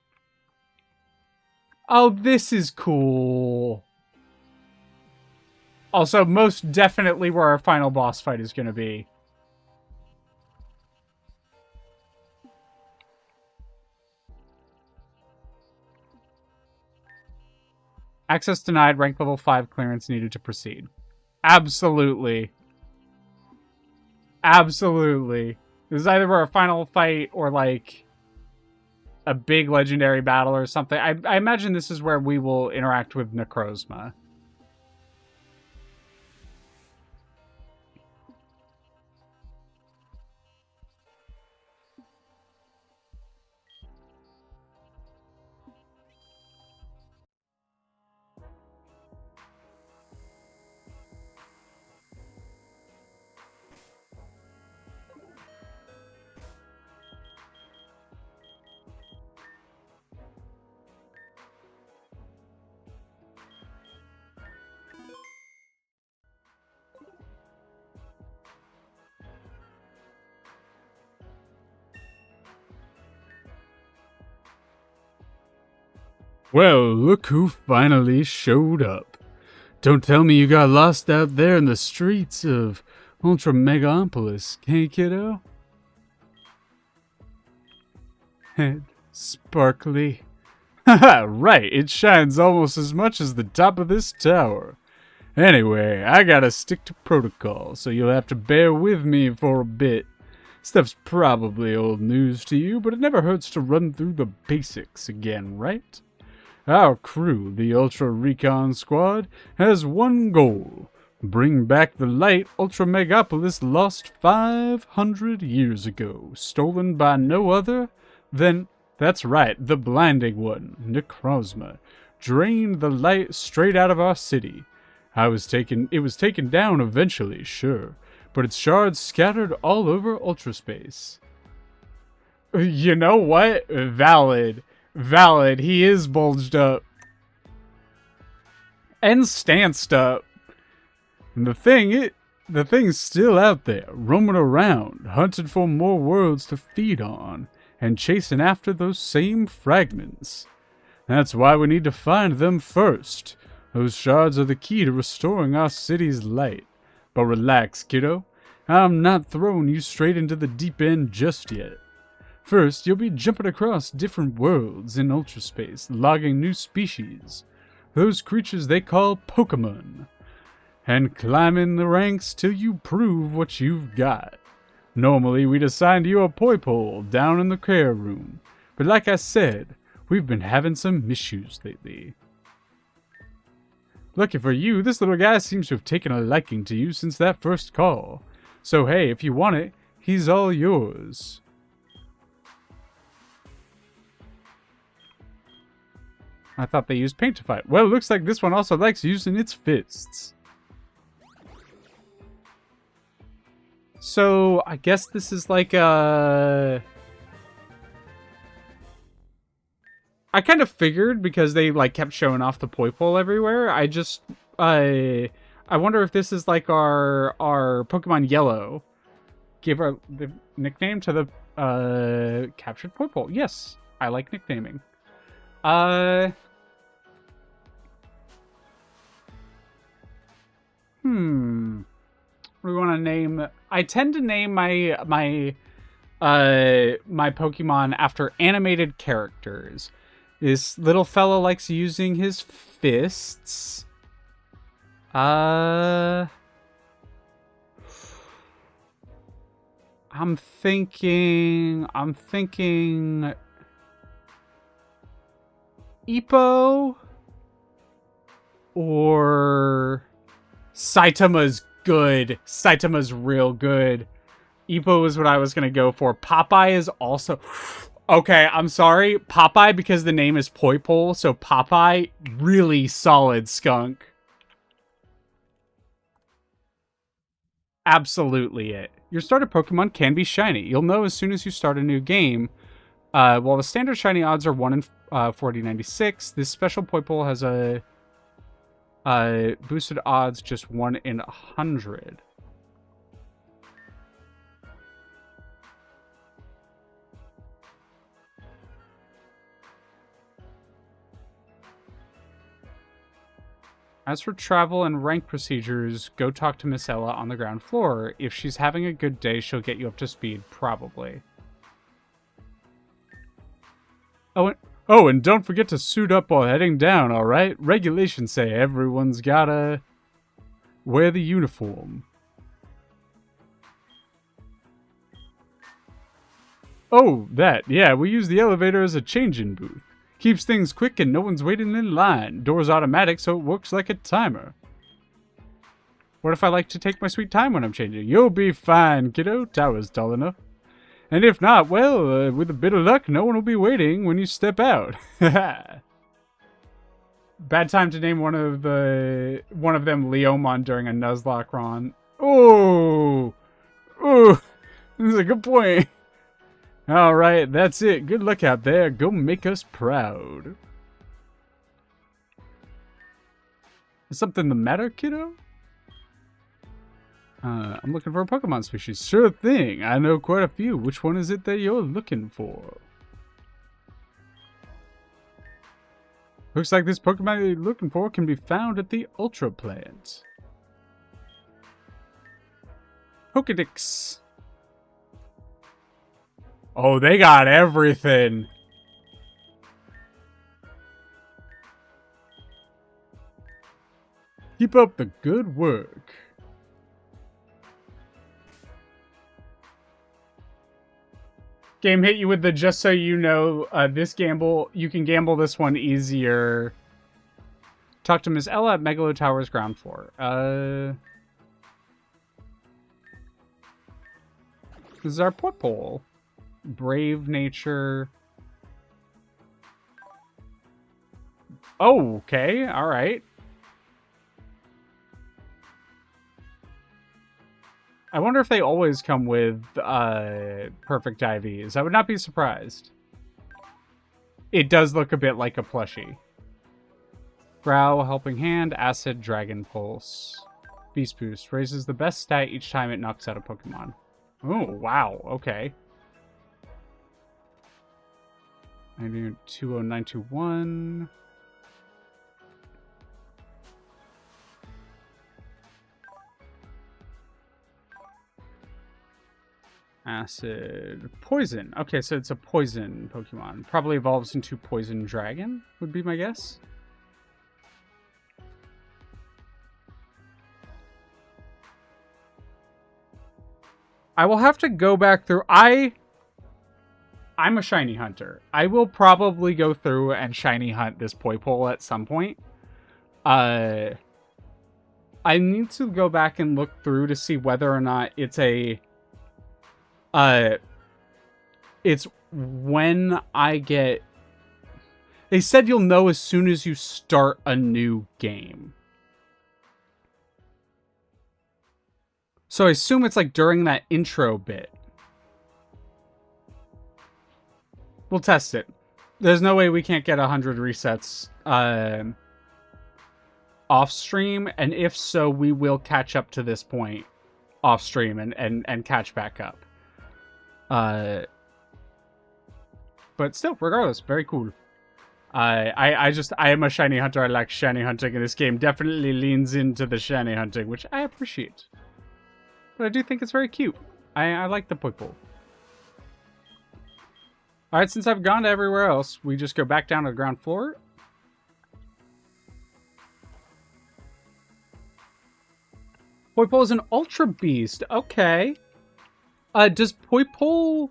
Oh, this is cool. Also, most definitely where our final boss fight is going to be. Access denied, rank level 5 clearance needed to proceed. Absolutely. Absolutely. This is either where a final fight or, like, a big legendary battle or something. I imagine this is where we will interact with Necrozma. Well, look who finally showed up. Don't tell me you got lost out there in the streets of Ultra Megapolis, hey kiddo? Head sparkly. Haha, right, it shines almost as much as the top of this tower. Anyway, I gotta stick to protocol, so you'll have to bear with me for a bit. Stuff's probably old news to you, but it never hurts to run through the basics again, right? Our crew, the Ultra Recon Squad, has one goal. Bring back the light Ultra Megapolis lost 500 years ago, stolen by no other than, that's right, the blinding one, Necrozma, drained the light straight out of our city. It was taken down eventually, sure, but its shards scattered all over Ultraspace. You know what? Valid. Valid, he is bulged up. And stanced up. And the thing's still out there, roaming around, hunting for more worlds to feed on, and chasing after those same fragments. That's why we need to find them first. Those shards are the key to restoring our city's light. But relax, kiddo. I'm not throwing you straight into the deep end just yet. First, you'll be jumping across different worlds in Ultraspace, logging new species. Those creatures they call Pokemon. And climbing the ranks till you prove what you've got. Normally, we'd assigned you a Poipole down in the care room, but like I said, we've been having some issues lately. Lucky for you, this little guy seems to have taken a liking to you since that first call. So hey, if you want it, he's all yours. I thought they used paint to fight. Well, it looks like this one also likes using its fists. So, I guess this is like a... I kind of figured because they like kept showing off the Poipole everywhere. I wonder if this is like our Pokemon Yellow. Give our the nickname to the captured Poipole. Yes, I like nicknaming. What do we want to name? I tend to name my Pokemon after animated characters. This little fella likes using his fists. I'm thinking Ippo or Saitama's good. Saitama's real good. Ippo is what I was gonna go for. Popeye is also... Okay, I'm sorry. Popeye, because the name is Poipole, so Popeye, really solid skunk. Absolutely it. Your starter Pokemon can be shiny. You'll know as soon as you start a new game. While the standard shiny odds are 1 in 4096, this special Poipole has a boosted odds just 1 in 100. As for travel and rank procedures, go talk to Miss Ella on the ground floor. If she's having a good day, she'll get you up to speed, probably. Oh, and don't forget to suit up while heading down, alright? Regulations say everyone's gotta wear the uniform. Oh, that. Yeah, we use the elevator as a changing booth. Keeps things quick and no one's waiting in line. Door's automatic, so it works like a timer. What if I like to take my sweet time when I'm changing? You'll be fine, kiddo. Tower's tall enough. And if not, well, with a bit of luck, no one will be waiting when you step out. Bad time to name one of them Leomon during a Nuzlocke run. Oh, this is a good point. All right, that's it. Good luck out there. Go make us proud. Is something the matter, kiddo? I'm looking for a Pokemon species. Sure thing. I know quite a few. Which one is it that you're looking for? Looks like this Pokemon you're looking for can be found at the Ultra Plant. Pokedex. Oh, they got everything. Keep up the good work. Game hit you with the just so you know, this gamble, you can gamble this one easier. Talk to Miss Ella at Megalo Tower's ground floor. This is our Poipole. Brave nature. Oh, okay. All right. I wonder if they always come with perfect IVs. I would not be surprised. It does look a bit like a plushie. Growl, Helping Hand, Acid, Dragon Pulse. Beast Boost. Raises the best stat each time it knocks out a Pokemon. Oh, wow. Okay. 20921. Acid. Poison. Okay, so it's a poison Pokemon. Probably evolves into Poison Dragon, would be my guess. I will have to go back through. I'm a shiny hunter. I will probably go through and shiny hunt this Poipole at some point. I need to go back and look through to see whether or not it's it's when I get... They said you'll know as soon as you start a new game. So I assume it's like during that intro bit. We'll test it. There's no way we can't get 100 resets off stream, and if so, we will catch up to this point off stream and catch back up. But still, regardless, very cool. I am a shiny hunter. I like shiny hunting, and this game definitely leans into the shiny hunting, which I appreciate. But I do think it's very cute. I like the Poipole. Alright, since I've gone to everywhere else, we just go back down to the ground floor. Poipole is an Ultra Beast. Okay. Does Poipole...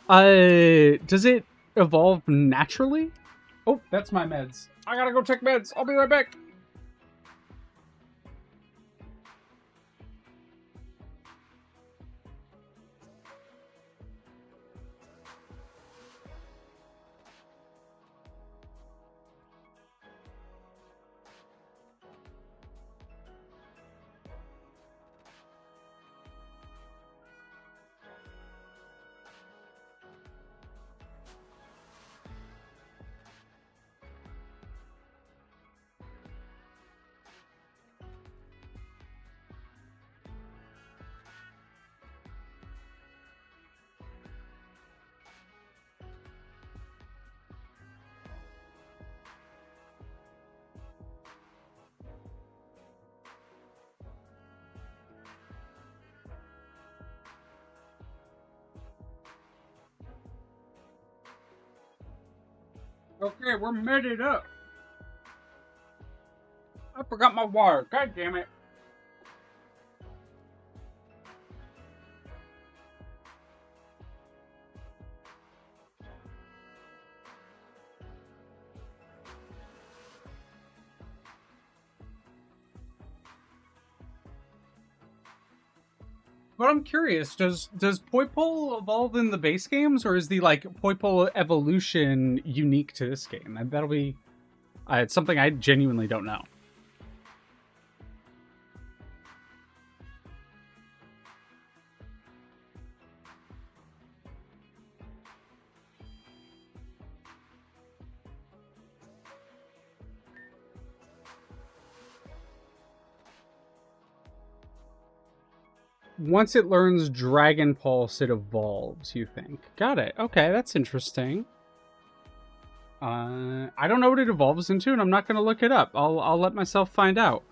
does it evolve naturally? Oh, that's my meds. I gotta go take meds. I'll be right back. Okay, we're meted up. I forgot my water. God damn it. But I'm curious, does Poipole evolve in the base games, or is the like Poipole evolution unique to this game? That'll be it's something I genuinely don't know. Once it learns Dragon Pulse, it evolves, you think? Got it. Okay, that's interesting. I don't know what it evolves into, and I'm not going to look it up. I'll let myself find out.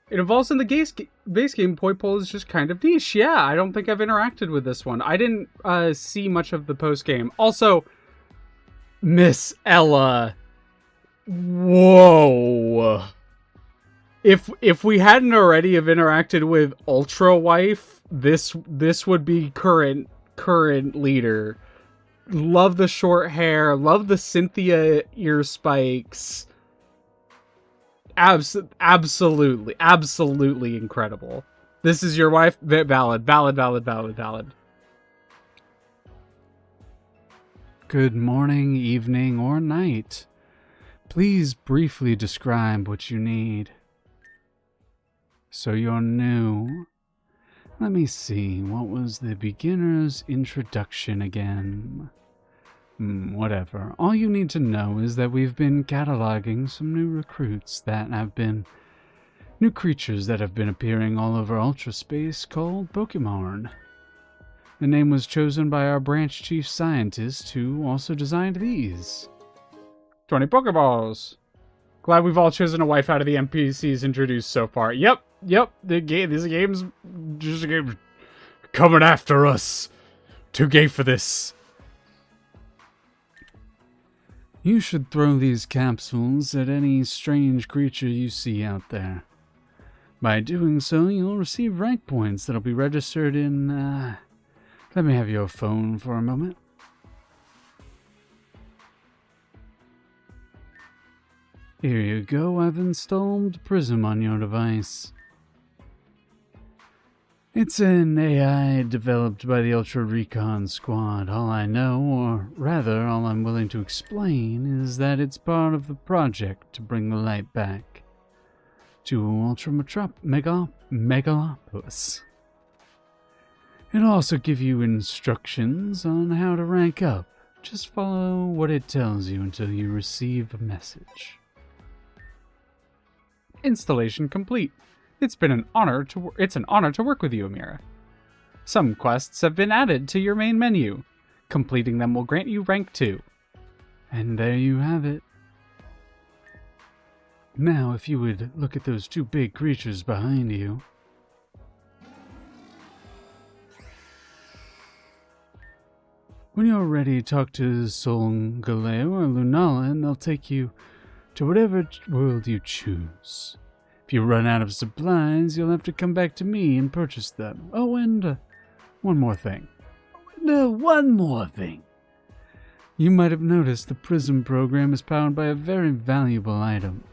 It evolves in the base game. Poipole is just kind of niche. Yeah, I don't think I've interacted with this one. I didn't see much of the post game. Also, Miss Ella. Whoa. If we hadn't already have interacted with Ultra Wife, this would be current leader. Love the short hair. Love the Cynthia ear spikes. Absolutely incredible. This is your wife? Valid. Good morning, evening, or night. Please briefly describe what you need. So you're new. Let me see, what was the beginner's introduction again? Whatever. All you need to know is that we've been cataloging some new recruits that have been... new creatures that have been appearing all over Ultra Space called Pokemon. The name was chosen by our branch chief scientist who also designed these. 20 Pokeballs! Glad we've all chosen a wife out of the NPCs introduced so far. Yep. This game's just a game coming after us. Too gay for this. You should throw these capsules at any strange creature you see out there. By doing so, you'll receive rank points that'll be registered in, let me have your phone for a moment. Here you go, I've installed Prism on your device. It's an AI developed by the Ultra Recon Squad. All I know, or rather, all I'm willing to explain, is that it's part of the project to bring the light back to Ultra Megalopolis. It'll also give you instructions on how to rank up. Just follow what it tells you until you receive a message. Installation complete. It's an honor to work with you, Amira. Some quests have been added to your main menu. Completing them will grant you rank 2. And there you have it. Now, if you would look at those two big creatures behind you. When you're ready, talk to Solgaleo or Lunala, and they'll take you to whatever world you choose. If you run out of supplies, you'll have to come back to me and purchase them. Oh, and one more thing. You might have noticed the Prism program is powered by a very valuable item.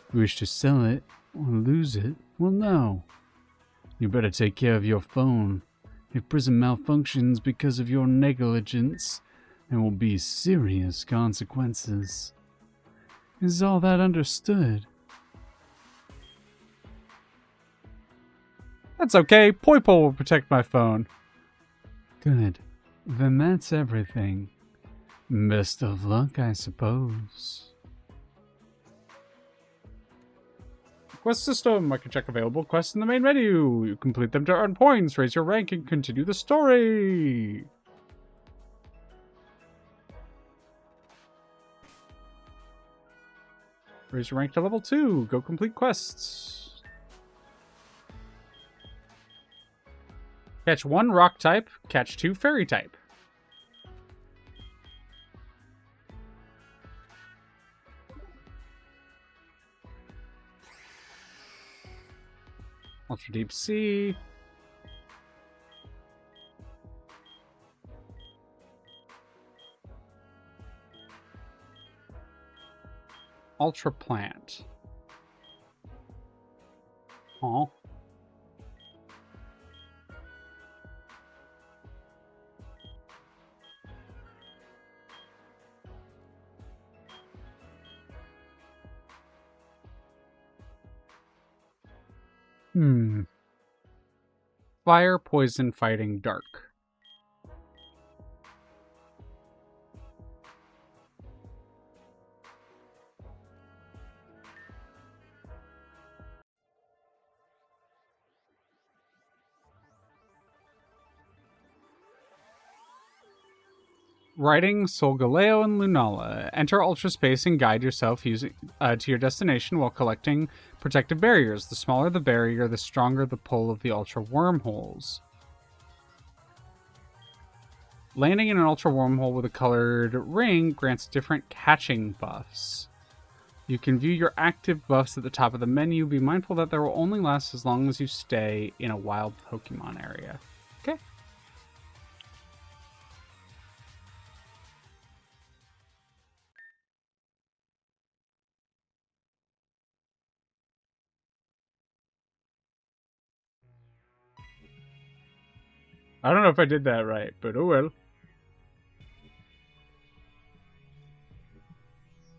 If you wish to sell it or lose it, well, no. You better take care of your phone. If Prism malfunctions because of your negligence, there will be serious consequences. Is all that understood? That's okay. Poipo will protect my phone. Good. Then that's everything. Best of luck, I suppose. Quest system. I can check available quests in the main menu. You complete them to earn points, raise your rank, and continue the story. Raise your rank to level 2. Go complete quests. Catch 1 rock type. Catch 2 fairy type. Ultra Deep Sea. Ultra Plant. Oh. Fire, poison, fighting, dark. Riding Solgaleo and Lunala. Enter Ultra Space and guide yourself using to your destination while collecting protective barriers. The smaller the barrier, the stronger the pull of the Ultra Wormholes. Landing in an Ultra Wormhole with a colored ring grants different catching buffs. You can view your active buffs at the top of the menu. Be mindful that they will only last as long as you stay in a wild Pokemon area. Okay. I don't know if I did that right, but oh well.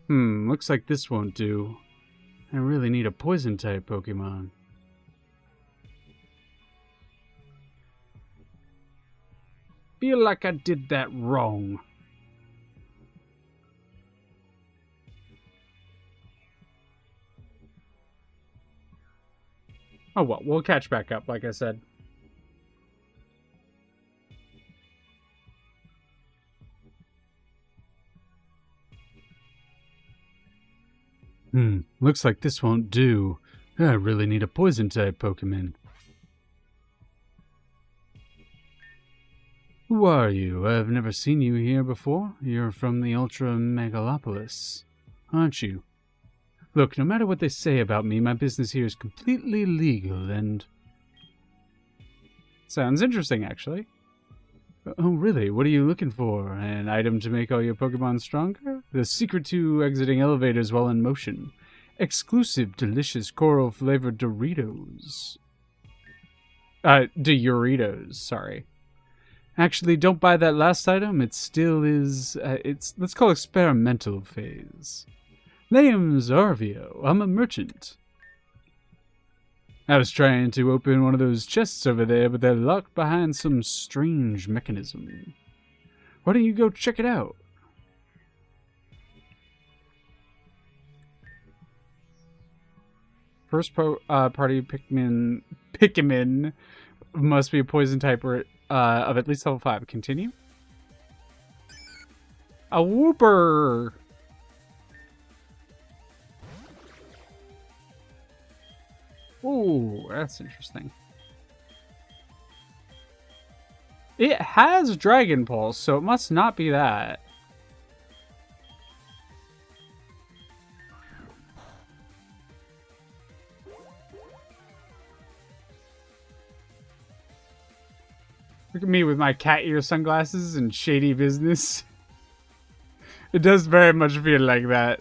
Looks like this won't do. I really need a poison-type Pokemon. Feel like I did that wrong. Oh well, we'll catch back up, like I said. Looks like this won't do. I really need a poison-type Pokemon. Who are you? I've never seen you here before. You're from the Ultra Megalopolis, aren't you? Look, no matter what they say about me, my business here is completely legal and... Sounds interesting, actually. Oh, really? What are you looking for? An item to make all your Pokemon stronger? The secret to exiting elevators while in motion. Exclusive, delicious, coral-flavored Doritos. Doritos, sorry. Actually, don't buy that last item. It still is... let's call it experimental phase. Name's Arvio. I'm a merchant. I was trying to open one of those chests over there, but they're locked behind some strange mechanism. Why don't you go check it out? First party Pikmin must be a poison type of at least level 5. Continue. A Wooper! Ooh, that's interesting. It has Dragon Pulse, so it must not be that. Look at me with my cat ear sunglasses and shady business. It does very much feel like that.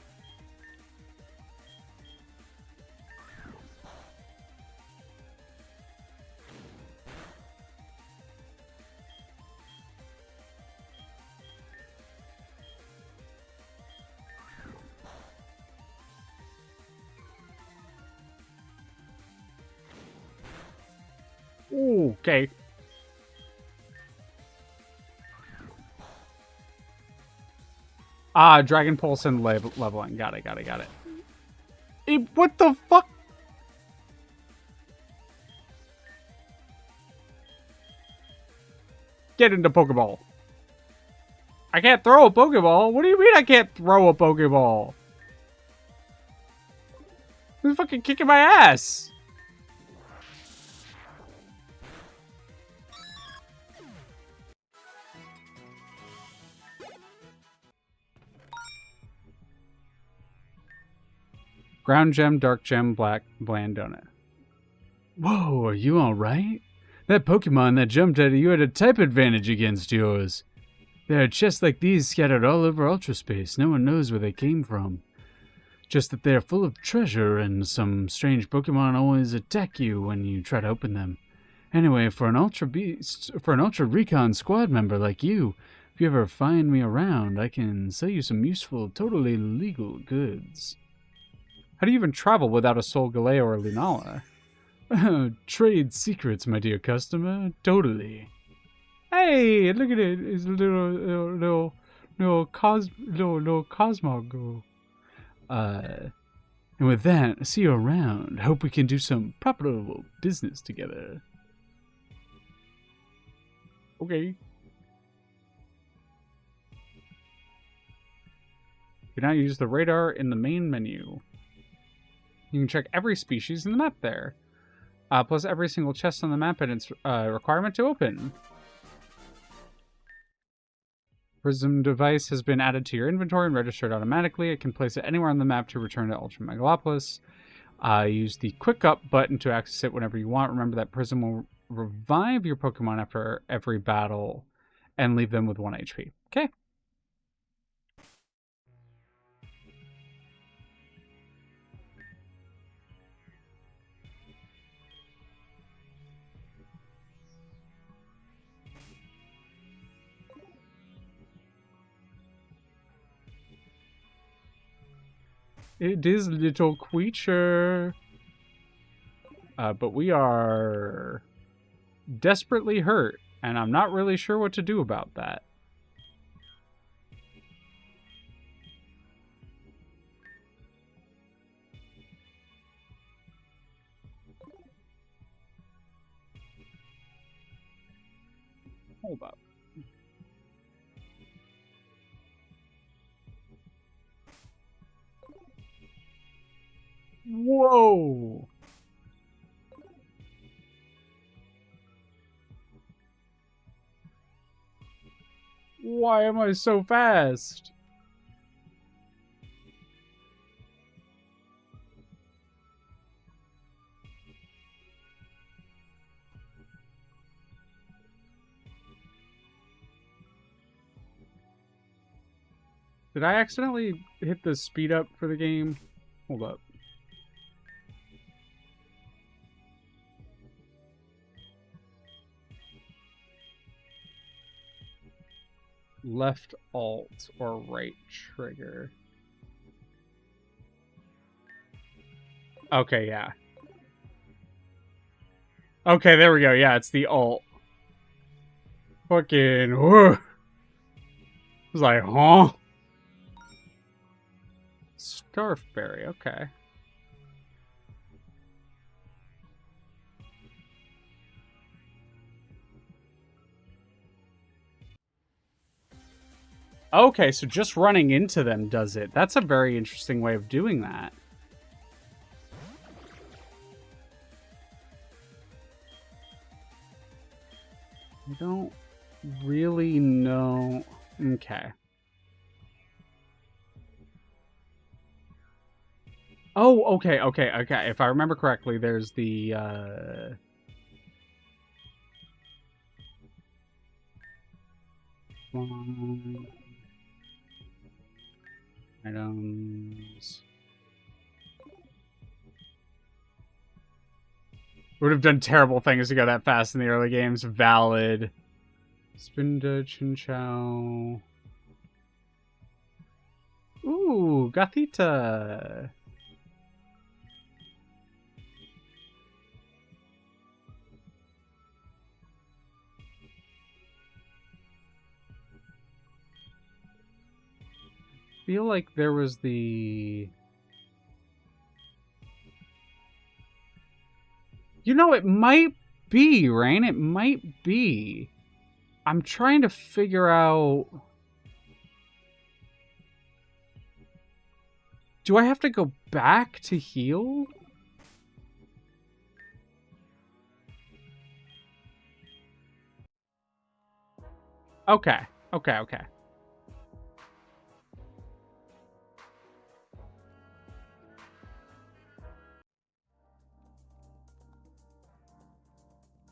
Ooh, okay. Dragon Pulse and leveling. Got it. What the fuck? Get into Pokeball. I can't throw a Pokeball? What do you mean I can't throw a Pokeball? Who's fucking kicking my ass? Ground Gem, Dark Gem, Black, Bland Donut. Whoa, are you alright? That Pokemon that jumped at you had a type advantage against yours. There are chests like these scattered all over Ultra Space. No one knows where they came from. Just that they're full of treasure, and some strange Pokemon always attack you when you try to open them. Anyway, for an Ultra Recon squad member like you, if you ever find me around, I can sell you some useful, totally legal goods. How do you even travel without a Solgaleo or Lunala? Trade secrets, my dear customer. Totally. Hey, look at it. It's a little Cosmog. And with that, see you around. Hope we can do some profitable business together. Okay. You now use the radar in the main menu. You can check every species in the map there. Plus every single chest on the map and its requirement to open. Prism device has been added to your inventory and registered automatically. It can place it anywhere on the map to return to Ultra Megalopolis. Use the Quick Up button to access it whenever you want. Remember that Prism will revive your Pokemon after every battle and leave them with 1 HP. Okay. It is a little creature. But we are desperately hurt, and I'm not really sure what to do about that. Hold up. Whoa! Why am I so fast? Did I accidentally hit the speed up for the game? Hold up. Left alt or right trigger. Okay, yeah. Okay, there we go. Yeah, it's the alt. Fucking. Whoa. I was like, huh? Scarfberry, okay. Okay, so just running into them does it. That's a very interesting way of doing that. I don't really know. Okay. Oh, okay. If I remember correctly, there's the items. Would have done terrible things to go that fast in the early games. Valid. Spinda, Chinchou. Ooh, Gothita. Feel like there was the... You know, it might be, Rain. It might be. I'm trying to figure out... Do I have to go back to heal? Okay.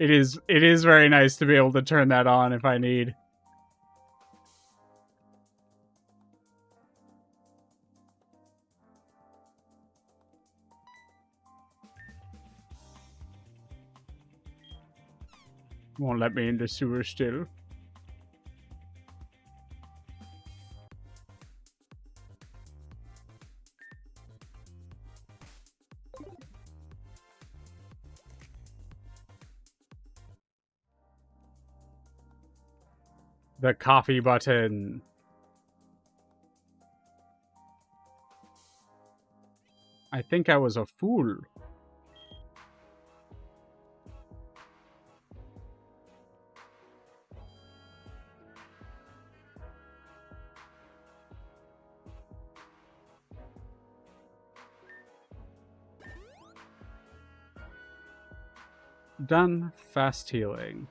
It is very nice to be able to turn that on if I need. Won't let me in the sewer still. The coffee button. I think I was a fool. Done. Fast healing.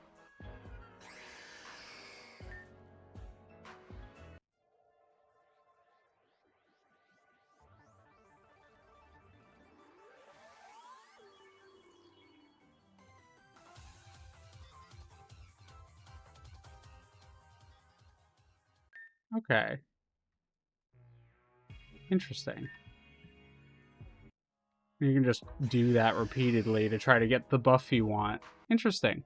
Okay. Interesting. You can just do that repeatedly to try to get the buff you want. Interesting.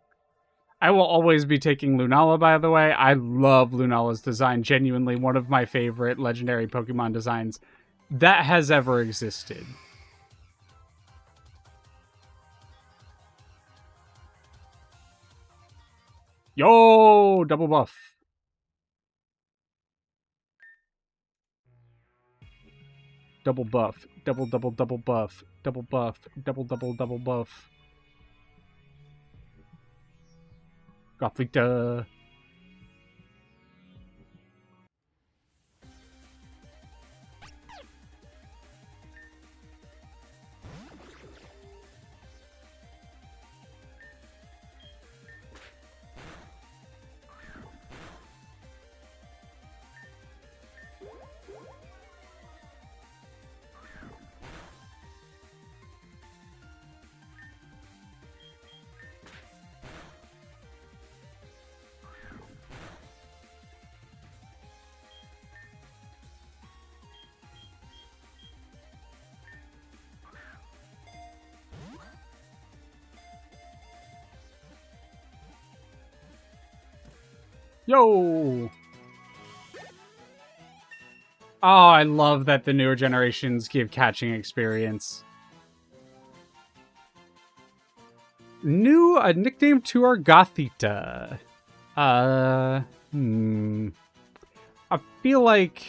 I will always be taking Lunala, by the way. I love Lunala's design. Genuinely one of my favorite legendary Pokemon designs that has ever existed. Yo! Double buff. Double buff. Double buff. Double buff. Double buff. Gothita. Yo! Oh, I love that the newer generations give catching experience. New nickname to our Gothita. I feel like.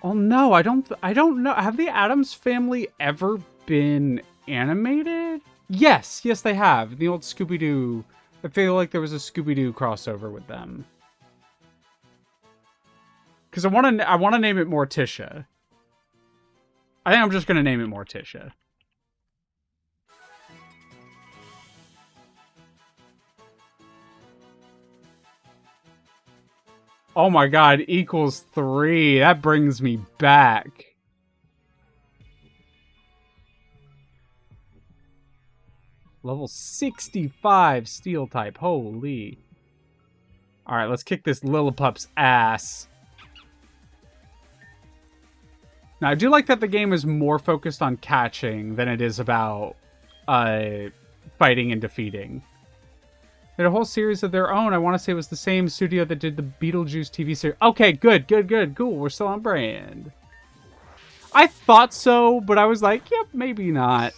Oh no, I don't know. Have the Addams Family ever been animated? Yes, they have. The old Scooby-Doo. I feel like there was a Scooby-Doo crossover with them. Because I want to name it Morticia. I think I'm just going to name it Morticia. Oh my god, equals 3. That brings me back. Level 65 steel type. Holy. Alright, let's kick this Lillipup's ass. Now, I do like that the game is more focused on catching than it is about fighting and defeating. They had a whole series of their own. I want to say it was the same studio that did the Beetlejuice TV series. Okay, good. Cool. We're still on brand. I thought so, but I was like, yep, maybe not.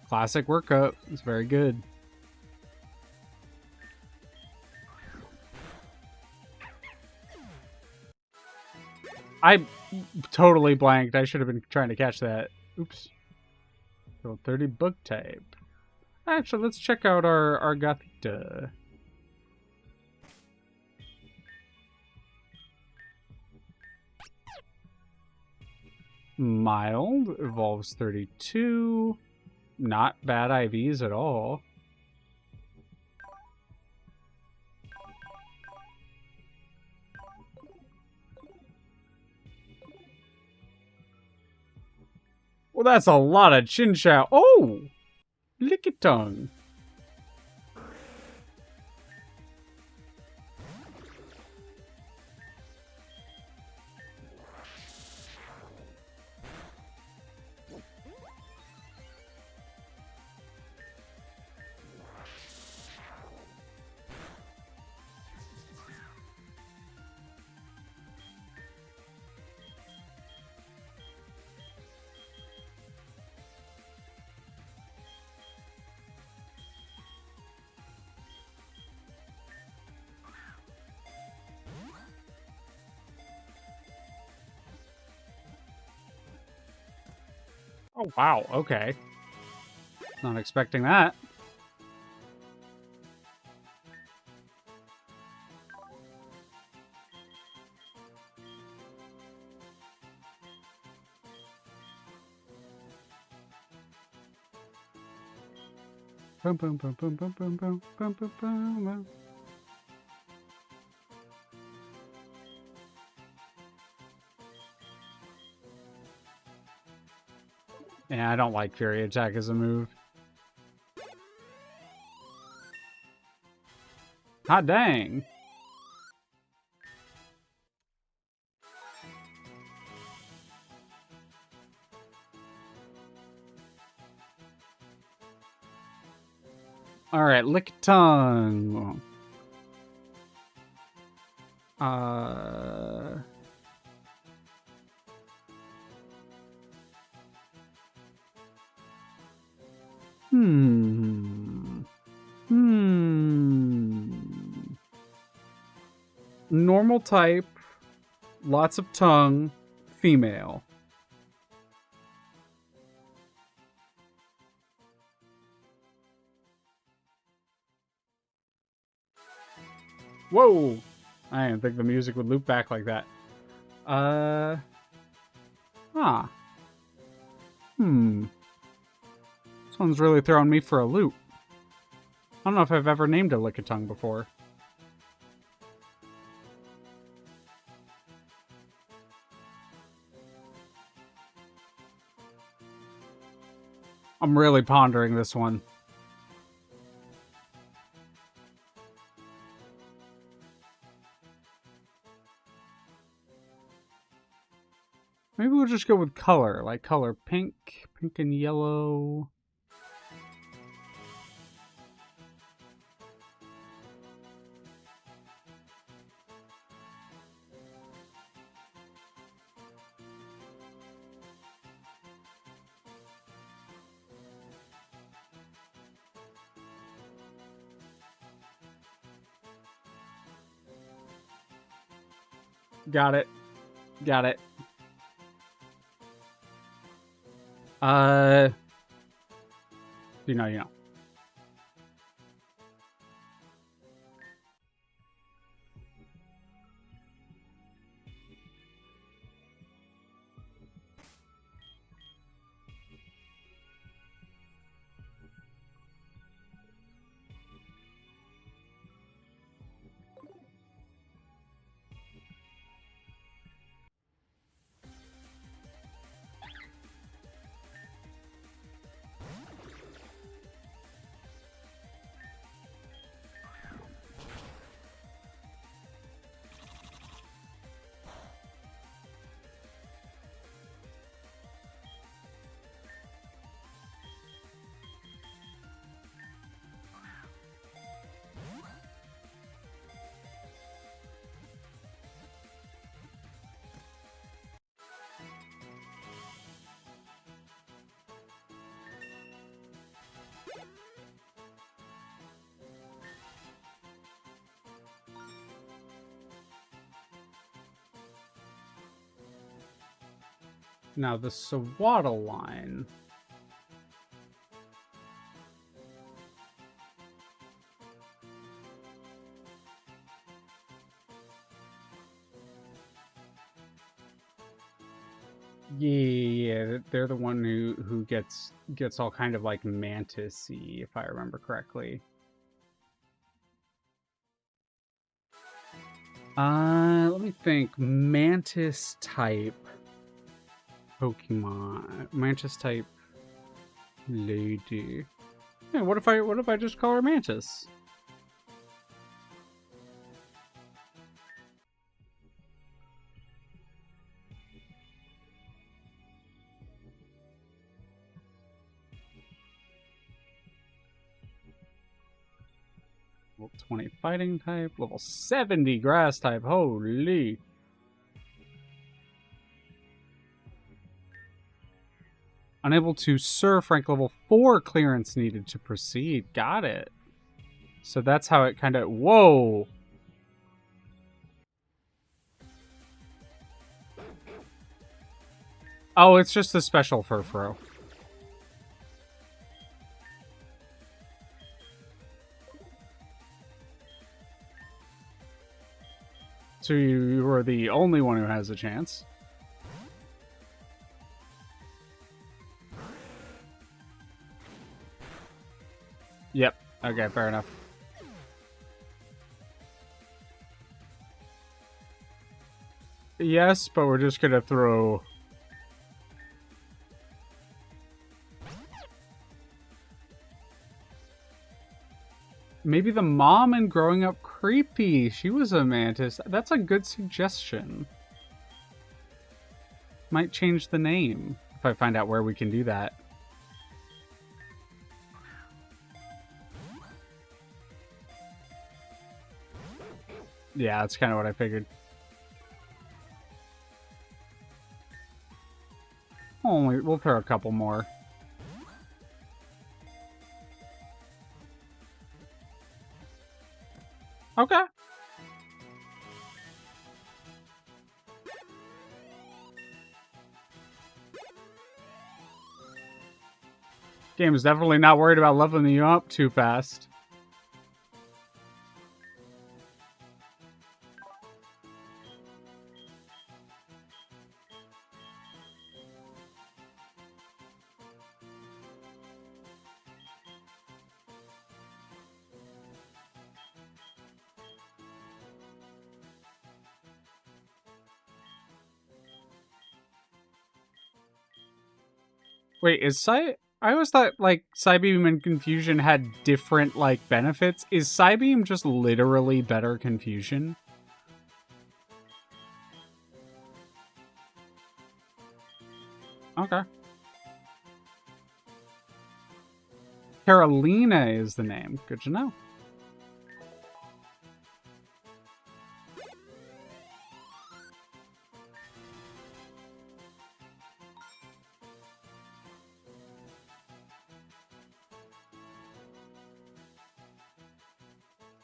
Classic workup. It's very good. I totally blanked. I should have been trying to catch that. Oops. So 30 bug type. Actually, let's check out our Gothita. Mild. Evolves 32. Not bad IVs at all. Well, that's a lot of Chinchou. Oh! Lickitung. Oh, wow. Okay. Not expecting that. Boom, boom, boom, boom, boom, boom, boom, boom, boom, boom. Yeah, I don't like Fury Attack as a move. Hot dang. Alright, Lickitung. Normal type, lots of tongue, female. Whoa! I didn't think the music would loop back like that. Huh. This one's really throwing me for a loop. I don't know if I've ever named a Lickitung before. I'm really pondering this one. Maybe we'll just go with color, like color pink and yellow. Got it. Got it. You know. Now the Swaddle line. Yeah, they're the one who gets all kind of like mantis-y, if I remember correctly. Let me think. Mantis type Pokemon. Mantis type lady. Yeah, what if I just call her Mantis? Level 20 fighting type, level 70 grass type. Holy. Unable to surf, rank level 4 clearance needed to proceed. Got it. So that's how it kind of... Whoa! Oh, it's just a special Furfrou. So you are the only one who has a chance. Yep. Okay, fair enough. Yes, but we're just gonna throw... Maybe the mom in Growing Up Creepy. She was a mantis. That's a good suggestion. Might change the name if I find out where we can do that. Yeah, that's kind of what I figured. We'll throw a couple more. Okay. Game is definitely not worried about leveling you up too fast. Wait, is I always thought, like, Psybeam and Confusion had different, like, benefits. Is Psybeam just literally better Confusion? Okay. Carolina is the name. Good to know.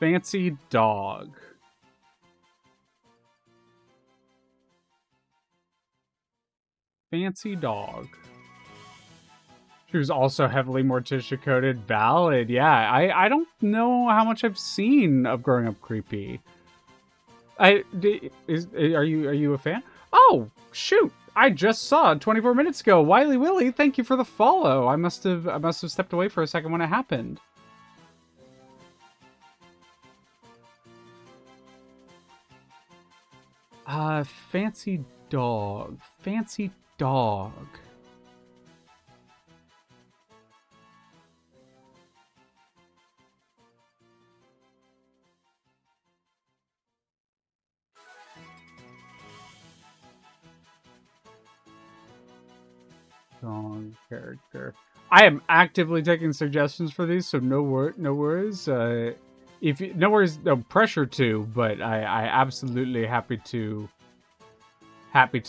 Fancy dog. Fancy dog. She was also heavily Morticia coded. Valid. Yeah, I don't know how much I've seen of Growing Up Creepy. Are you a fan? Oh shoot! I just saw 24 minutes ago. Wiley Willy, thank you for the follow. I must have stepped away for a second when it happened. Fancy dog. Fancy dog. Dog character. I am actively taking suggestions for these, so no worries. If you, no worries, no pressure to, but I absolutely happy to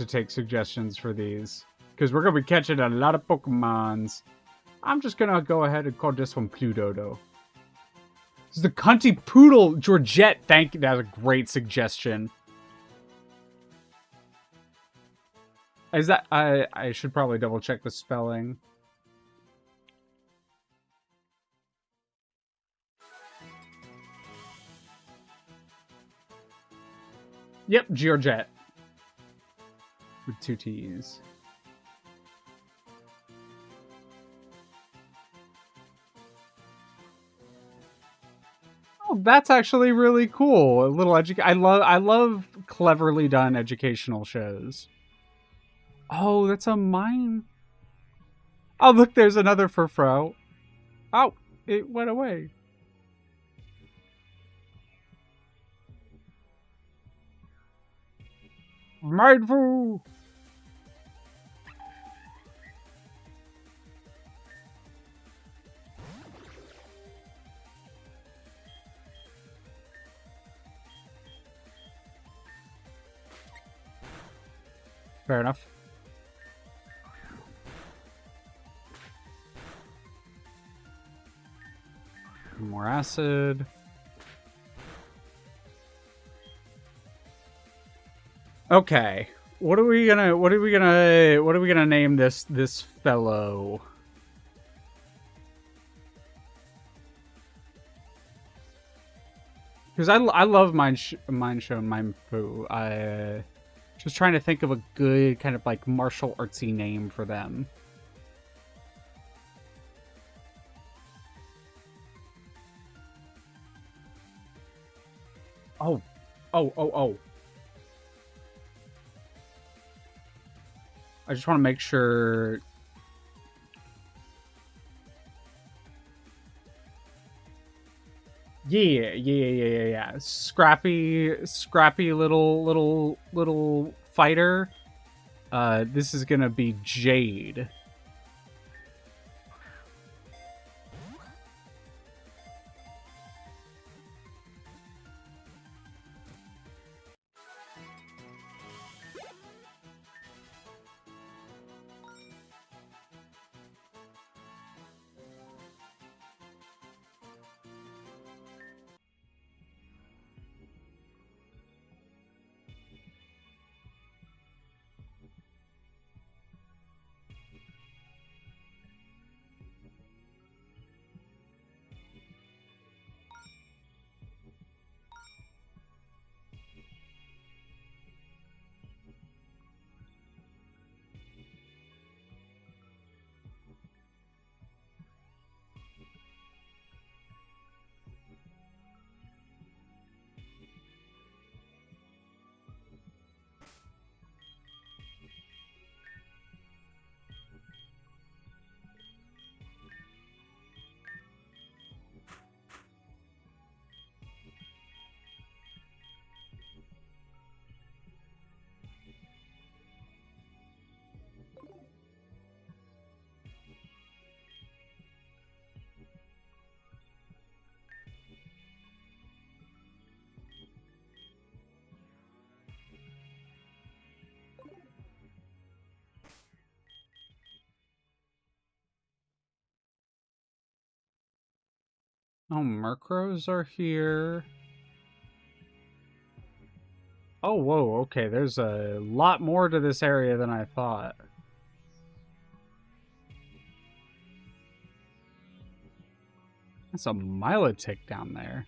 take suggestions for these because we're gonna be catching a lot of Pokemons. I'm just gonna go ahead and call this one Pluto. This is the Cunty Poodle Georgette. Thank you. That was a great suggestion. Is that I should probably double check the spelling. Yep, Georgette. With 2 T's. Oh, that's actually really cool. A little I love cleverly done educational shows. Oh, that's a mine. Oh, look, there's another Furfrou. Oh, it went away. Mindful. Fair enough. More acid. Okay. What are we gonna name this fellow? Because I love Mind Show and Mind Fu. I just trying to think of a good kind of like martial artsy name for them. Oh. I just want to make sure. Yeah. Scrappy little fighter. This is gonna be Jade. Oh, Murkrows are here. Oh, whoa, okay, there's a lot more to this area than I thought. That's a Milotic down there.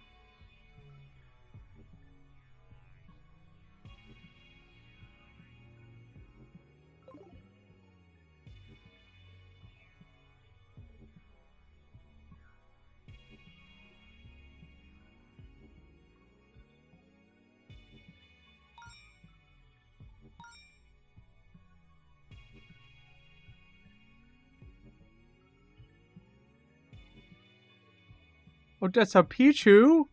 Oh, that's a Pichu?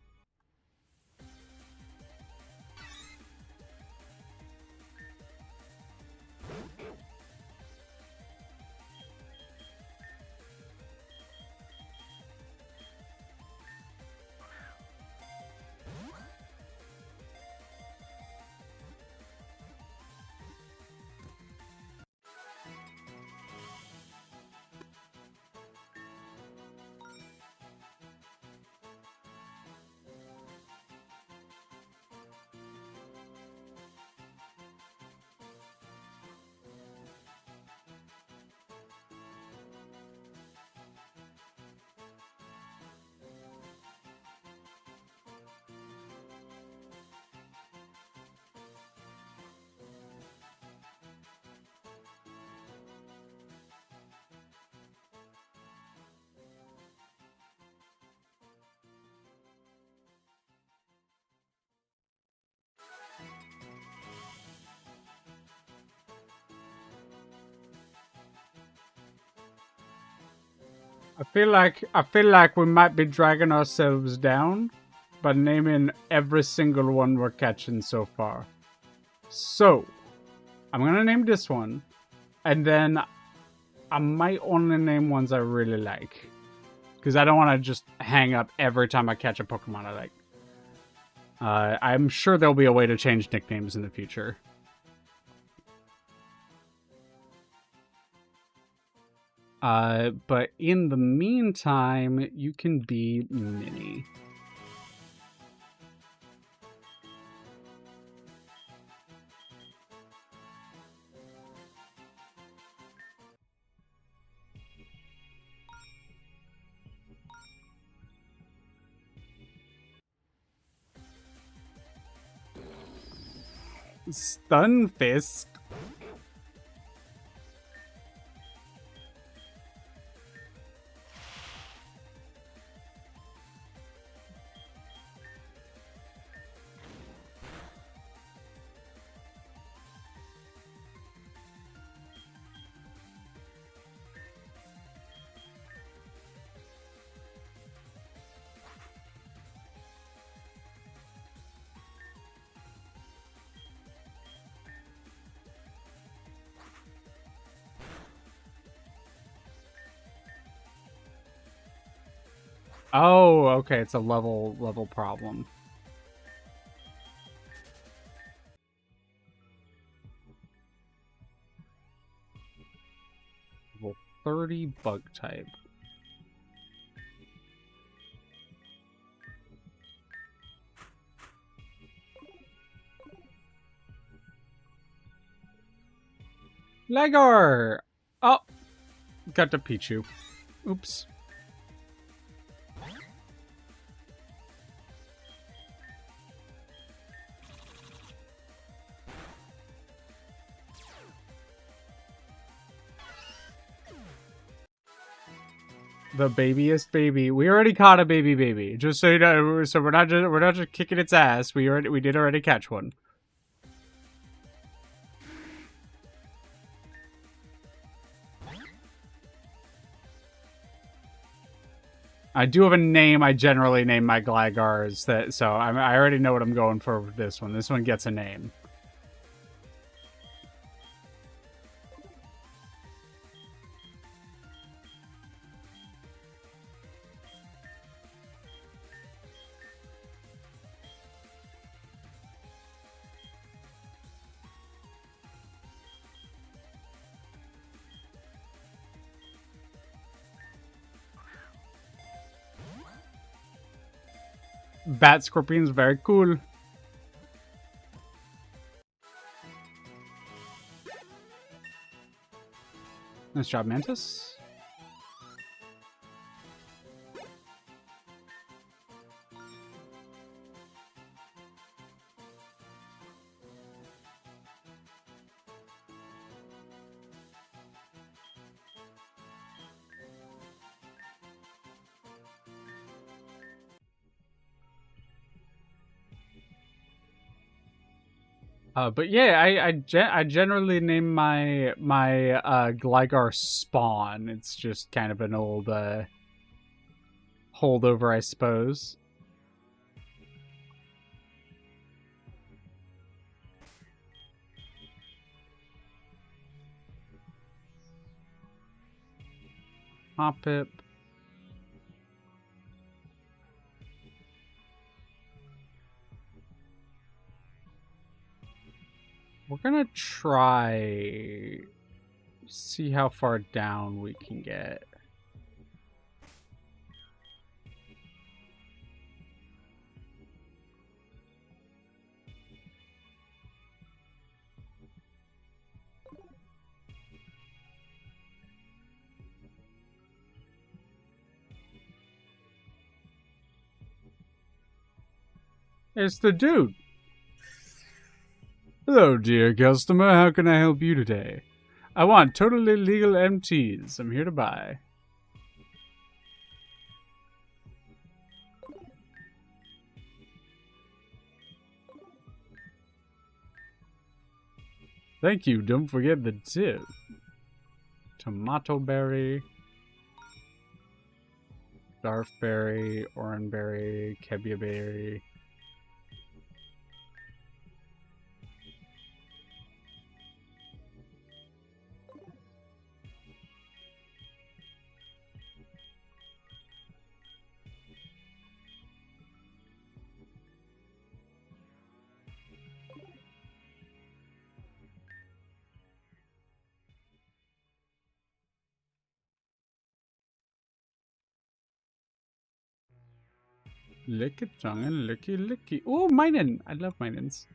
I feel like we might be dragging ourselves down by naming every single one we're catching so far. So, I'm gonna name this one, and then I might only name ones I really like. Because I don't want to just hang up every time I catch a Pokemon I like. I'm sure there'll be a way to change nicknames in the future. But in the meantime, you can be Minnie. Stunfisk. Oh, okay, it's a level problem. Level 30 bug type. Legar! Oh, got the Pichu. Oops. The babyest baby. We already caught a baby. Just so you know, so we're not just kicking its ass. We did already catch one. I do have a name I generally name my Glygars, so I already know what I'm going for with this one. This one gets a name. Bat Scorpion's very cool. Nice job, Mantis. But yeah, I generally name my Gligar Spawn. It's just kind of an old holdover, I suppose. Hoppip. We're gonna try see how far down we can get. It's the dude. Hello, dear customer. How can I help you today? I want totally legal MTs. I'm here to buy. Thank you. Don't forget the tip. Tomato berry. Darfberry, Oranberry, Kebia berry. Licky tongue and licky licky. Oh, Minun! I love Minons.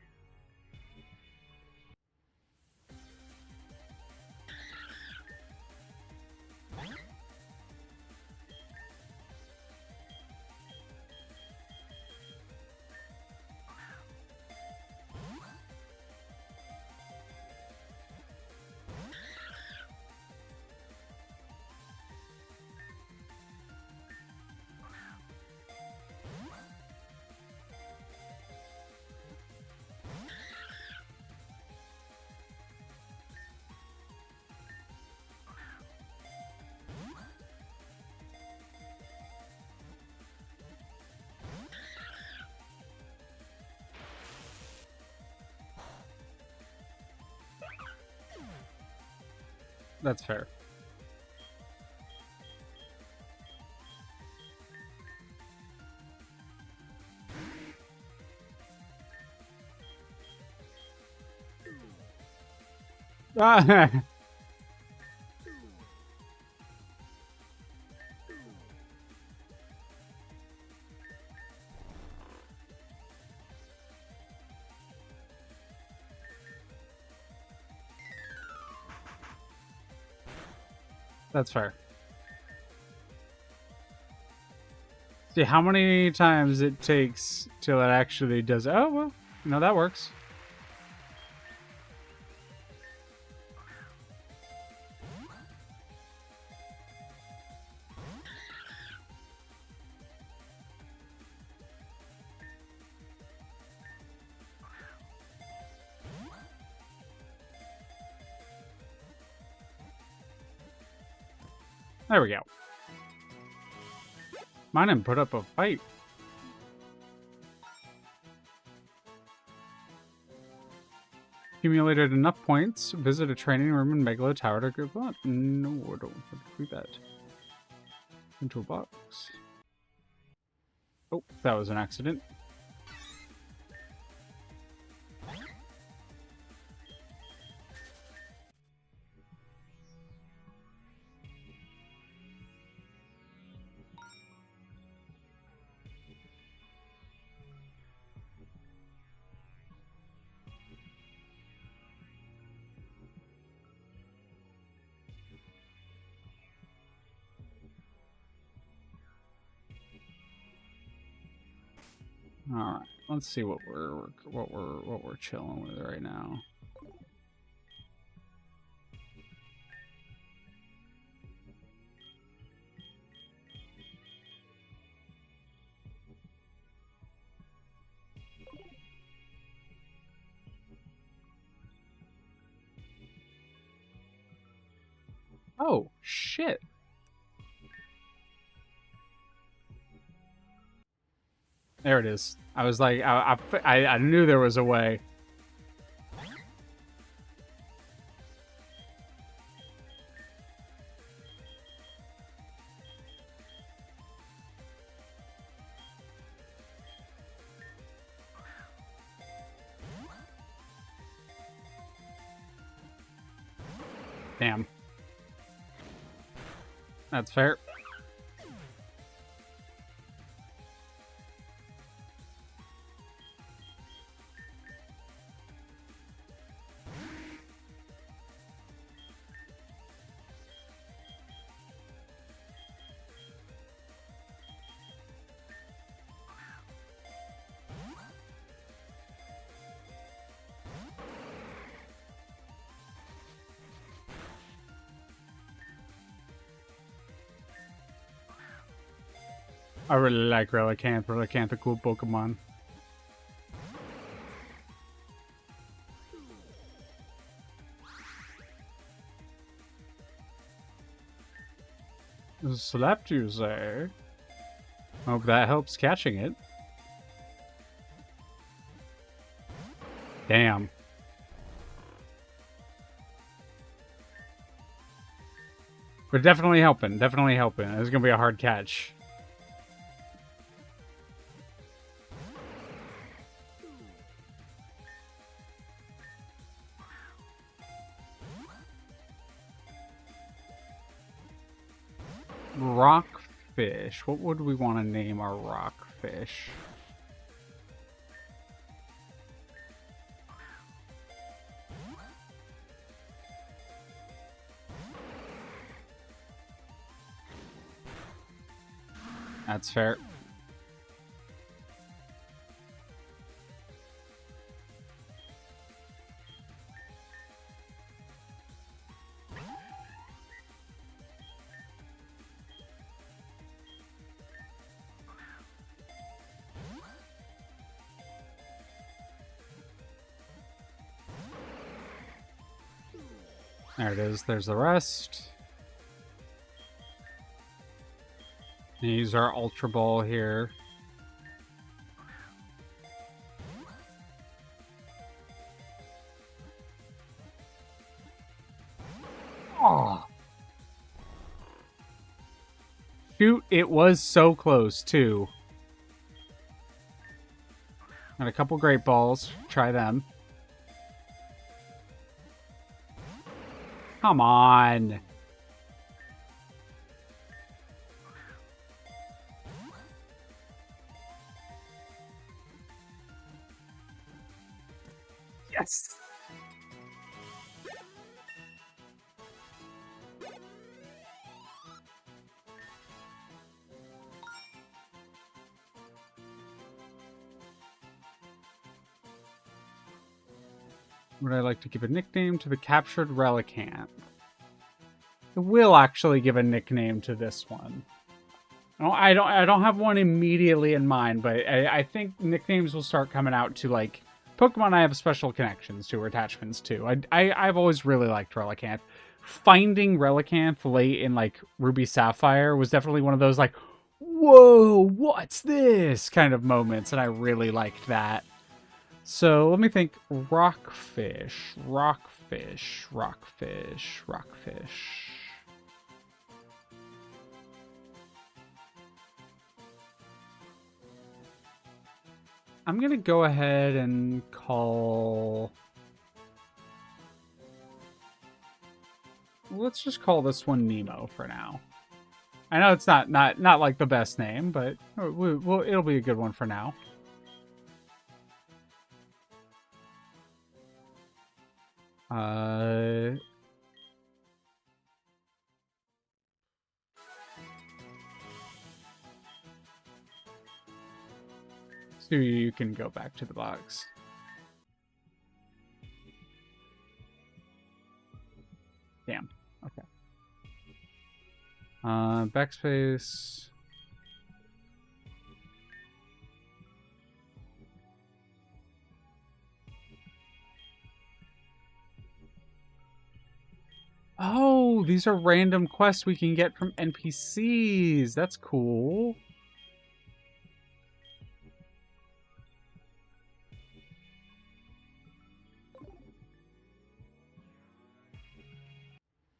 That's fair. Ah, that's fair. See how many times it takes till it actually does. Oh, well, no, that works. There we go. Mine put up a fight. Accumulated enough points. Visit a training room in Megalo Tower to group up. No, I don't want to do that. Into a box. Oh, that was an accident. All right, let's see what we're chilling with right now. Oh shit! There it is. I was like, I knew there was a way. Damn. That's fair. I really like Relicanth. Relicanth, a cool Pokemon. Slept, you say? Hope that helps catching it. Damn. But definitely helping. Definitely helping. It's gonna be a hard catch. Rockfish. What would we want to name our rockfish? That's fair. There it is. There's the rest. Use our Ultra Ball here. Oh. Shoot, it was so close, too. Got a couple Great Balls. Try them. Come on. Yes. Would I like to give a nickname to the captured Relicanth? I will actually give a nickname to this one. I don't have one immediately in mind, but I think nicknames will start coming out to like Pokemon I have special connections to or attachments to. I've always really liked Relicanth. Finding Relicanth late in like Ruby Sapphire was definitely one of those like, whoa, what's this kind of moments, and I really liked that. So let me think. Rockfish, rockfish, rockfish, rockfish. I'm going to go ahead and call... Let's just call this one Nemo for now. I know it's not like the best name, but it'll be a good one for now. So you can go back to the box. Damn. Okay. Backspace. Oh, these are random quests we can get from NPCs. That's cool.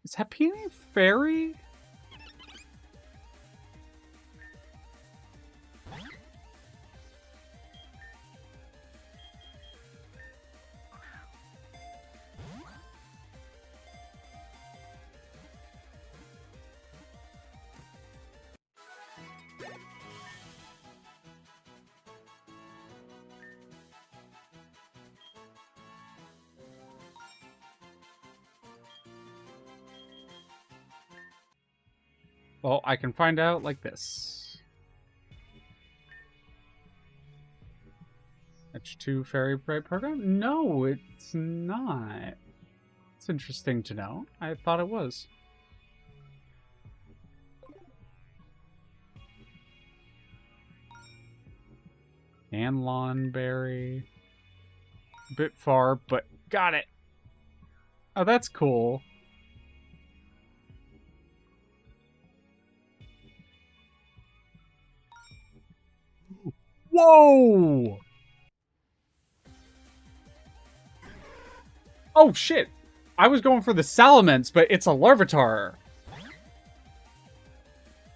Is Happiny Fairy? Well, I can find out like this. H2 Fairy Bright program? No, it's not. It's interesting to know. I thought it was. And Berry. A bit far, but got it. Oh, that's cool. Whoa! Oh, shit. I was going for the Salamence, but it's a Larvitar.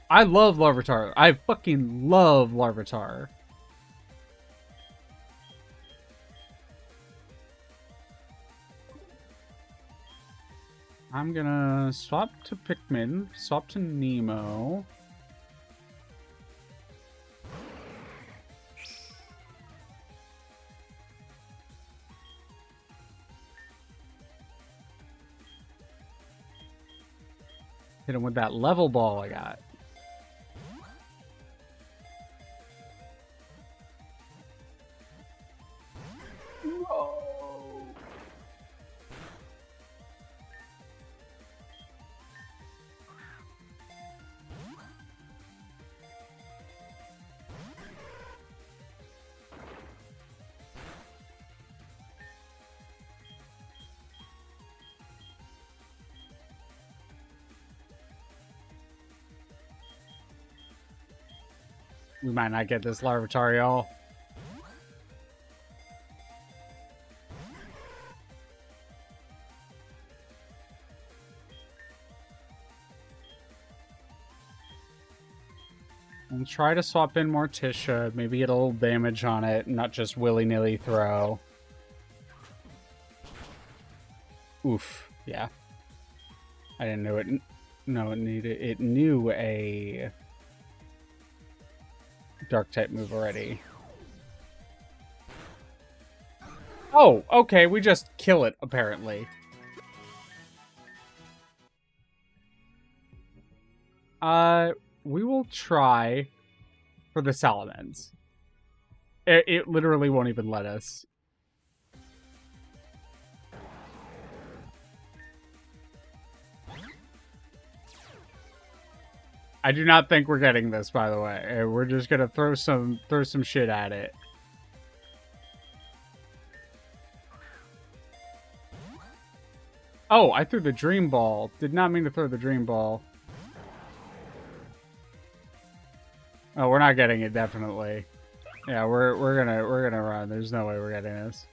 I love Larvitar. I fucking love Larvitar. I'm gonna swap to Pikmin, swap to Nemo. Hit him with that level ball I got. Whoa. We might not get this Larvitar, y'all. I'll try to swap in Morticia, maybe get a little damage on it, not just willy-nilly throw. Oof, yeah. I didn't know it. No, it knew a dark type move already. Oh, okay, we just kill it, apparently. We will try for the Salamence. It literally won't even let us. I do not think we're getting this, by the way. We're just gonna throw some shit at it. Oh, I threw the Dream Ball. Did not mean to throw the Dream Ball. Oh, we're not getting it, definitely. Yeah, we're gonna run. There's no way we're getting this.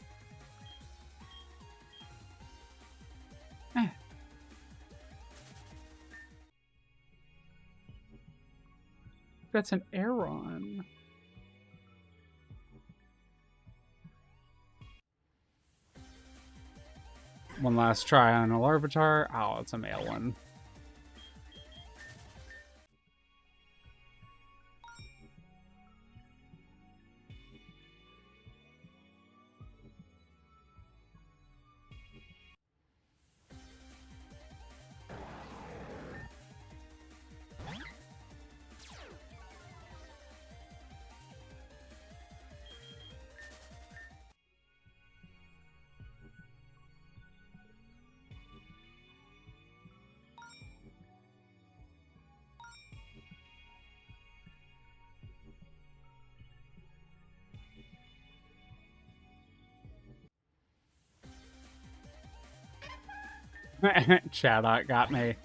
That's an Aeron. One last try on a Larvitar. Oh, it's a male one. Chatot got me.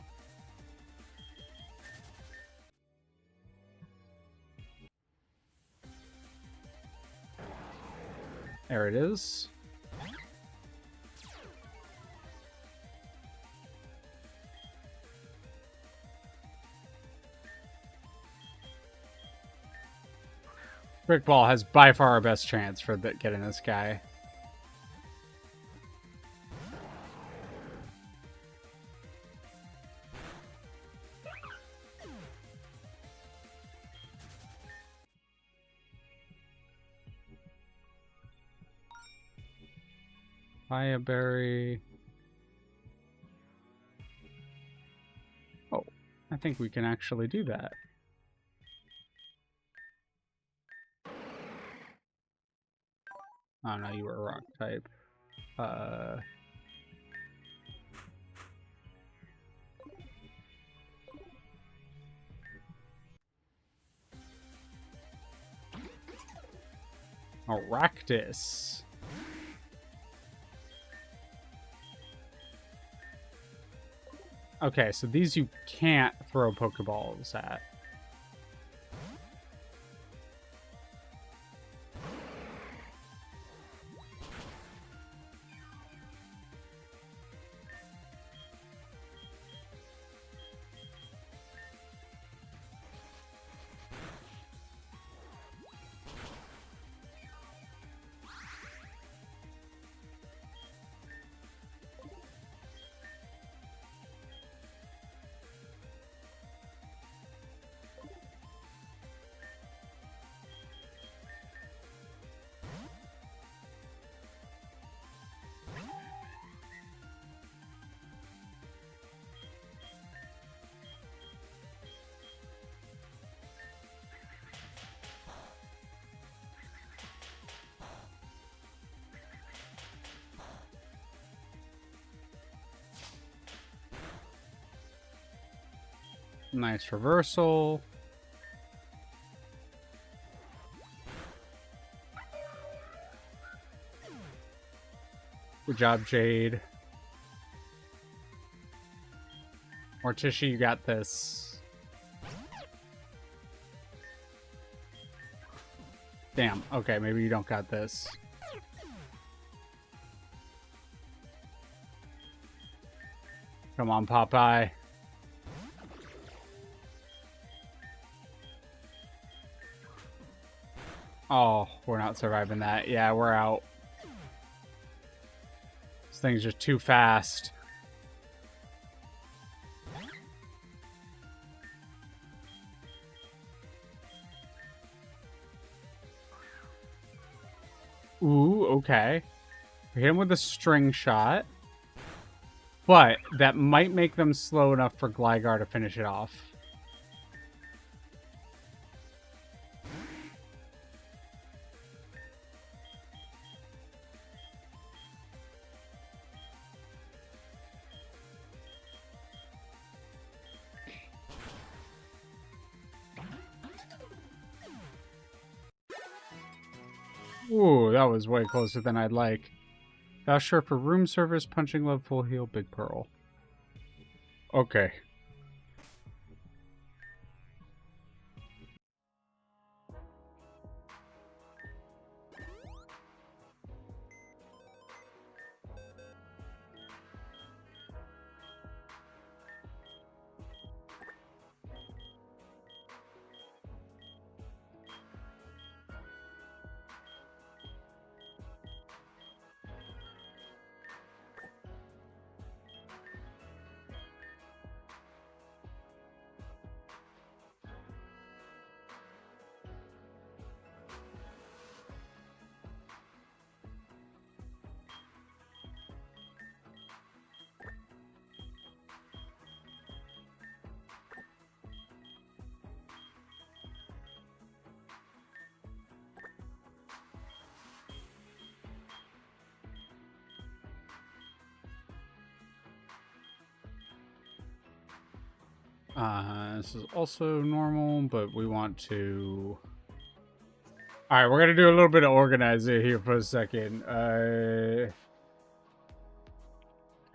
There it is. Brick Ball has by far our best chance for getting this guy. Fire Berry. Oh, I think we can actually do that. Oh no, you were a rock type. Aractus. Okay, so these you can't throw Pokeballs at. Nice reversal. Good job, Jade. Morticia, you got this. Damn. Okay, maybe you don't got this. Come on, Popeye. Oh, we're not surviving that. Yeah, we're out. This thing's just too fast. Ooh, okay. We hit him with a string shot. But that might make them slow enough for Gligar to finish it off. Ooh, that was way closer than I'd like. Voucher for room service, punching love, full heal, big pearl. Okay. This is also normal, but we want to... Alright, we're going to do a little bit of organizing here for a second.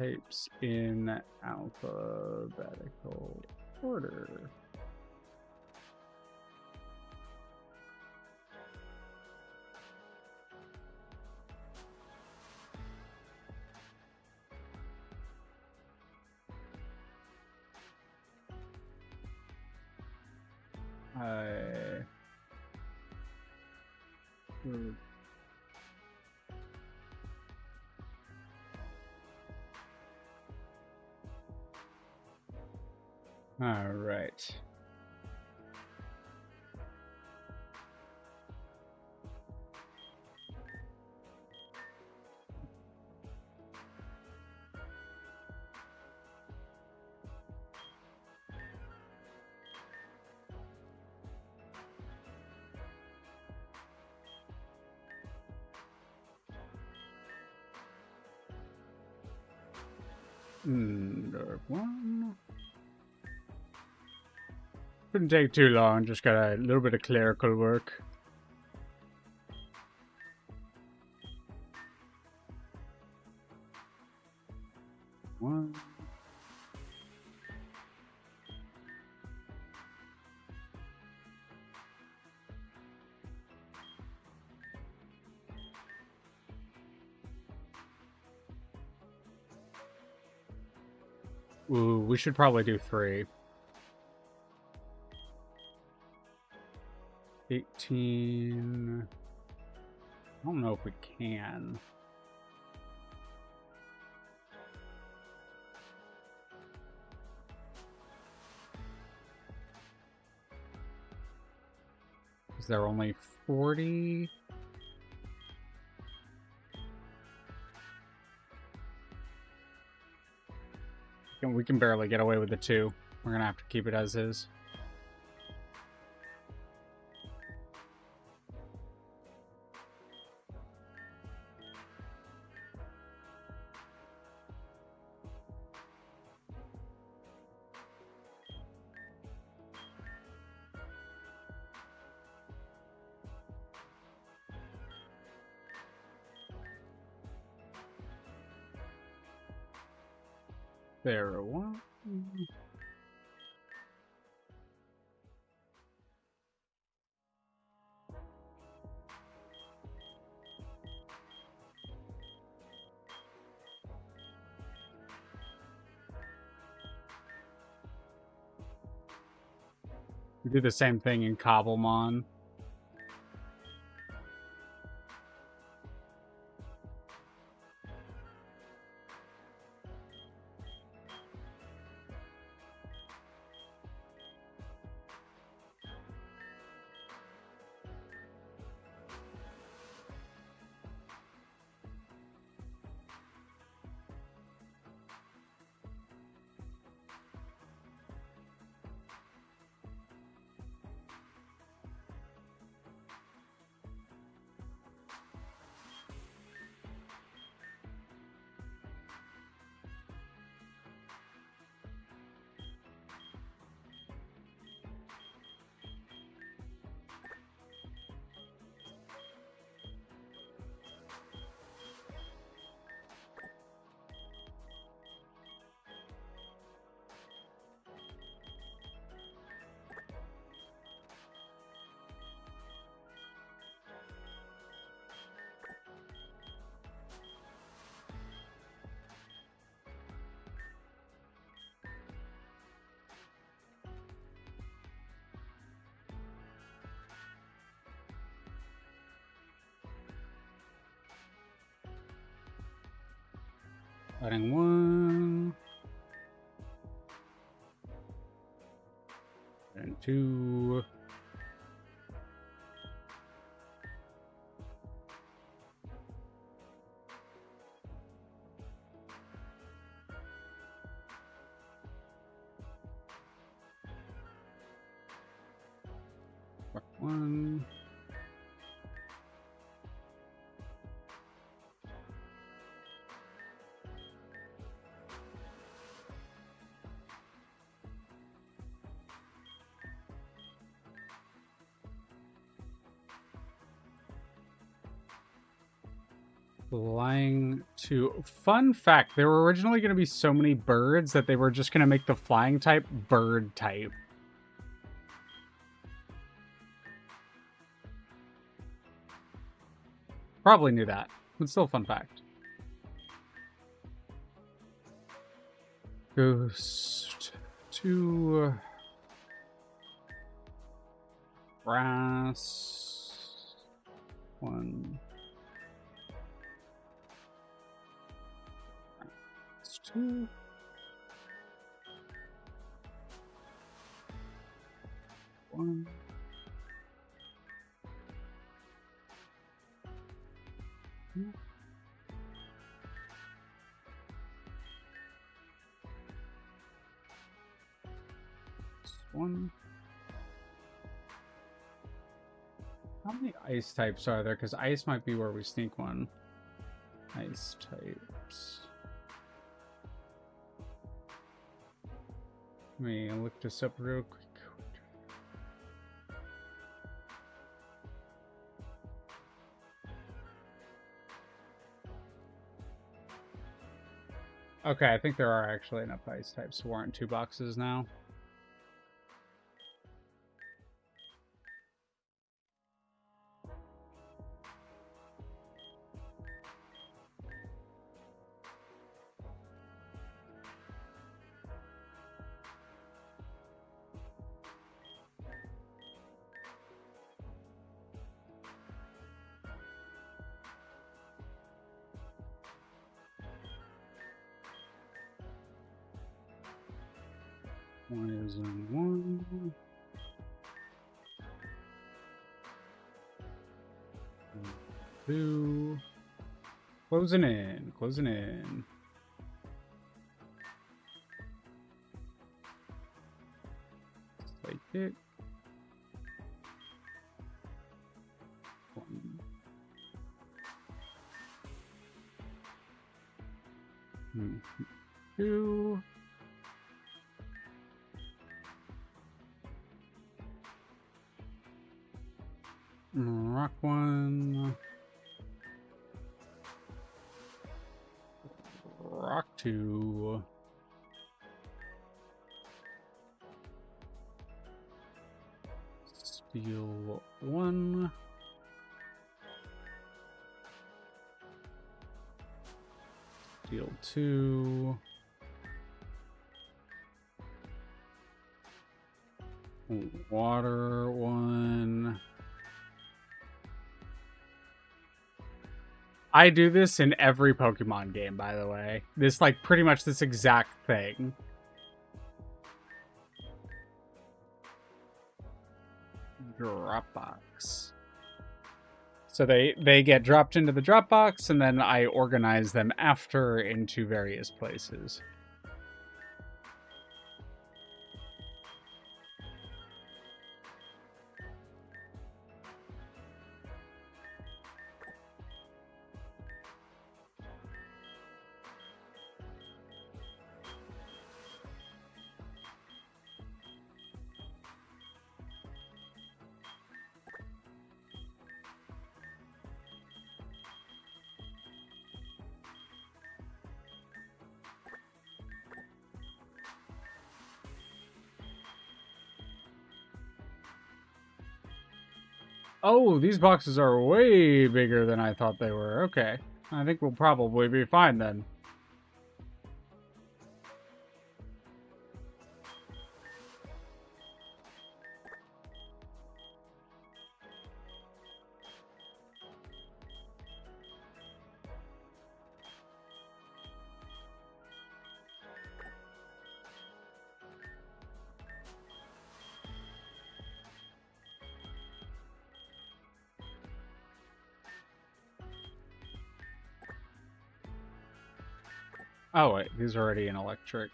types in alphabetical order. All right. One. Couldn't take too long, just got a little bit of clerical work. One. Ooh, we should probably do 3. 18. I don't know if we can. Is there only 40? We can barely get away with the 2. We're gonna have to keep it as is. There, 1. We do the same thing in Cobblemon. Adding 1. And 2. One. Flying to... Fun fact, there were originally going to be so many birds that they were just going to make the flying type bird type. Probably knew that, but still a fun fact. Ghost to... Brass... 1... 2... 1... One. How many ice types are there? Because ice might be where we sneak one. Ice types. Let me look this up real quick. Okay, I think there are actually enough ice types to warrant 2 boxes now. One is in 1. 2. Closing in. Closing in. Like it. 1. 2. Rock 1. Rock 2. Steel 1. Steel 2. Water 1. I do this in every Pokemon game, by the way. This, like, pretty much this exact thing. Dropbox. So they get dropped into the Dropbox, and then I organize them after into various places. Oh, these boxes are way bigger than I thought they were. Okay. I think we'll probably be fine then. Oh, wait. He's already in electric.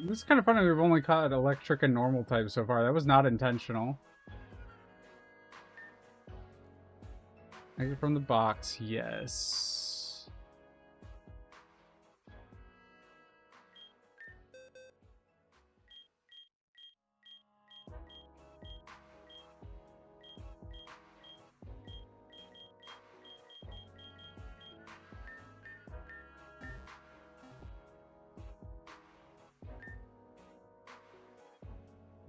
This is kind of funny. We've only caught electric and normal types so far. That was not intentional. Exit from the box, yes.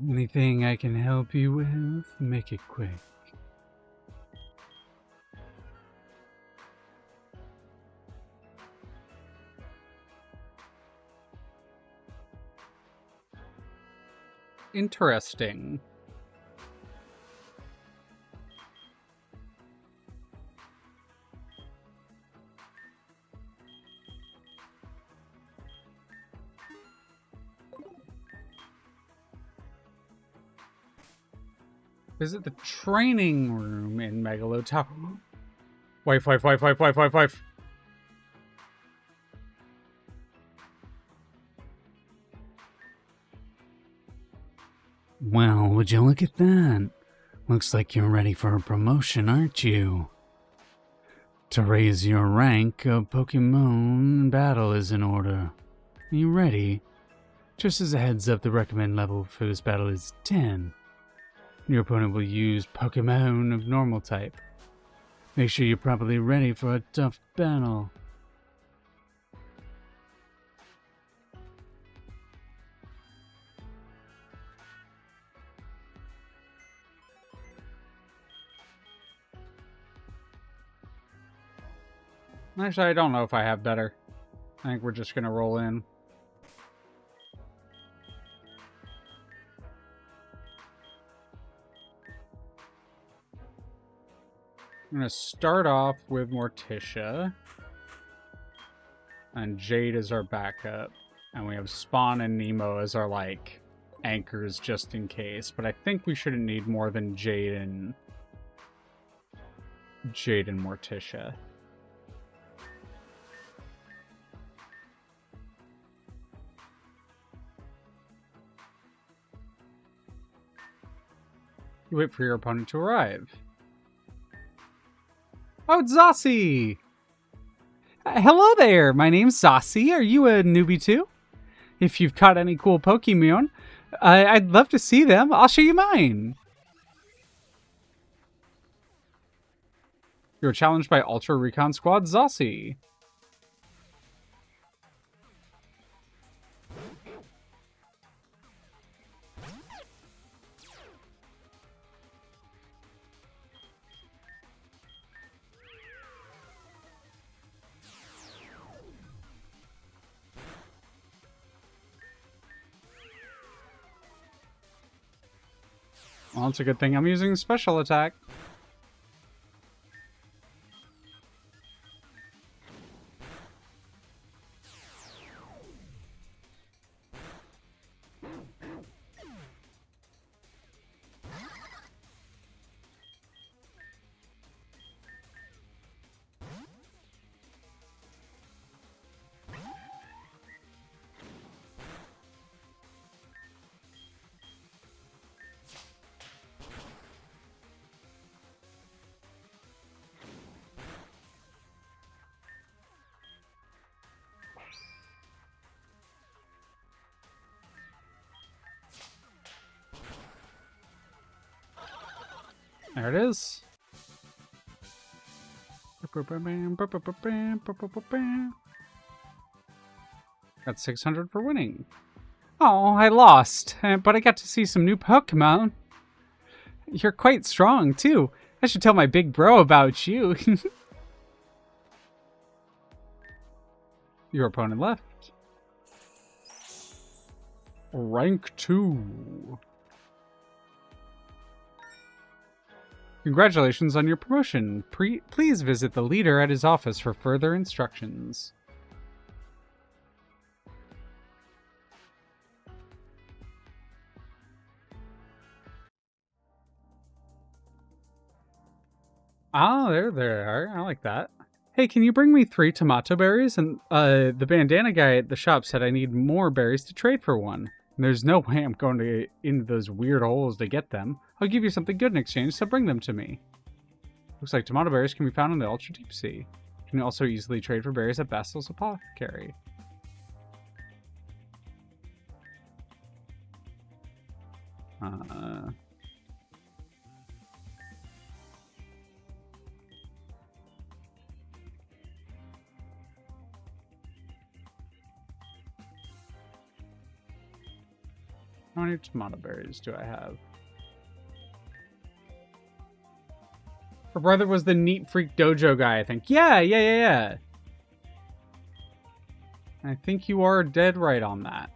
Anything I can help you with? Make it quick. Interesting. Visit the training room in Megalo Tower. Wife. Well, would you look at that? Looks like you're ready for a promotion, aren't you? To raise your rank, a Pokemon battle is in order. Are you ready? Just as a heads up, the recommend level for this battle is 10. Your opponent will use Pokemon of normal type. Make sure you're properly ready for a tough battle. Actually, I don't know if I have better. I think we're just gonna roll in. I'm gonna start off with Morticia. And Jade is our backup. And we have Spawn and Nemo as our, like, anchors just in case. But I think we shouldn't need more than Jade and Morticia. You wait for your opponent to arrive. Oh, it's Zossie! Hello there, my name's Zossie. Are you a newbie too? If you've caught any cool Pokemon, I'd love to see them. I'll show you mine. You're challenged by Ultra Recon Squad Zossie. Well, it's a good thing I'm using special attack. There it is. Got 600 for winning. Oh, I lost, but I got to see some new Pokemon. You're quite strong, too. I should tell my big bro about you. Your opponent left. Rank 2. Congratulations on your promotion. Please visit the leader at his office for further instructions. Ah, there they are. I like that. Hey, can you bring me 3 tomato berries? And the bandana guy at the shop said I need more berries to trade for one. And there's no way I'm going into those weird holes to get them. I'll give you something good in exchange, so bring them to me. Looks like tomato berries can be found in the ultra deep sea. You can also easily trade for berries at Bastil's Apothecary. How many tomato berries do I have? Her brother was the Neat Freak Dojo guy, I think. Yeah. I think you are dead right on that.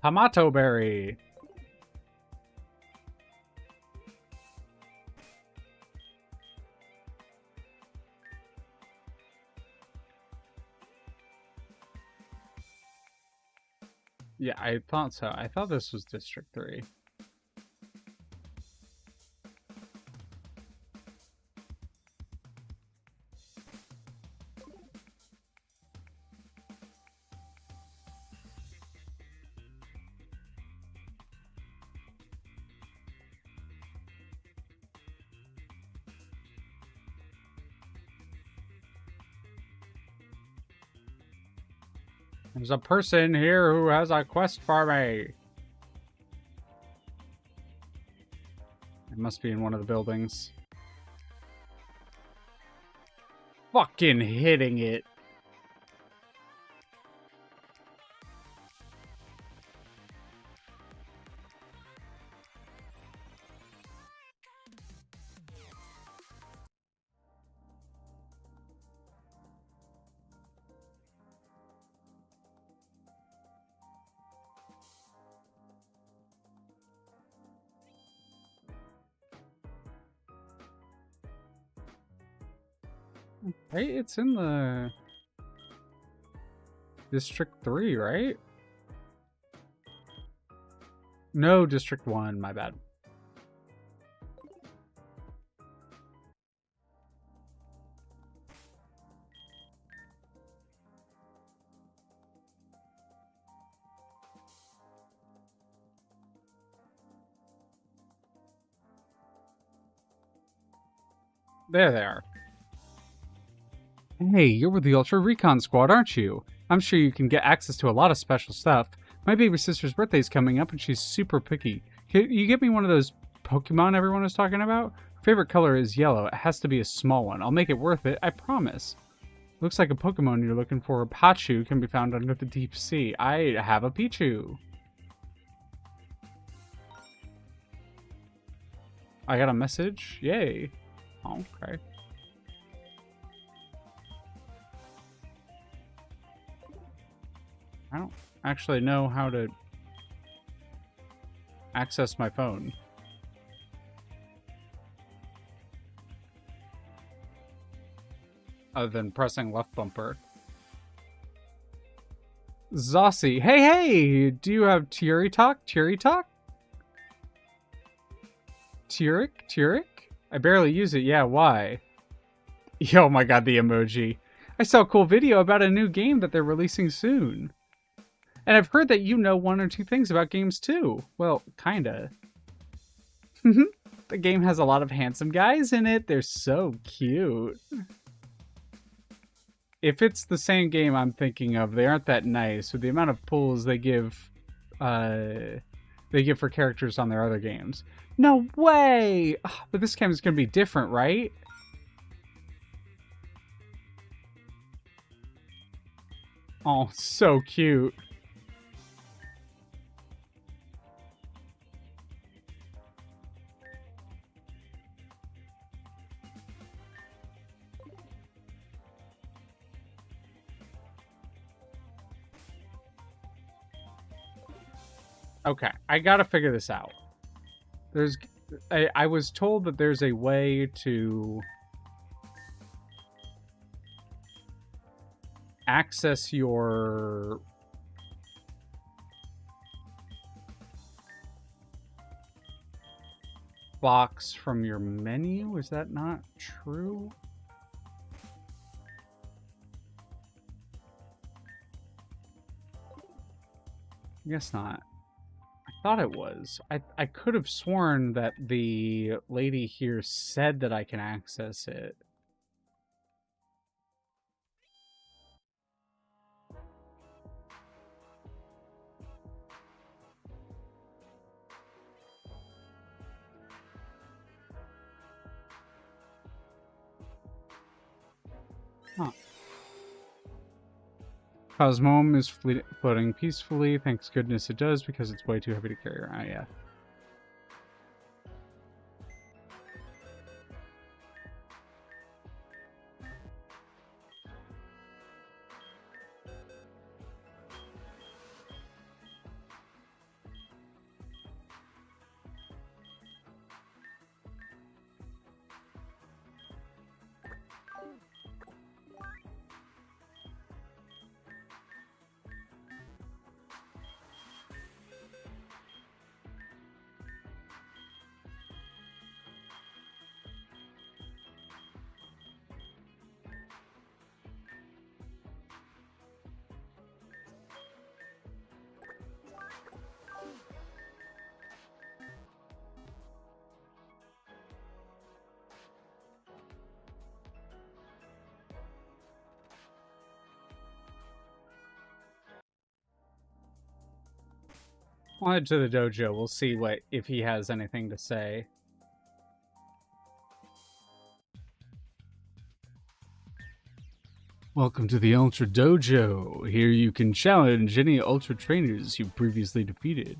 Tomato berry. Yeah, I thought so. I thought this was District 3. There's a person here who has a quest for me. It must be in one of the buildings. Fucking hitting it. Hey, it's in the District 3, right? No, District 1, my bad. There they are. Hey, you're with the Ultra Recon Squad, aren't you? I'm sure you can get access to a lot of special stuff. My baby sister's birthday's coming up and she's super picky. Can you get me one of those Pokemon everyone was talking about? Her favorite color is yellow. It has to be a small one. I'll make it worth it, I promise. Looks like a Pokemon you're looking for. Pachu can be found under the deep sea. I have a Pichu. I got a message. Yay. Okay. I don't actually know how to access my phone. Other than pressing left bumper. Zossie. Hey! Do you have Teary Talk? Teary Talk? Turic? I barely use it. Yeah, why? Oh my god, the emoji. I saw a cool video about a new game that they're releasing soon. And I've heard that you know one or two things about games too. Well, kinda. The game has a lot of handsome guys in it. They're so cute. If it's the same game I'm thinking of, they aren't that nice with the amount of pulls they give for characters on their other games. No way! But this game is going to be different, right? Oh, so cute. Okay, I gotta figure this out. I was told that there's a way to access your box from your menu. Is that not true? I guess not. I thought it was. I could have sworn that the lady here said that I can access it. Huh. Cosmome is floating peacefully. Thanks goodness it does, because it's way too heavy to carry around. Yeah. I'll head to the dojo. We'll see if he has anything to say. Welcome to the Ultra Dojo. Here you can challenge any Ultra Trainers you previously defeated.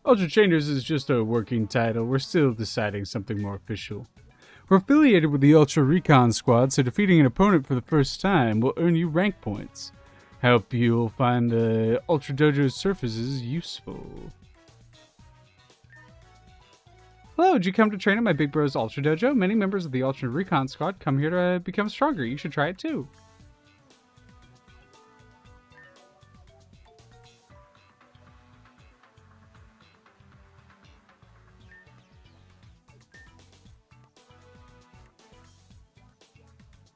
Ultra Trainers is just a working title. We're still deciding something more official. We're affiliated with the Ultra Recon Squad, so defeating an opponent for the first time will earn you rank points. Help you'll find Ultra Dojo's surfaces useful. Hello, did you come to train at my Big Bros Ultra Dojo? Many members of the Ultra Recon Squad come here to become stronger. You should try it too.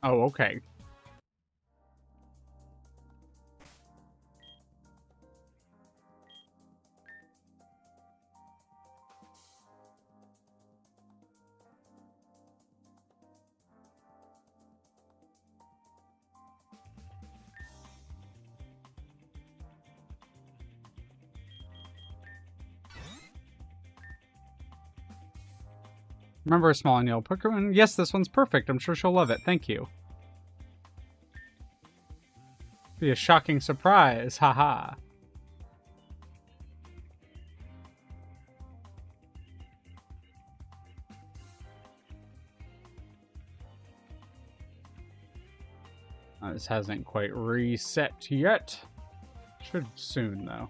Oh, okay. Remember a small and yellow Pokemon? Yes, this one's perfect. I'm sure she'll love it. Thank you. Be a shocking surprise. Haha. This hasn't quite reset yet. Should soon, though.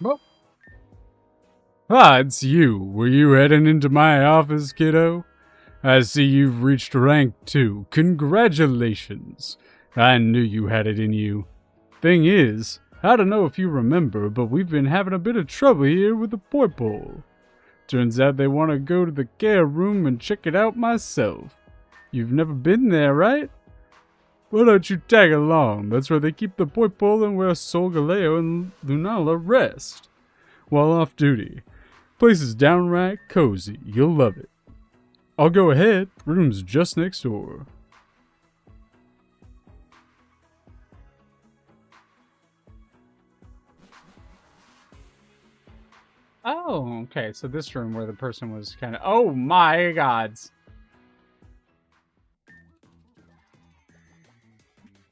Well. Ah, it's you. Were you heading into my office, kiddo? I see you've reached rank 2. Congratulations. I knew you had it in you. Thing is, I don't know if you remember, but we've been having a bit of trouble here with the Poipole. Turns out they want to go to the care room and check it out myself. You've never been there, right? Why don't you tag along? That's where they keep the Poipole and where Solgaleo and Lunala rest while off duty. Place is downright cozy. You'll love it. I'll go ahead. Room's just next door. Oh, okay. So this room where the person was kind of... Oh my gods.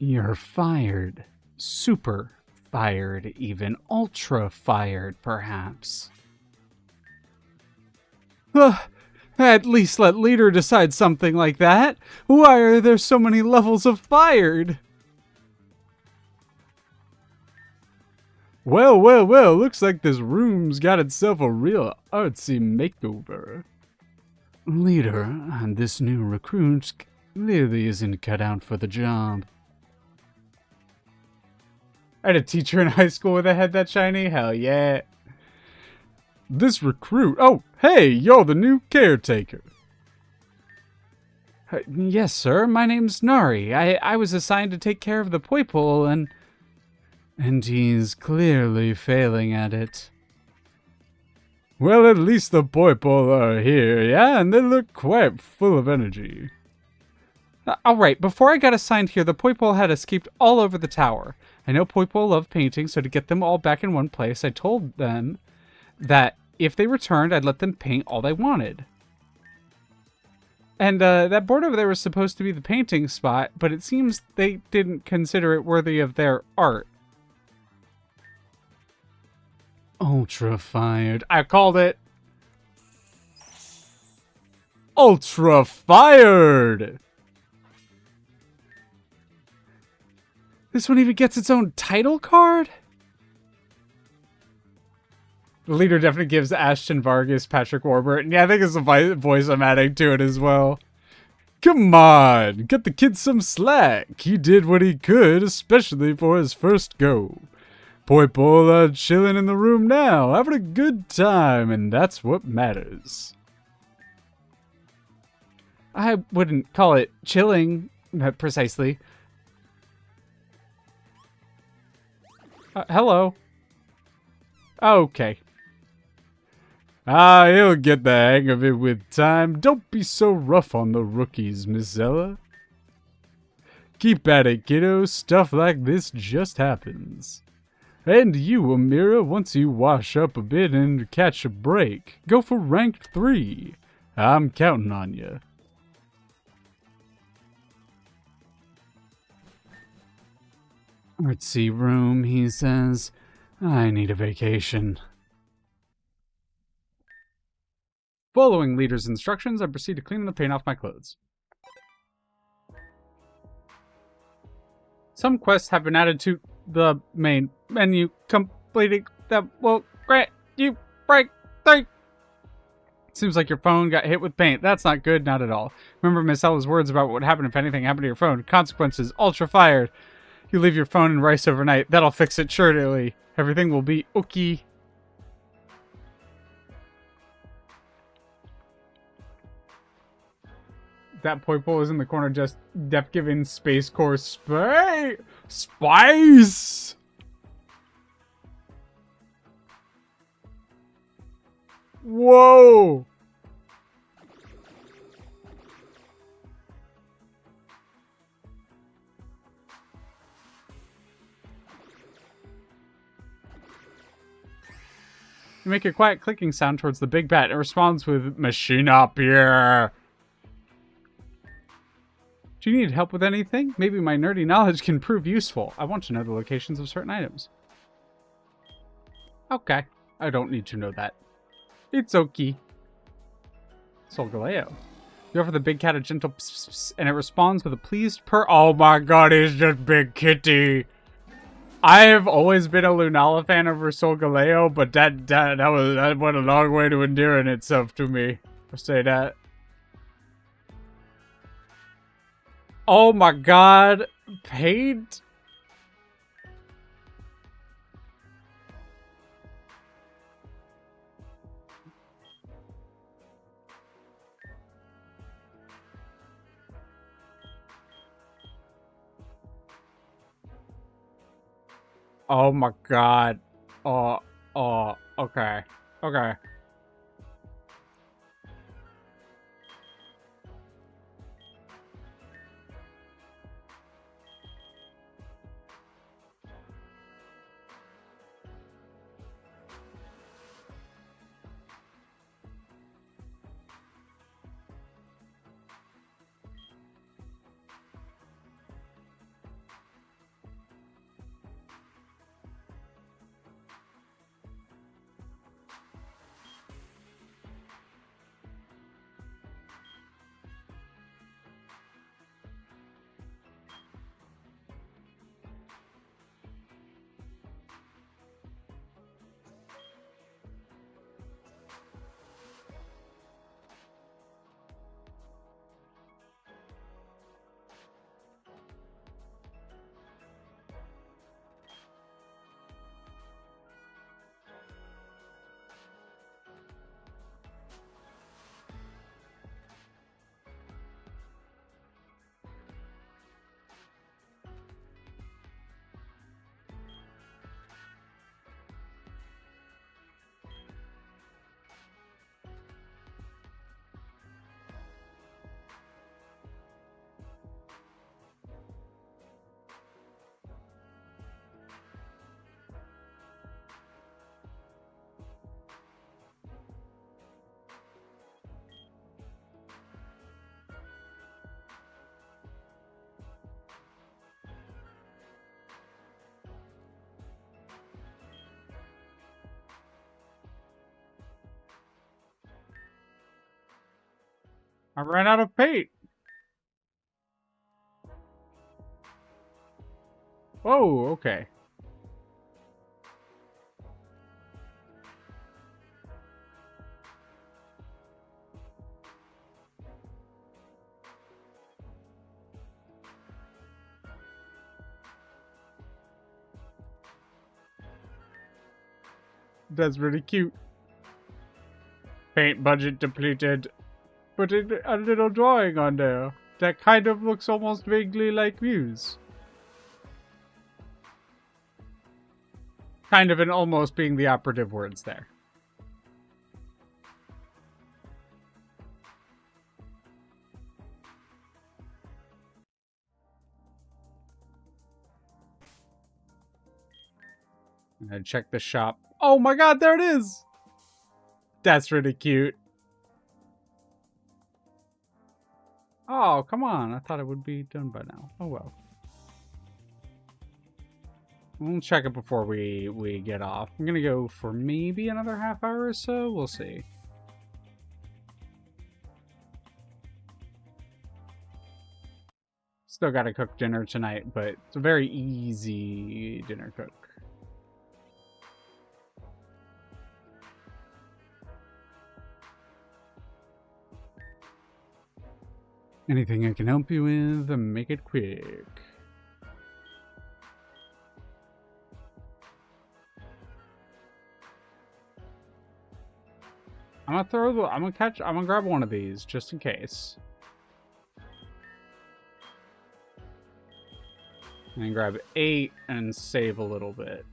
You're fired. Super fired, even. Ultra fired, perhaps. At least let leader decide something like that. Why are there so many levels of fired? Well, well, well, looks like this room's got itself a real artsy makeover. Leader, this new recruit clearly isn't cut out for the job. I had a teacher in high school with a head that shiny? Hell yeah. This recruit... Oh, hey, you're the new caretaker. Yes, sir. My name's Nari. I was assigned to take care of the Poipole, and he's clearly failing at it. Well, at least the Poipole are here, yeah? And they look quite full of energy. Alright, before I got assigned here, the Poipole had escaped all over the tower. I know Poipole love painting, so to get them all back in one place, I told them that if they returned, I'd let them paint all they wanted. And that board over there was supposed to be the painting spot, but it seems they didn't consider it worthy of their art. Ultra fired. I called it. Ultra fired! This one even gets its own title card? The leader definitely gives Ashton Vargas Patrick Warburton. Yeah, I think it's the voice I'm adding to it as well. Come on, get the kid some slack. He did what he could, especially for his first go. Poipole are chilling in the room now, having a good time, and that's what matters. I wouldn't call it chilling, precisely. Hello. Okay. He'll get the hang of it with time. Don't be so rough on the rookies, Miss Zella. Keep at it, kiddo. Stuff like this just happens. And you, Amira, once you wash up a bit and catch a break, go for ranked 3. I'm counting on you. Artsy room, he says. I need a vacation. Following leader's instructions, I proceed to clean the paint off my clothes. Some quests have been added to the main menu. Completing them will grant you break 3. Seems like your phone got hit with paint. That's not good, not at all. Remember Miss Ella's words about what would happen if anything happened to your phone. Consequences, ultra fired. You leave your phone in rice overnight. That'll fix it surely. Everything will be okay. That Poipole is in the corner just giving Space Corps Spice! Whoa! You make a quiet clicking sound towards the big bat. It responds with, "Machine up here." Do you need help with anything? Maybe my nerdy knowledge can prove useful. I want to know the locations of certain items. Okay. I don't need to know that. It's okay. Solgaleo. You offer the big cat a gentle pss, pss, pss, and it responds with a pleased purr. Oh my god, he's just Big Kitty. I have always been a Lunala fan over Solgaleo, but that went a long way to endearing itself to me. I'll say that. Oh my god, paint? Oh my god. Oh, okay. Okay. I ran out of paint. Oh, okay. That's really cute. Paint budget depleted. Put a little drawing on there. That kind of looks almost vaguely like Muse. Kind of and almost being the operative words there. And check the shop. Oh my god, there it is! That's really cute. Oh, come on. I thought it would be done by now. Oh well. We'll check it before we get off. I'm gonna go for maybe another half hour or so. We'll see. Still gotta cook dinner tonight, but it's a very easy dinner cook. Anything I can help you with, make it quick. I'm gonna grab one of these just in case. And grab 8 and save a little bit.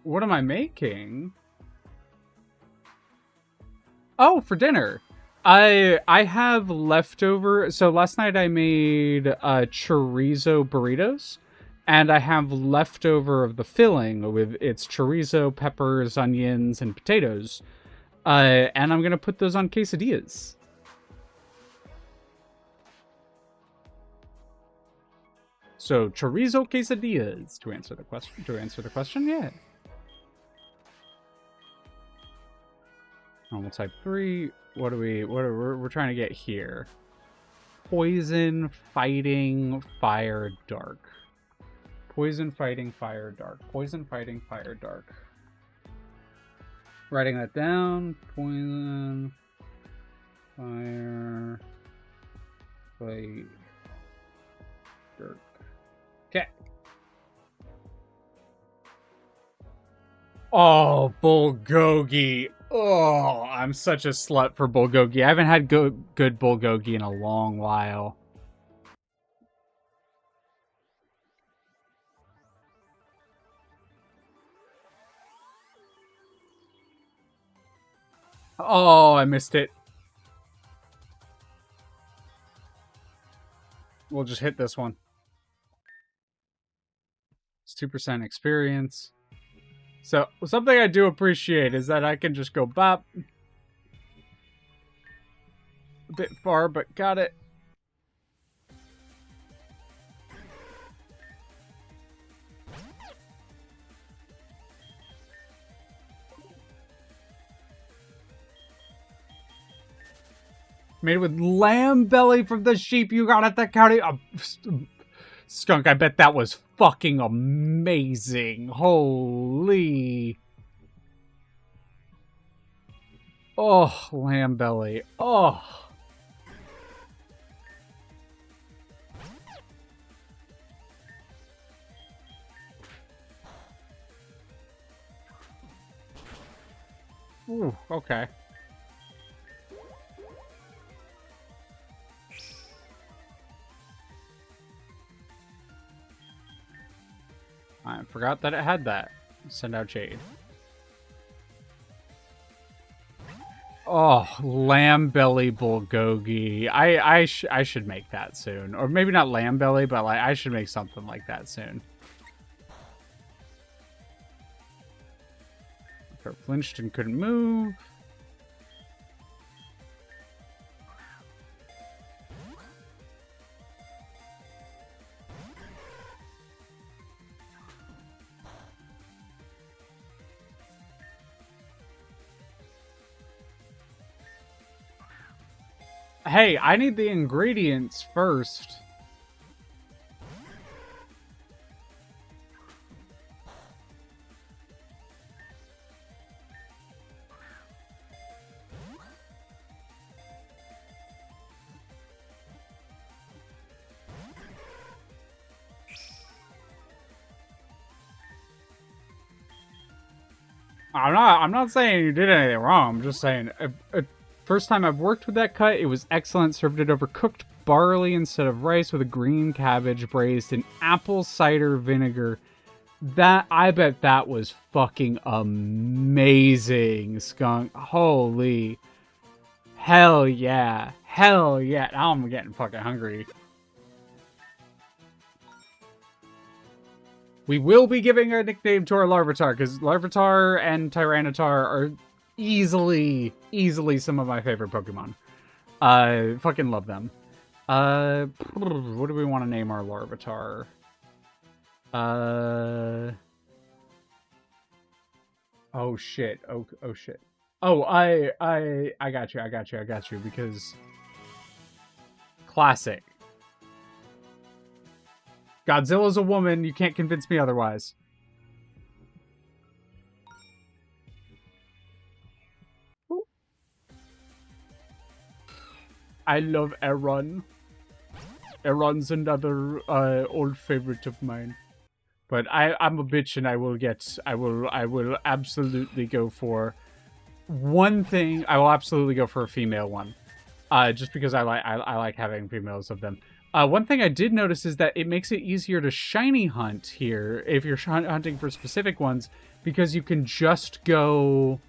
What am I making? Oh, for dinner. I have leftover. So last night I made chorizo burritos, and I have leftover of the filling with its chorizo, peppers, onions, and potatoes. And I'm gonna put those on quesadillas. So chorizo quesadillas to answer the question. Yeah. Normal type 3. We're trying to get here? Poison, fighting, fire, dark. Poison, fighting, fire, dark. Poison, fighting, fire, dark. Writing that down. Poison, fire, fight, dark. Okay. Oh, bulgogi. Oh, I'm such a slut for bulgogi. I haven't had good bulgogi in a long while. Oh, I missed it. We'll just hit this one. It's 2% experience. So, something I do appreciate is that I can just go bop. A bit far, but got it. Made with lamb belly from the sheep you got at the county. Skunk, I bet that was fucking amazing. Holy. Oh, lamb belly. Oh. Ooh, okay. I forgot that it had that. Send out Jade. Oh, lamb belly bulgogi. I should make that soon. Or maybe not lamb belly, but like I should make something like that soon. Her flinched and couldn't move. Hey, I need the ingredients first. I'm not saying you did anything wrong. I'm just saying, first time I've worked with that cut, it was excellent. Served it over cooked barley instead of rice with a green cabbage braised in apple cider vinegar. That, I bet that was fucking amazing, Skunk. Holy hell yeah. Hell yeah. Now I'm getting fucking hungry. We will be giving a nickname to our Larvitar, because Larvitar and Tyranitar are easily some of my favorite Pokemon. I fucking love them. What do we want to name our Larvitar? Oh shit. Oh shit. Oh, I got you, because classic. Godzilla's a woman, you can't convince me otherwise. I love Aron. Aron's another old favorite of mine. But I'm a bitch, and I will absolutely go for one thing. I will absolutely go for a female one. Just because I like having females of them. One thing I did notice is that it makes it easier to shiny hunt here if you're hunting for specific ones, because you can just go.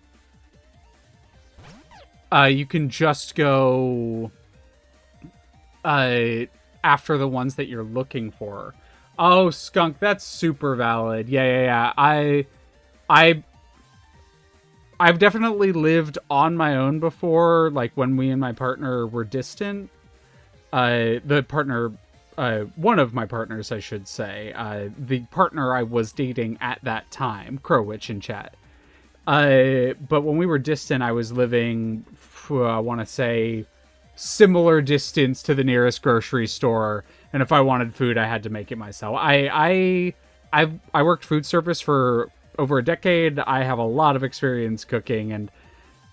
After the ones that you're looking for. Oh, Skunk, that's super valid. Yeah. I've definitely lived on my own before, like when me and my partner were distant. One of my partners, I should say, the partner I was dating at that time, Crowwitch in chat. But when we were distant, I was living, I want to say, similar distance to the nearest grocery store, and if I wanted food, I had to make it myself. I worked food service for over a decade. I have a lot of experience cooking, and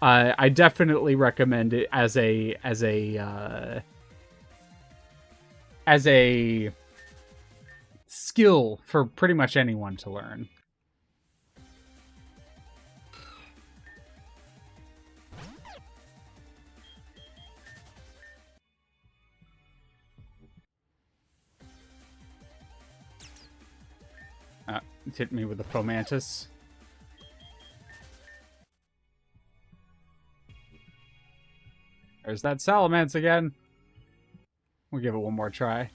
I definitely recommend it as a skill for pretty much anyone to learn. It hit me with a Fomantis. There's that Salamence again. We'll give it one more try.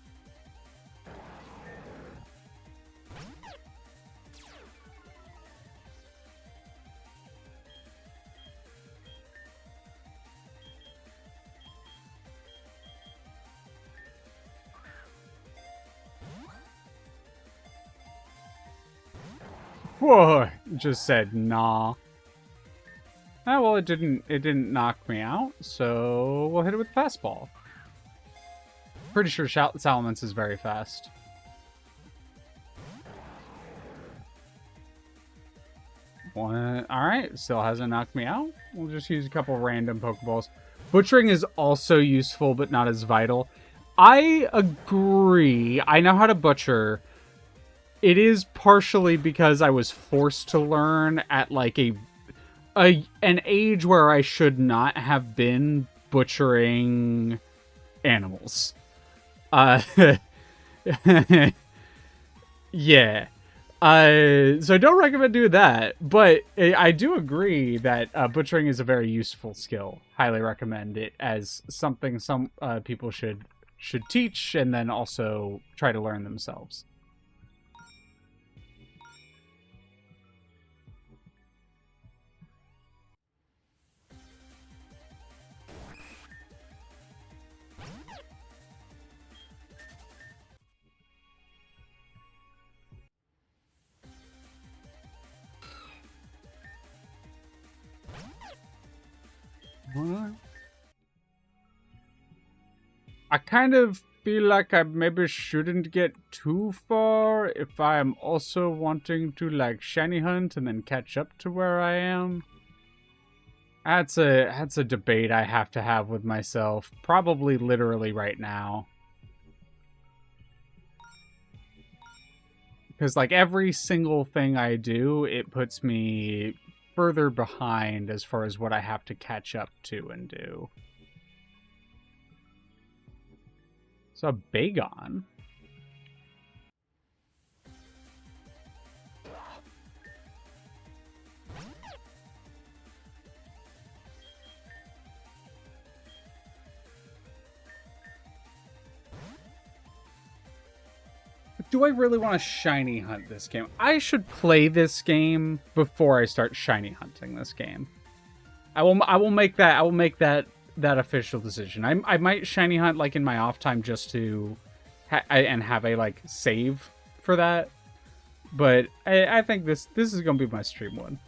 Whoa! Just said nah. Oh, well, it didn't knock me out, so we'll hit it with fastball. Pretty sure Salamence is very fast. Alright, still hasn't knocked me out. We'll just use a couple random Pokeballs. Butchering is also useful, but not as vital. I agree. I know how to butcher. It is partially because I was forced to learn at like an age where I should not have been butchering animals. Yeah. So I don't recommend doing that, but I do agree that butchering is a very useful skill. Highly recommend it as something some people should teach and then also try to learn themselves. What? I kind of feel like I maybe shouldn't get too far if I am also wanting to like shiny hunt and then catch up to where I am. That's a debate I have to have with myself, probably literally right now. Because like every single thing I do, it puts me further behind as far as what I have to catch up to and do. So Bagon. Do I really want to shiny hunt this game? I should play this game before I start shiny hunting this game. I will make that official decision. I might shiny hunt like in my off time just to and have a like save for that. But I think this is gonna be my stream one.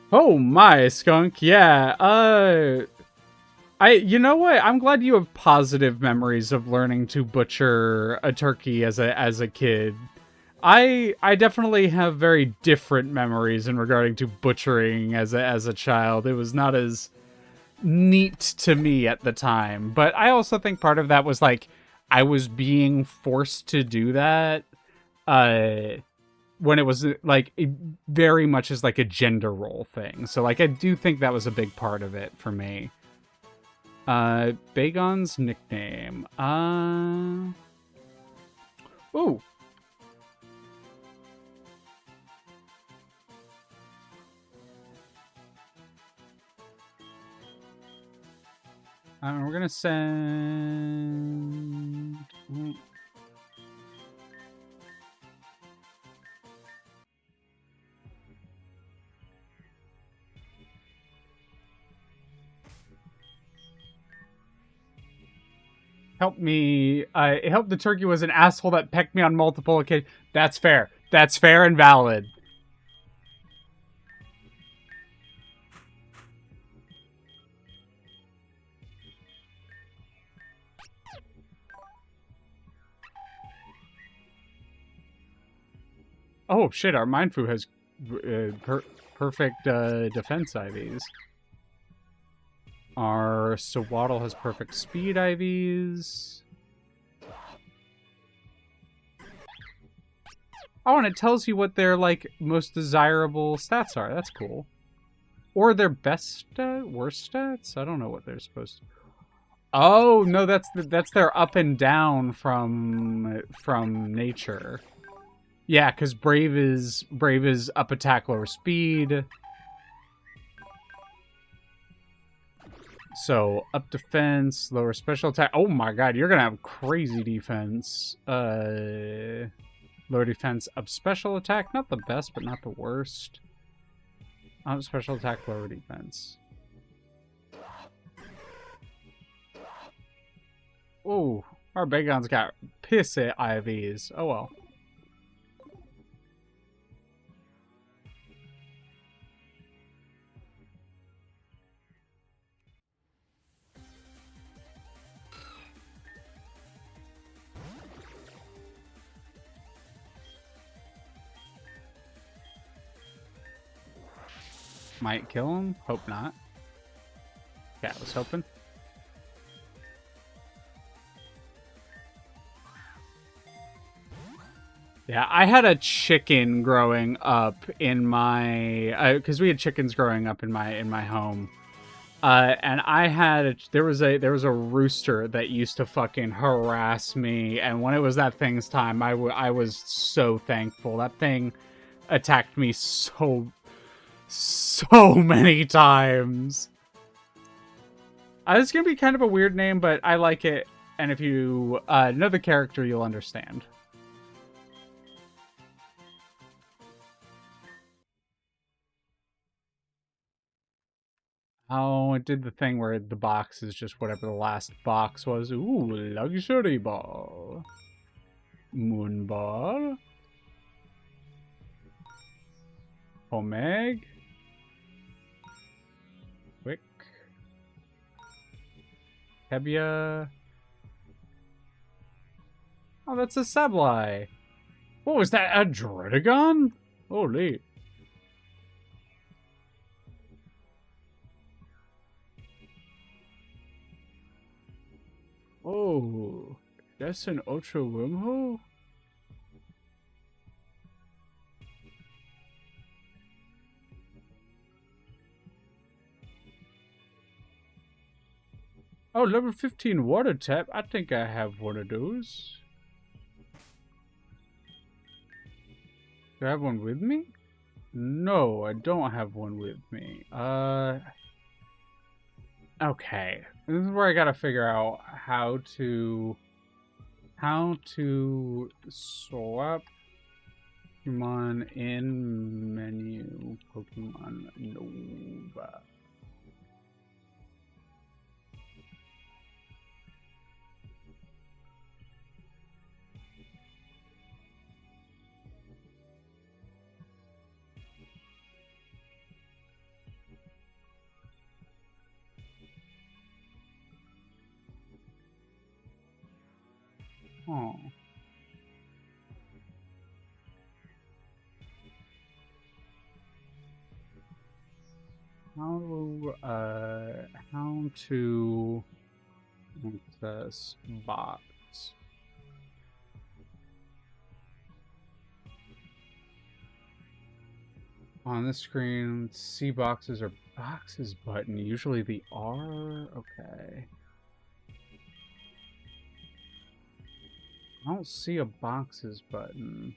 Oh my, Skunk, yeah. You know what? I'm glad you have positive memories of learning to butcher a turkey as a kid. I definitely have very different memories in regarding to butchering as a child. It was not as neat to me at the time, but I also think part of that was like I was being forced to do that. When it was like very much as like a gender role thing. So like I do think that was a big part of it for me. Bagon's nickname. Ooh. We're gonna send. Help me. Help the turkey was an asshole that pecked me on multiple occasions. That's fair. That's fair and valid. Oh shit! Our Mindfu has perfect defense IVs. Our Sawaddle has perfect speed IVs. Oh, and it tells you what their like most desirable stats are. That's cool. Or their best worst stats? I don't know what they're supposed to. Oh no, that's their up and down from nature. Yeah, because Brave is up attack, lower speed. So, up defense, lower special attack. Oh my god, you're gonna have crazy defense. Lower defense, up special attack. Not the best, but not the worst. Up special attack, lower defense. Oh, our Bagon's got pissy IVs. Oh well. Might kill him. Hope not. Yeah, I was hoping. Yeah, I had a chicken growing up in my because we had chickens growing up in my home, and I had there was a rooster that used to fucking harass me, and when it was that thing's time, I was so thankful. That thing attacked me so many times. It's gonna be kind of a weird name, but I like it. And if you know the character, you'll understand. Oh, it did the thing where the box is just whatever the last box was. Ooh, luxury ball. Moon ball. Omeg. Quick. Hebia. Oh, that's a Sableye. What was that? A Dredagon? Holy. Oh, that's an Ultra Wormhole? Oh, level 15 water tap. I think I have one of those. Do I have one with me? No, I don't have one with me. Okay. This is where I gotta figure out how to swap Pokemon in menu. Pokemon Nova. Oh. How to access box. On the screen, see boxes or boxes button, usually the R, okay. I don't see a boxes button.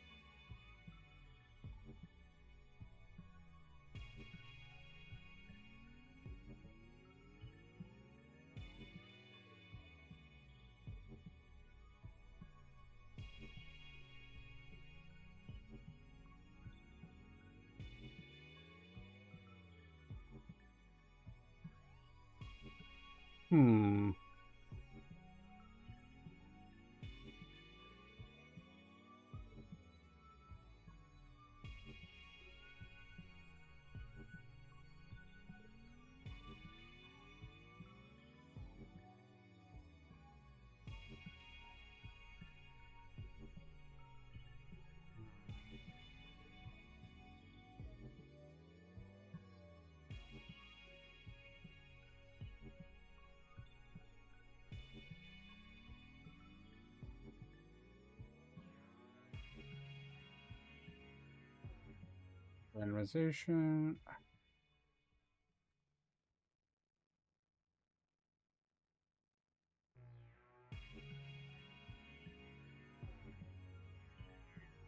Hmm. Randomization.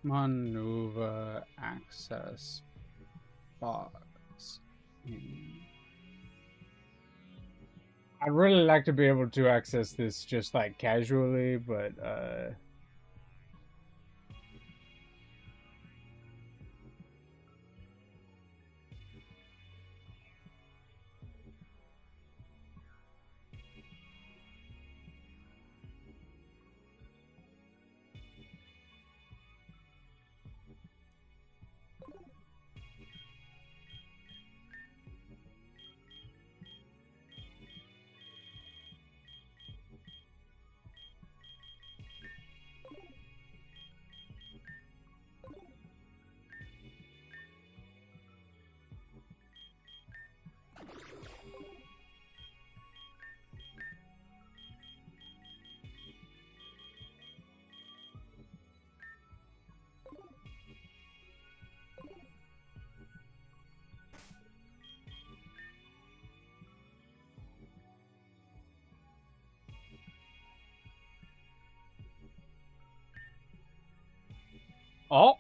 Maneuver access box. I'd really like to be able to access this just like casually, but oh.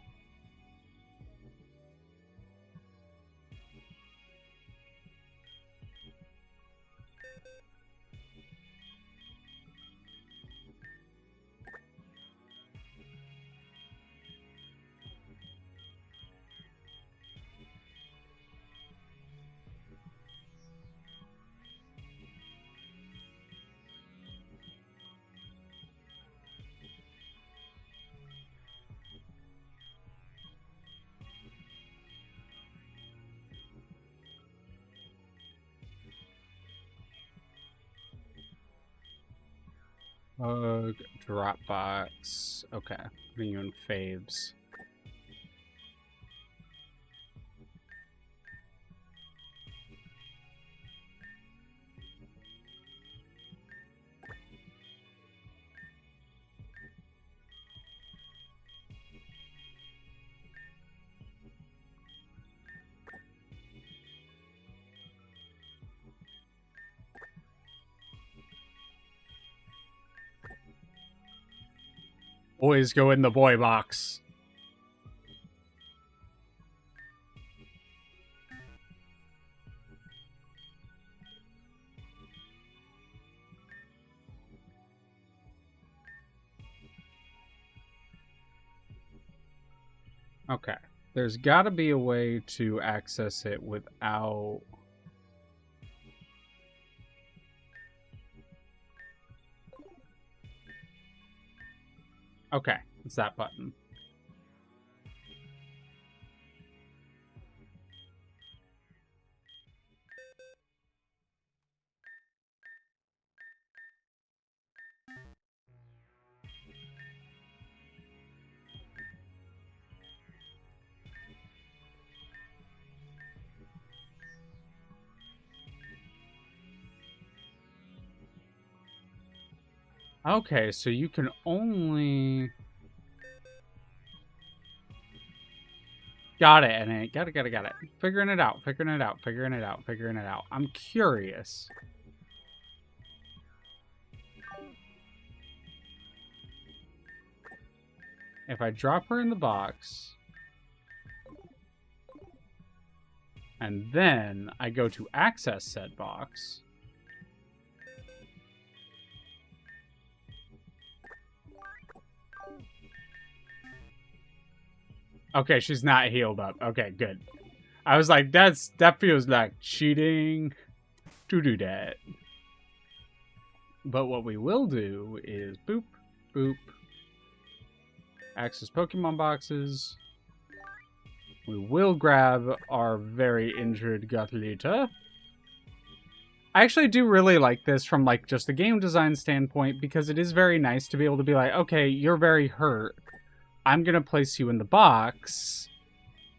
Dropbox. Okay. Putting you in faves. Boys go in the boy box. Okay. There's got to be a way to access it without... Okay, it's that button. Okay, so you can only... Got it, and got it. Figuring it out. I'm curious. If I drop her in the box, and then I go to access said box, okay, she's not healed up. Okay, good. I was like, that feels like cheating to do that. But what we will do is boop, boop. Access Pokemon boxes. We will grab our very injured Gothita. I actually do really like this from like just a game design standpoint because it is very nice to be able to be like, okay, you're very hurt. I'm going to place you in the box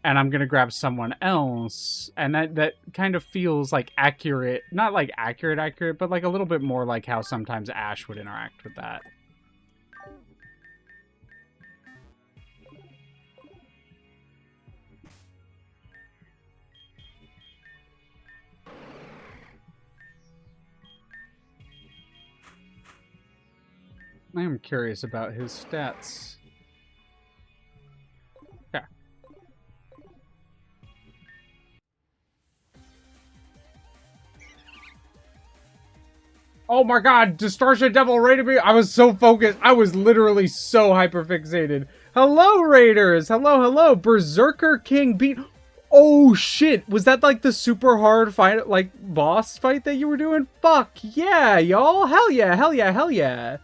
and I'm going to grab someone else. And that kind of feels like accurate, not like accurate, but like a little bit more like how sometimes Ash would interact with that. I am curious about his stats. Okay. Oh my god, Distortion Devil raided me. I was so focused. I was literally so hyperfixated. Hello, Raiders. Hello. Berserker King beat... Oh shit, was that like the super hard fight, like boss fight that you were doing? Fuck yeah, y'all. Hell yeah.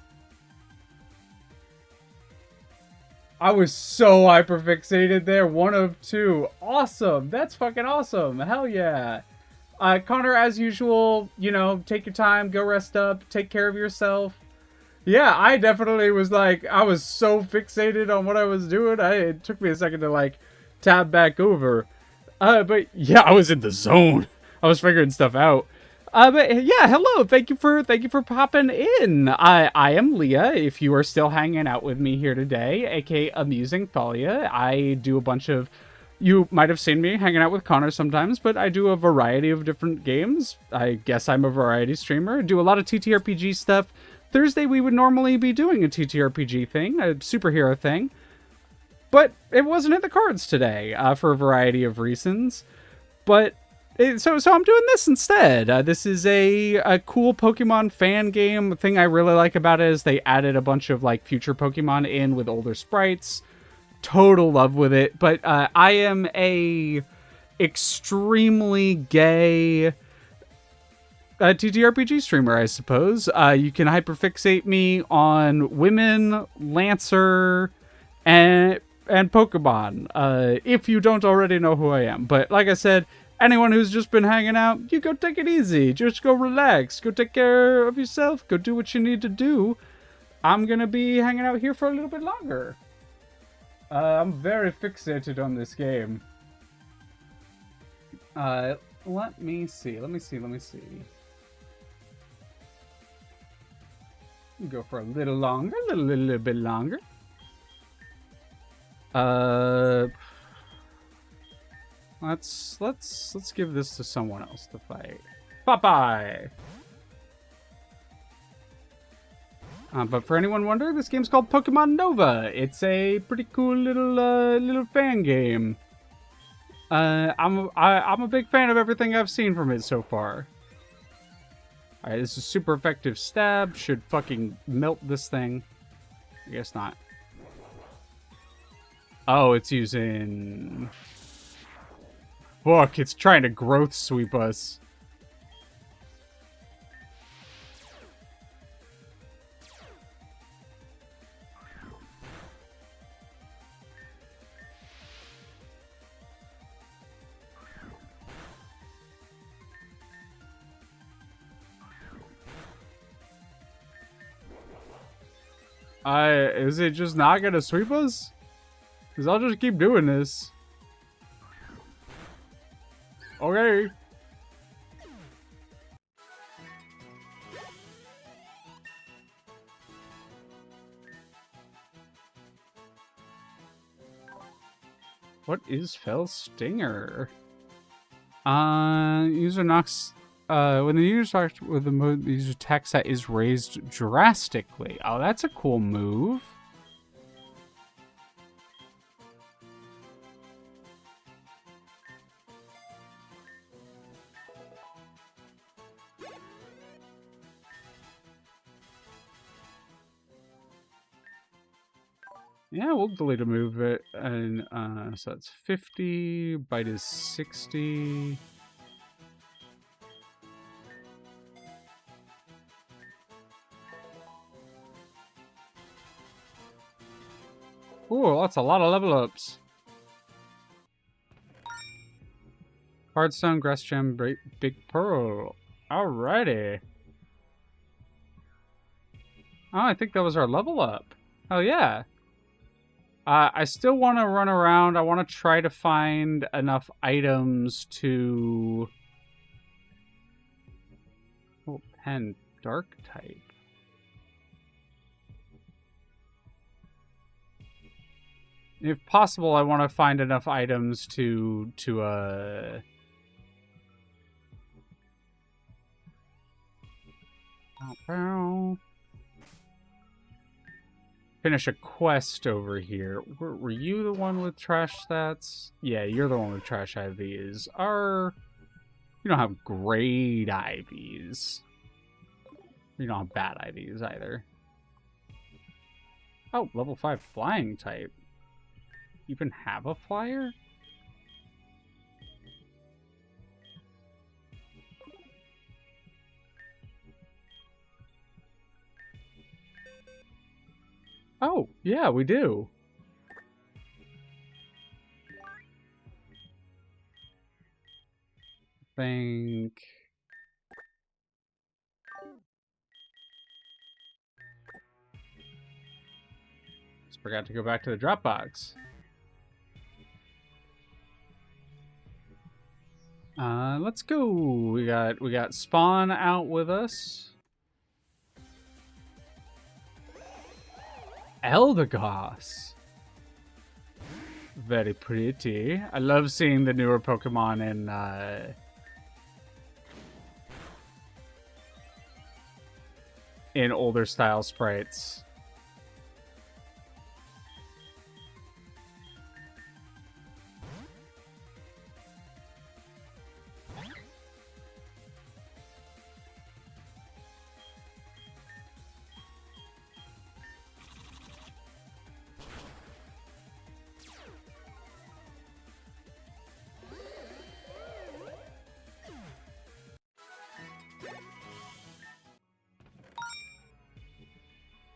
I was so hyperfixated there. 1 of 2. Awesome. That's fucking awesome. Hell yeah. Connor, as usual, you know, take your time, go rest up, take care of yourself. Yeah, I definitely was like, I was so fixated on what I was doing. It took me a second to like tab back over. But yeah, I was in the zone. I was figuring stuff out. But yeah, hello. Thank you for popping in. I am Leah. If you are still hanging out with me here today, aka Amusing Thalia, I do a bunch of. You might have seen me hanging out with Connor sometimes, but I do a variety of different games. I guess I'm a variety streamer. Do a lot of TTRPG stuff. Thursday we would normally be doing a TTRPG thing, a superhero thing, but it wasn't in the cards today for a variety of reasons. But so I'm doing this instead. This is a cool Pokemon fan game. The thing I really like about it is they added a bunch of like future Pokemon in with older sprites. Total love with it. But I am a extremely gay TTRPG streamer, I suppose. You can hyperfixate me on women, Lancer, and Pokemon. If you don't already know who I am. But like I said, anyone who's just been hanging out, you go take it easy. Just go relax. Go take care of yourself. Go do what you need to do. I'm gonna be hanging out here for a little bit longer. I'm very fixated on this game. Let me see. Go for a little longer, a little bit longer. Let's give this to someone else to fight. Popeye. But for anyone wondering, this game's called Pokemon Nova. It's a pretty cool little fan game. I'm a big fan of everything I've seen from it so far. Alright, this is super effective stab. Should fucking melt this thing. I guess not. Oh, it's using... Fuck, it's trying to growth sweep us. Is it just not gonna sweep us? Because I'll just keep doing this. Okay. What is Fell Stinger? User knocks. When the user starts with the mode, the user attack stat is raised drastically. Oh, that's a cool move. Yeah, we'll delete a move it, and so that's 50. Bite is 60. Ooh, that's a lot of level ups. Hardstone, Grass Gem, Big Pearl. Alrighty. Oh, I think that was our level up. Oh yeah. I still want to run around. I want to try to find enough items to... Oh, pen, dark type. If possible, I want to find enough items to finish a quest over here. Were you the one with trash stats? Yeah, you're the one with trash IVs. You don't have great IVs. You don't have bad IVs either. Oh, level 5 flying type. You even have a flyer? Oh, yeah, we do. Think... Just forgot to go back to the Dropbox. Let's go. We got Spawn out with us. Eldegoss. Very pretty. I love seeing the newer Pokemon in older style sprites.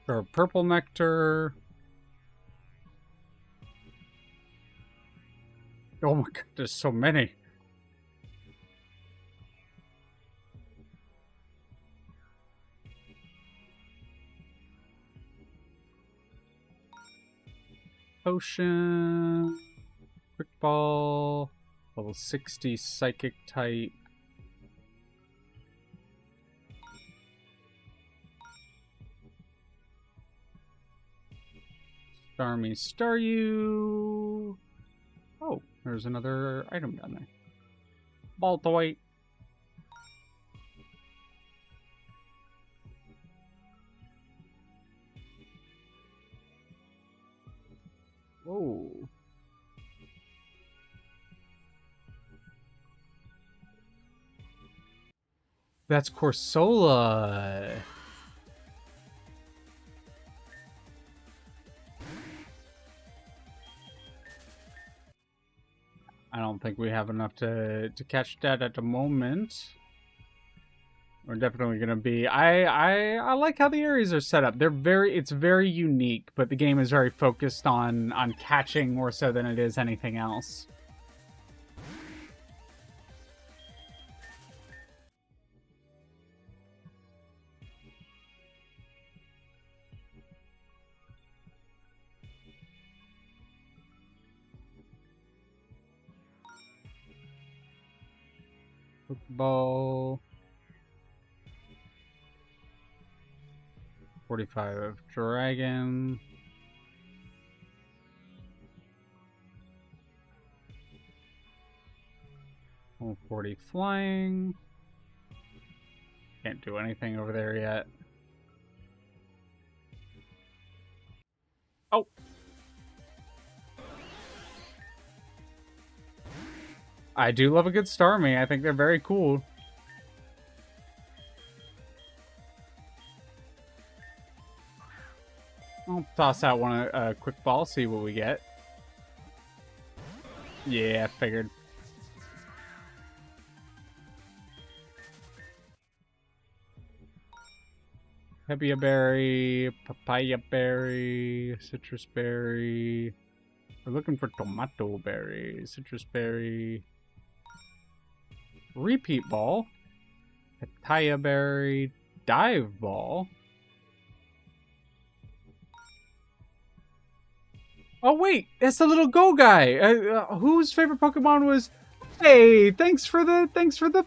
Or purple nectar. Oh my god, there's so many. potion. Quick ball. Level 60 psychic type. Starmie Staryu. Oh, there's another item down there. Baltoy. Whoa. That's Corsola. I don't think we have enough to catch that at the moment. We're definitely gonna be. I like how the areas are set up. It's very unique, but the game is very focused on catching more so than it is anything else. Pokeball. 45 of Dragon. Oh, 40 Flying. Can't do anything over there yet. Oh! I do love a good Starmie. I think they're very cool. I'll toss out a quick ball, see what we get. Yeah, figured. Pepia berry, papaya berry, citrus berry. We're looking for tomato berry, citrus berry. Repeat ball, papaya berry, dive ball. Oh wait, that's the little go guy. Whose favorite Pokemon was? Hey, thanks for the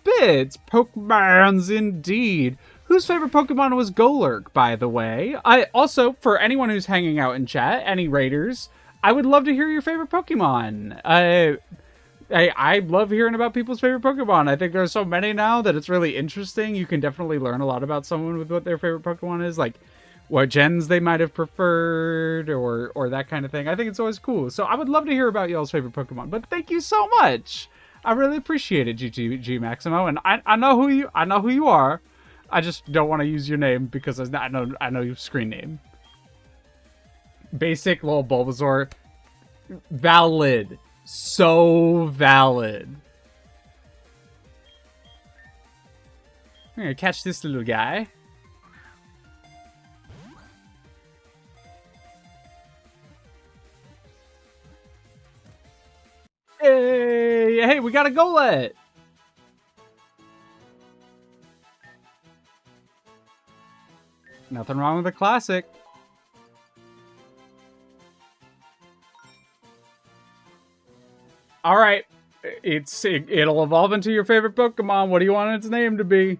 bits. Pokemons indeed. Whose favorite Pokemon was Golurk, by the way? I also, for anyone who's hanging out in chat, any raiders, I would love to hear your favorite Pokemon. I love hearing about people's favorite Pokemon. I think there's so many now that it's really interesting. You can definitely learn a lot about someone with what their favorite Pokemon is, like what gens they might have preferred or that kind of thing. I think it's always cool. So I would love to hear about y'all's favorite Pokemon. But thank you so much. I really appreciate it, G Maximo, and I know who you are. I just don't want to use your name because I know your screen name. Basic little Bulbasaur. Valid. So valid. I'm gonna catch this little guy. Hey, we got a Golett. Nothing wrong with a classic. All right, it'll evolve into your favorite Pokemon. What do you want its name to be?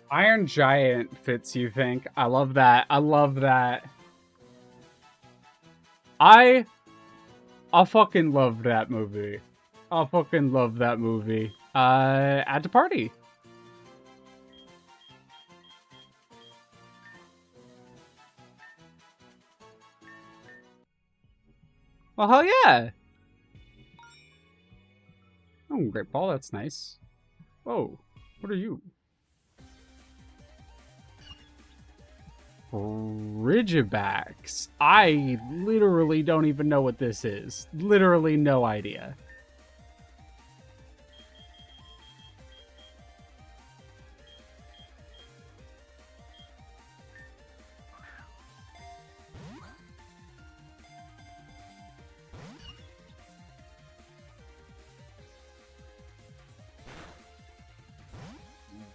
Iron Giant fits, you think? I love that. I love that. I fucking love that movie. I fucking love that movie. Add to party. Well, hell yeah. Oh, great ball. That's nice. Whoa. What are you? Ridgebacks. I literally don't even know what this is. Literally no idea.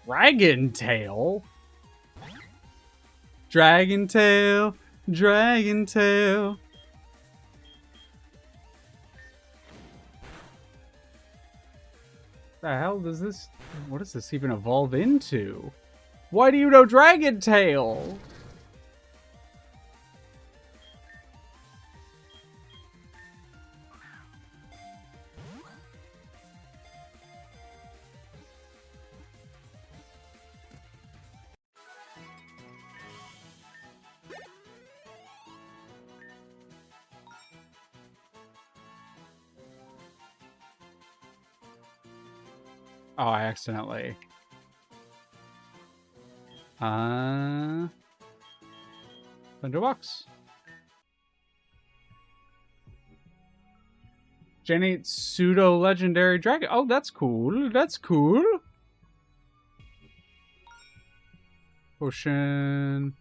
Dragon Tail? Dragon Tail, Dragon Tail. The hell does this... What does this even evolve into? Why do you know Dragon Tail? Oh, I accidentally... Thunderbox. Generate pseudo-legendary dragon. Oh, that's cool. That's cool. Potion.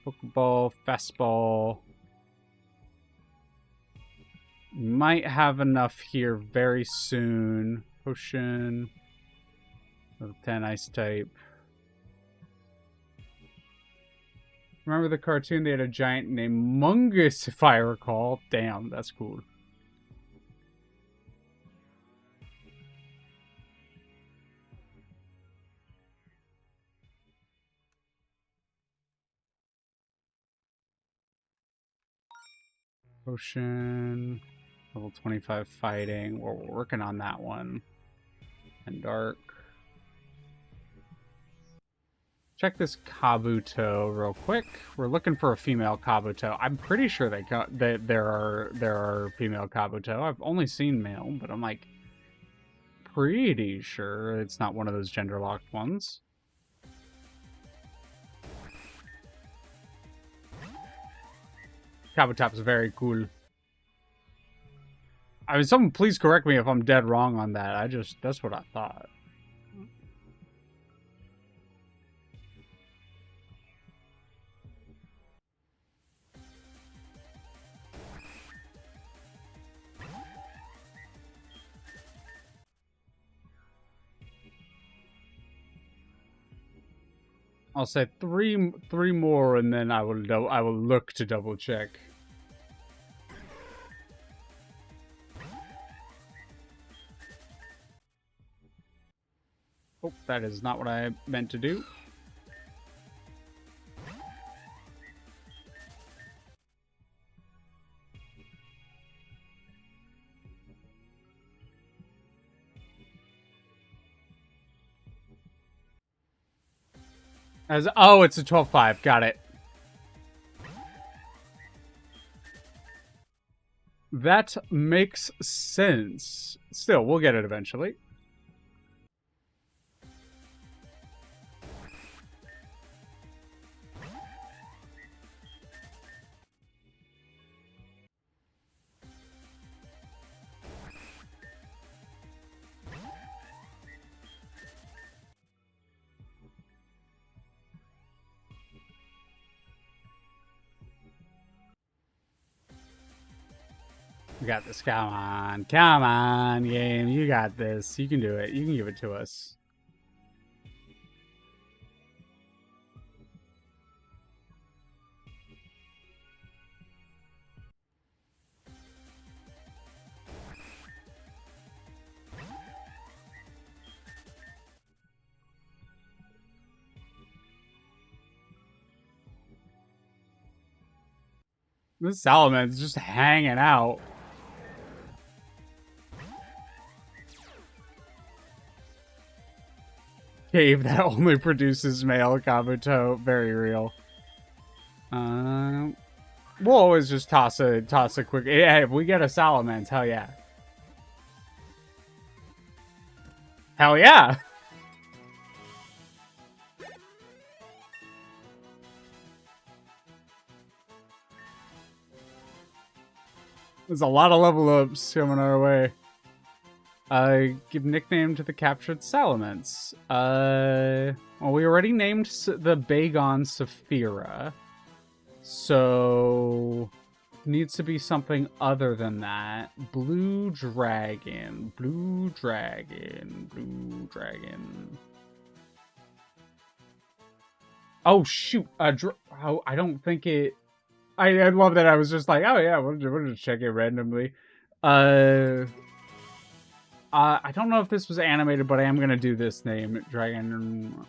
Pokeball. Fastball. Might have enough here very soon. Potion. Level 10 ice type. Remember the cartoon? They had a giant named Mungus, if I recall. Damn, that's cool. Potion. Level 25 fighting. We're working on that one. And dark. Check this Kabuto real quick. We're looking for a female Kabuto. I'm pretty sure there are female Kabuto. I've only seen male, but I'm like pretty sure it's not one of those gender locked ones. Kabutop's very cool. I mean, someone please correct me if I'm dead wrong on that. That's what I thought. I'll say three more, and then I will look to double check. Oh, that is not what I meant to do. Oh, it's a 12-5. Got it. That makes sense. Still, we'll get it eventually. You got this. Come on. Come on, game. You got this. You can do it. You can give it to us. This Salaman's just hanging out. Cave that only produces male Kabuto. Very real. We'll always just toss a quick... Hey, if we get a Salamence, hell yeah. Hell yeah! There's a lot of level ups coming our way. Give nickname to the captured Salamence. Well, we already named the Bagon Saphira. So, needs to be something other than that. Blue Dragon. Blue Dragon. Blue Dragon. Oh, shoot. I don't think it... I love that I was just like, oh yeah, we'll just check it randomly. I don't know if this was animated, but I am gonna do this name, Dragon.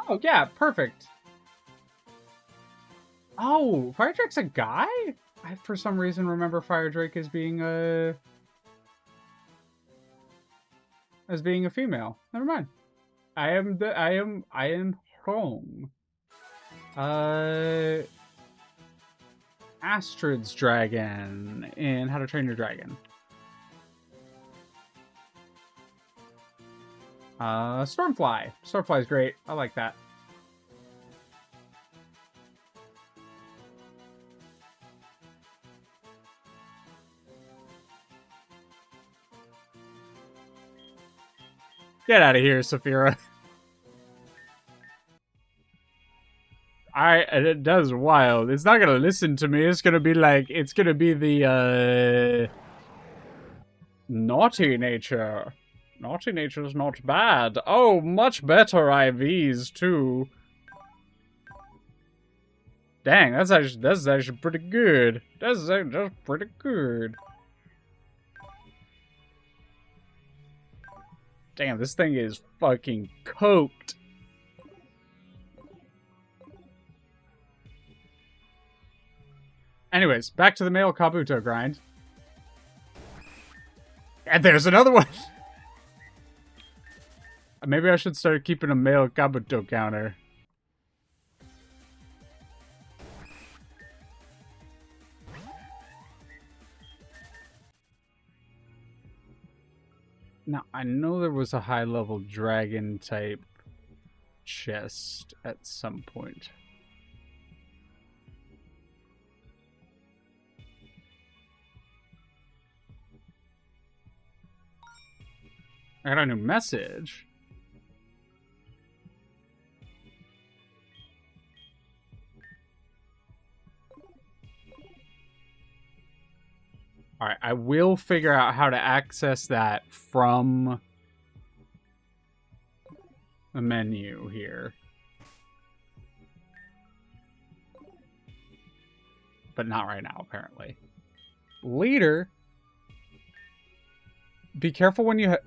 Oh yeah, perfect. Oh, Fire Drake's a guy? I, for some reason, remember Fire Drake as being a female. Never mind. I am wrong. Astrid's dragon in How to Train Your Dragon. Stormfly. Stormfly's great. I like that. Get out of here, Saphira. That's wild. It's not gonna listen to me. It's gonna be like, it's gonna be the, naughty nature. Naughty nature's not bad. Oh, much better IVs, too. Dang, that's actually pretty good. That's pretty good. Damn, this thing is fucking coked. Anyways, back to the male Kabuto grind. And there's another one! Maybe I should start keeping a male Kabuto counter. Now, I know there was a high-level dragon-type chest at some point. I got a new message. Alright, I will figure out how to access that from the menu here. But not right now, apparently. Later. Be careful when you head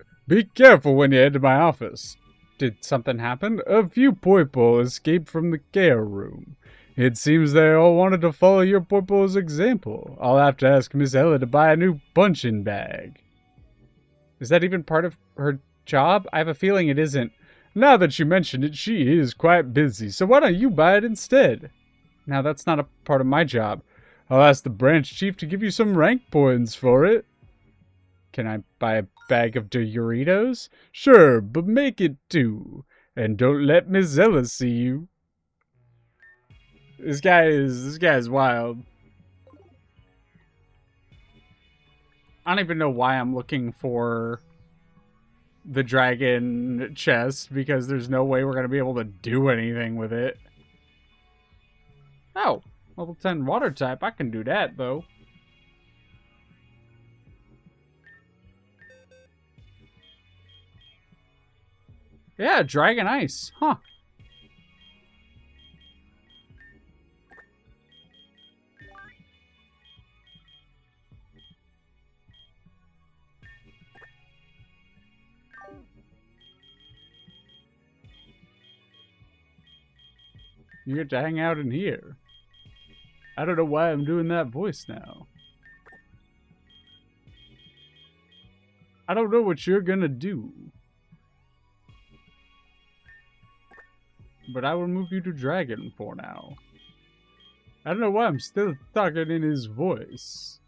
to my office. Did something happen? A few Poipole escaped from the care room. It seems they all wanted to follow your Poipole's example. I'll have to ask Miss Ella to buy a new punching bag. Is that even part of her job? I have a feeling it isn't. Now that you mention it, she is quite busy, so why don't you buy it instead? Now, that's not a part of my job. I'll ask the branch chief to give you some rank points for it. Can I buy a bag of Doritos? Sure, but make it 2. And don't let Miss Ella see you. This guy is wild. I don't even know why I'm looking for the dragon chest, because there's no way we're going to be able to do anything with it. Oh, level 10 water type. I can do that, though. Yeah, Dragon Ice. Huh. You get to hang out in here. I don't know why I'm doing that voice now. I don't know what you're gonna do. But I will move you to Dragon for now. I don't know why I'm still talking in his voice.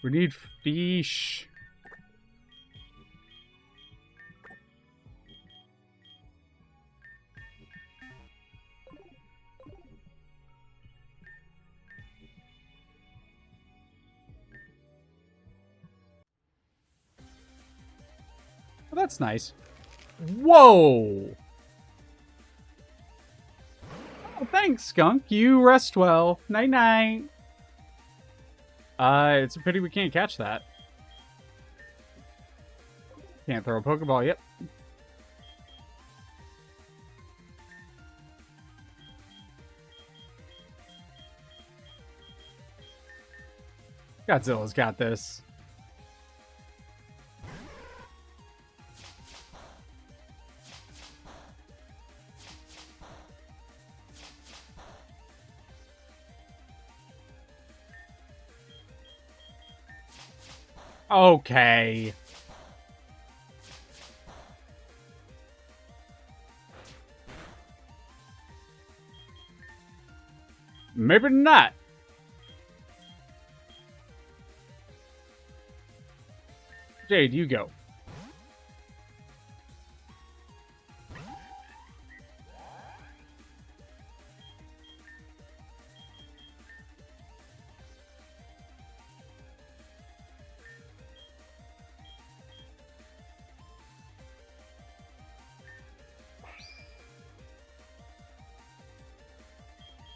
We need fish. Well, that's nice. Whoa! Oh, thanks, Skunk. You rest well. Night-night. It's a pity we can't catch that. Can't throw a Pokeball, yep. Godzilla's got this. Okay. Maybe not. Jade, you go.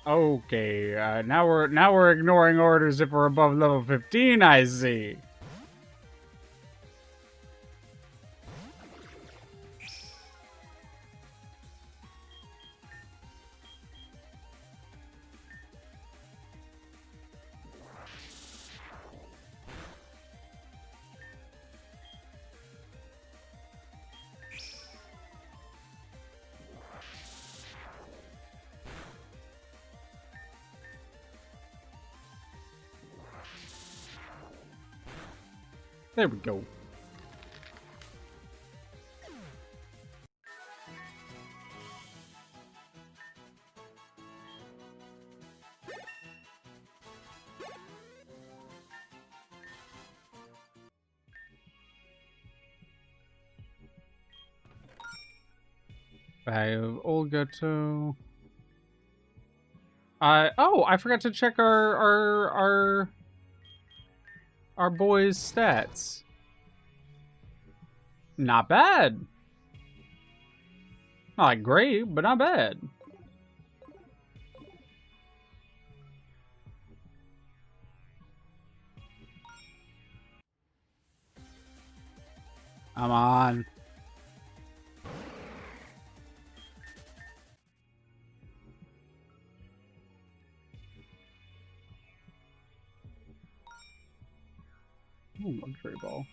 Okay, now we're ignoring orders if we're above level 15, I see. There we go. Bag of Olgato. Oh, I forgot to check our boy's stats. Not bad. Not like great, but not bad. Come on. Ooh, luxury ball.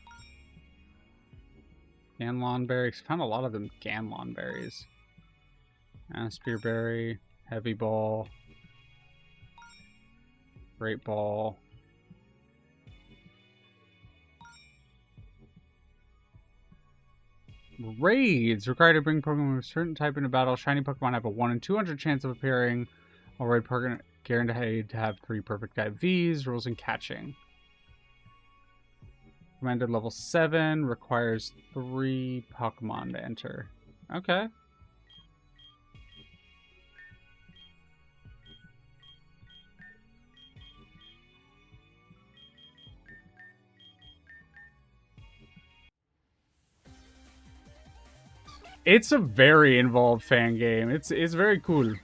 Ganlon berries. Found a lot of them Ganlon berries. Spearberry, heavy ball, great ball. Raids required to bring Pokemon of a certain type into battle. Shiny Pokemon have a 1 in 200 chance of appearing. All raid Pokemon guaranteed to have 3 perfect IVs. Rules in catching. Commander level 7 requires 3 Pokemon to enter. Okay. It's a very involved fan game. It's very cool.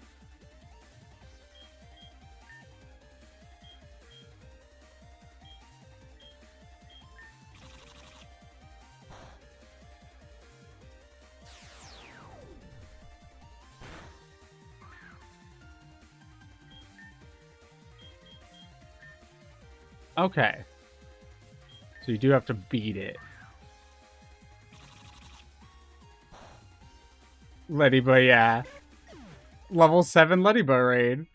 Okay. So you do have to beat it. Leddyba, yeah. Level 7 Leddyba raid.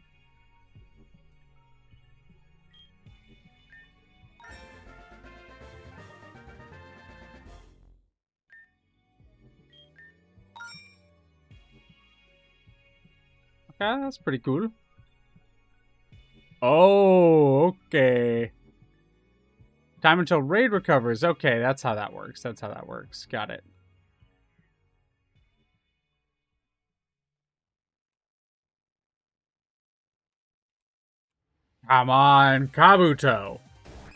Okay, that's pretty cool. Oh, okay. Time until raid recovers. Okay, that's how that works. That's how that works. Got it. Come on, Kabuto.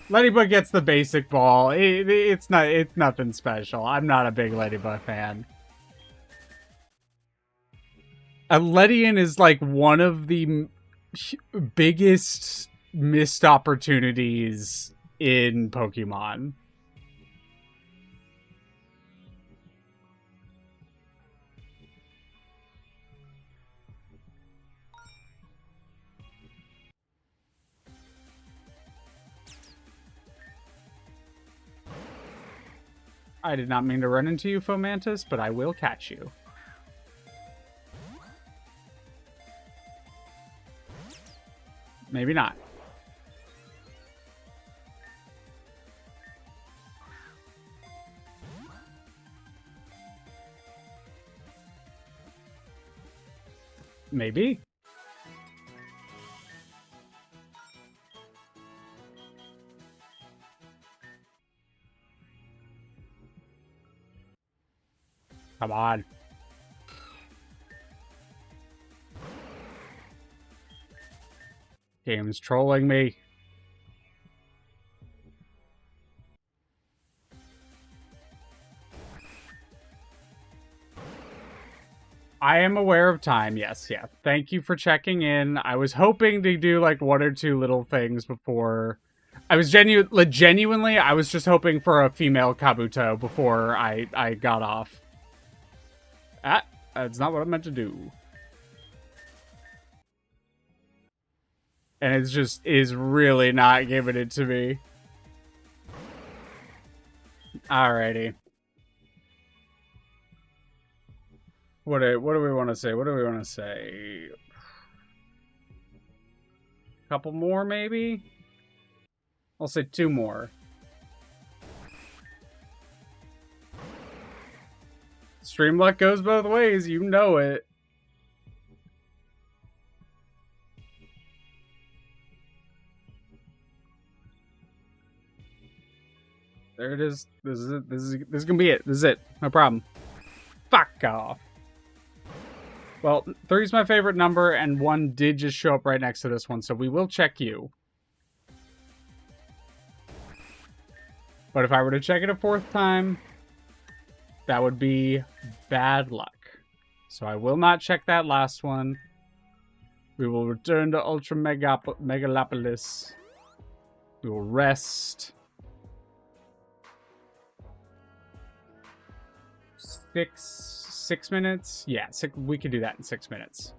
Ladybug gets the basic ball. It's nothing special. I'm not a big Ladybug fan. A Ledian is like one of the biggest missed opportunities in Pokemon. I did not mean to run into you, Fomantis, but I will catch you. Maybe not. Maybe. Come on. Game's trolling me. I am aware of time. Yes, yeah. Thank you for checking in. I was hoping to do like one or two little things before. I was genuinely, I was just hoping for a female Kabuto before I got off. That's not what I meant to do. And it's just is really not giving it to me. Alrighty. What do we want to say? What do we want to say? Couple more, maybe? I'll say 2 more. Stream luck goes both ways, you know it. There it is. This is gonna be it. This is it. No problem. Fuck off. Well, 3 is my favorite number, and 1 did just show up right next to this one, so we will check you. But if I were to check it a 4th time, that would be bad luck. So I will not check that last one. We will return to Ultra Megalopolis. We will rest. 6 minutes? Yeah, we could do that in 6 minutes.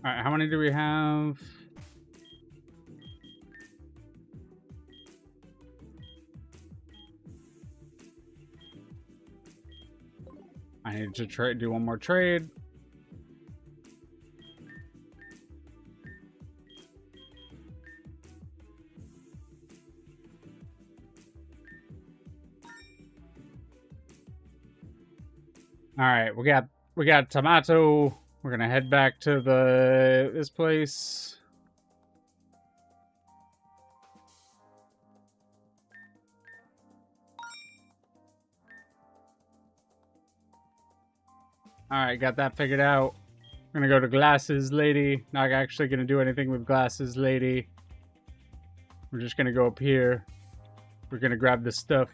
Alright, how many do we have? I need to do one more trade. Alright, we got tomato. We're gonna head back to this place. Alright, got that figured out. We're gonna go to Glasses Lady. Not actually gonna do anything with Glasses Lady. We're just gonna go up here. We're gonna grab the stuff.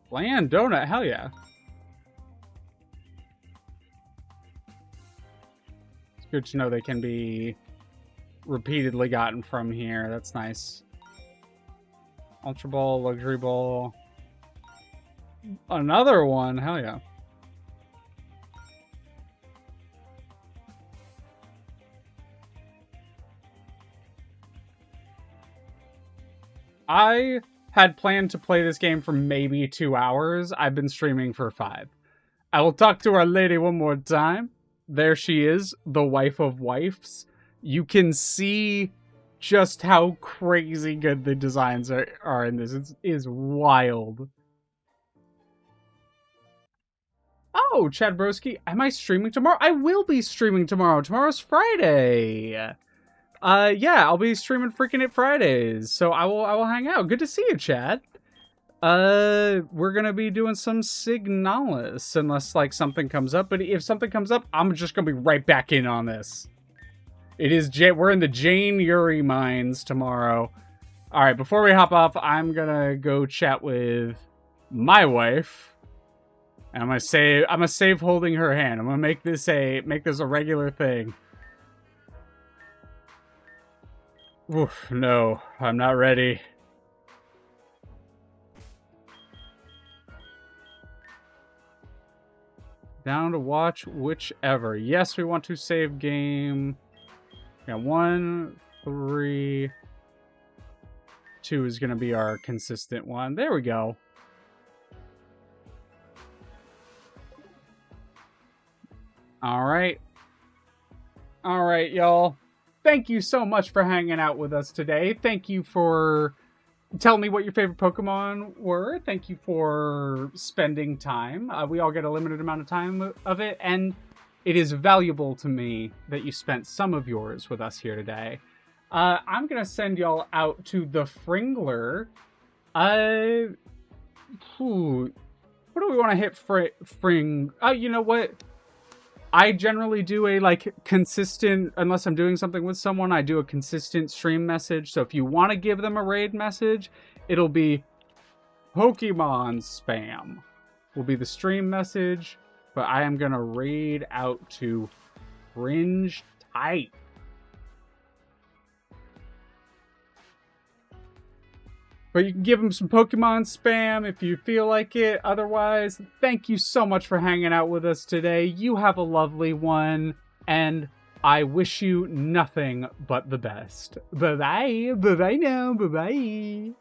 Bland donut, hell yeah. Good to know they can be repeatedly gotten from here. That's nice. Ultra Ball, Luxury Ball. Another one. Hell yeah. I had planned to play this game for maybe 2 hours. I've been streaming for 5. I will talk to our lady one more time. There she is, the wife of wives. You can see just how crazy good the designs are in this. It is wild. Oh, Chad Broski, am I streaming tomorrow? I will be streaming tomorrow. Tomorrow's Friday. Yeah, I'll be streaming Freaking It Fridays, so I will hang out. Good to see you, Chad. We're gonna be doing some Signalis, unless, like, something comes up. But if something comes up, I'm just gonna be right back in on this. We're in the Jane Yuri mines tomorrow. Alright, before we hop off, I'm gonna go chat with my wife. And I'm gonna save holding her hand. I'm gonna make this a regular thing. Oof, no, I'm not ready. Down to watch whichever. Yes, we want to save game. Yeah, 1, 3, 2 is going to be our consistent one. There we go. All right. All right, y'all. Thank you so much for hanging out with us today. Thank you for telling me what your favorite Pokemon were. Thank you for spending time. We all get a limited amount of time of it, and it is valuable to me that you spent some of yours with us here today. I'm going to send y'all out to the Fringler. What do we want to hit Fring? Oh, you know what? I generally do a, like, consistent, unless I'm doing something with someone, I do a consistent stream message. So if you want to give them a raid message, it'll be Pokemon spam will be the stream message. But I am going to raid out to Fringe Type. But you can give them some Pokemon spam if you feel like it. Otherwise, thank you so much for hanging out with us today. You have a lovely one, and I wish you nothing but the best. Bye-bye. Bye-bye now. Bye-bye.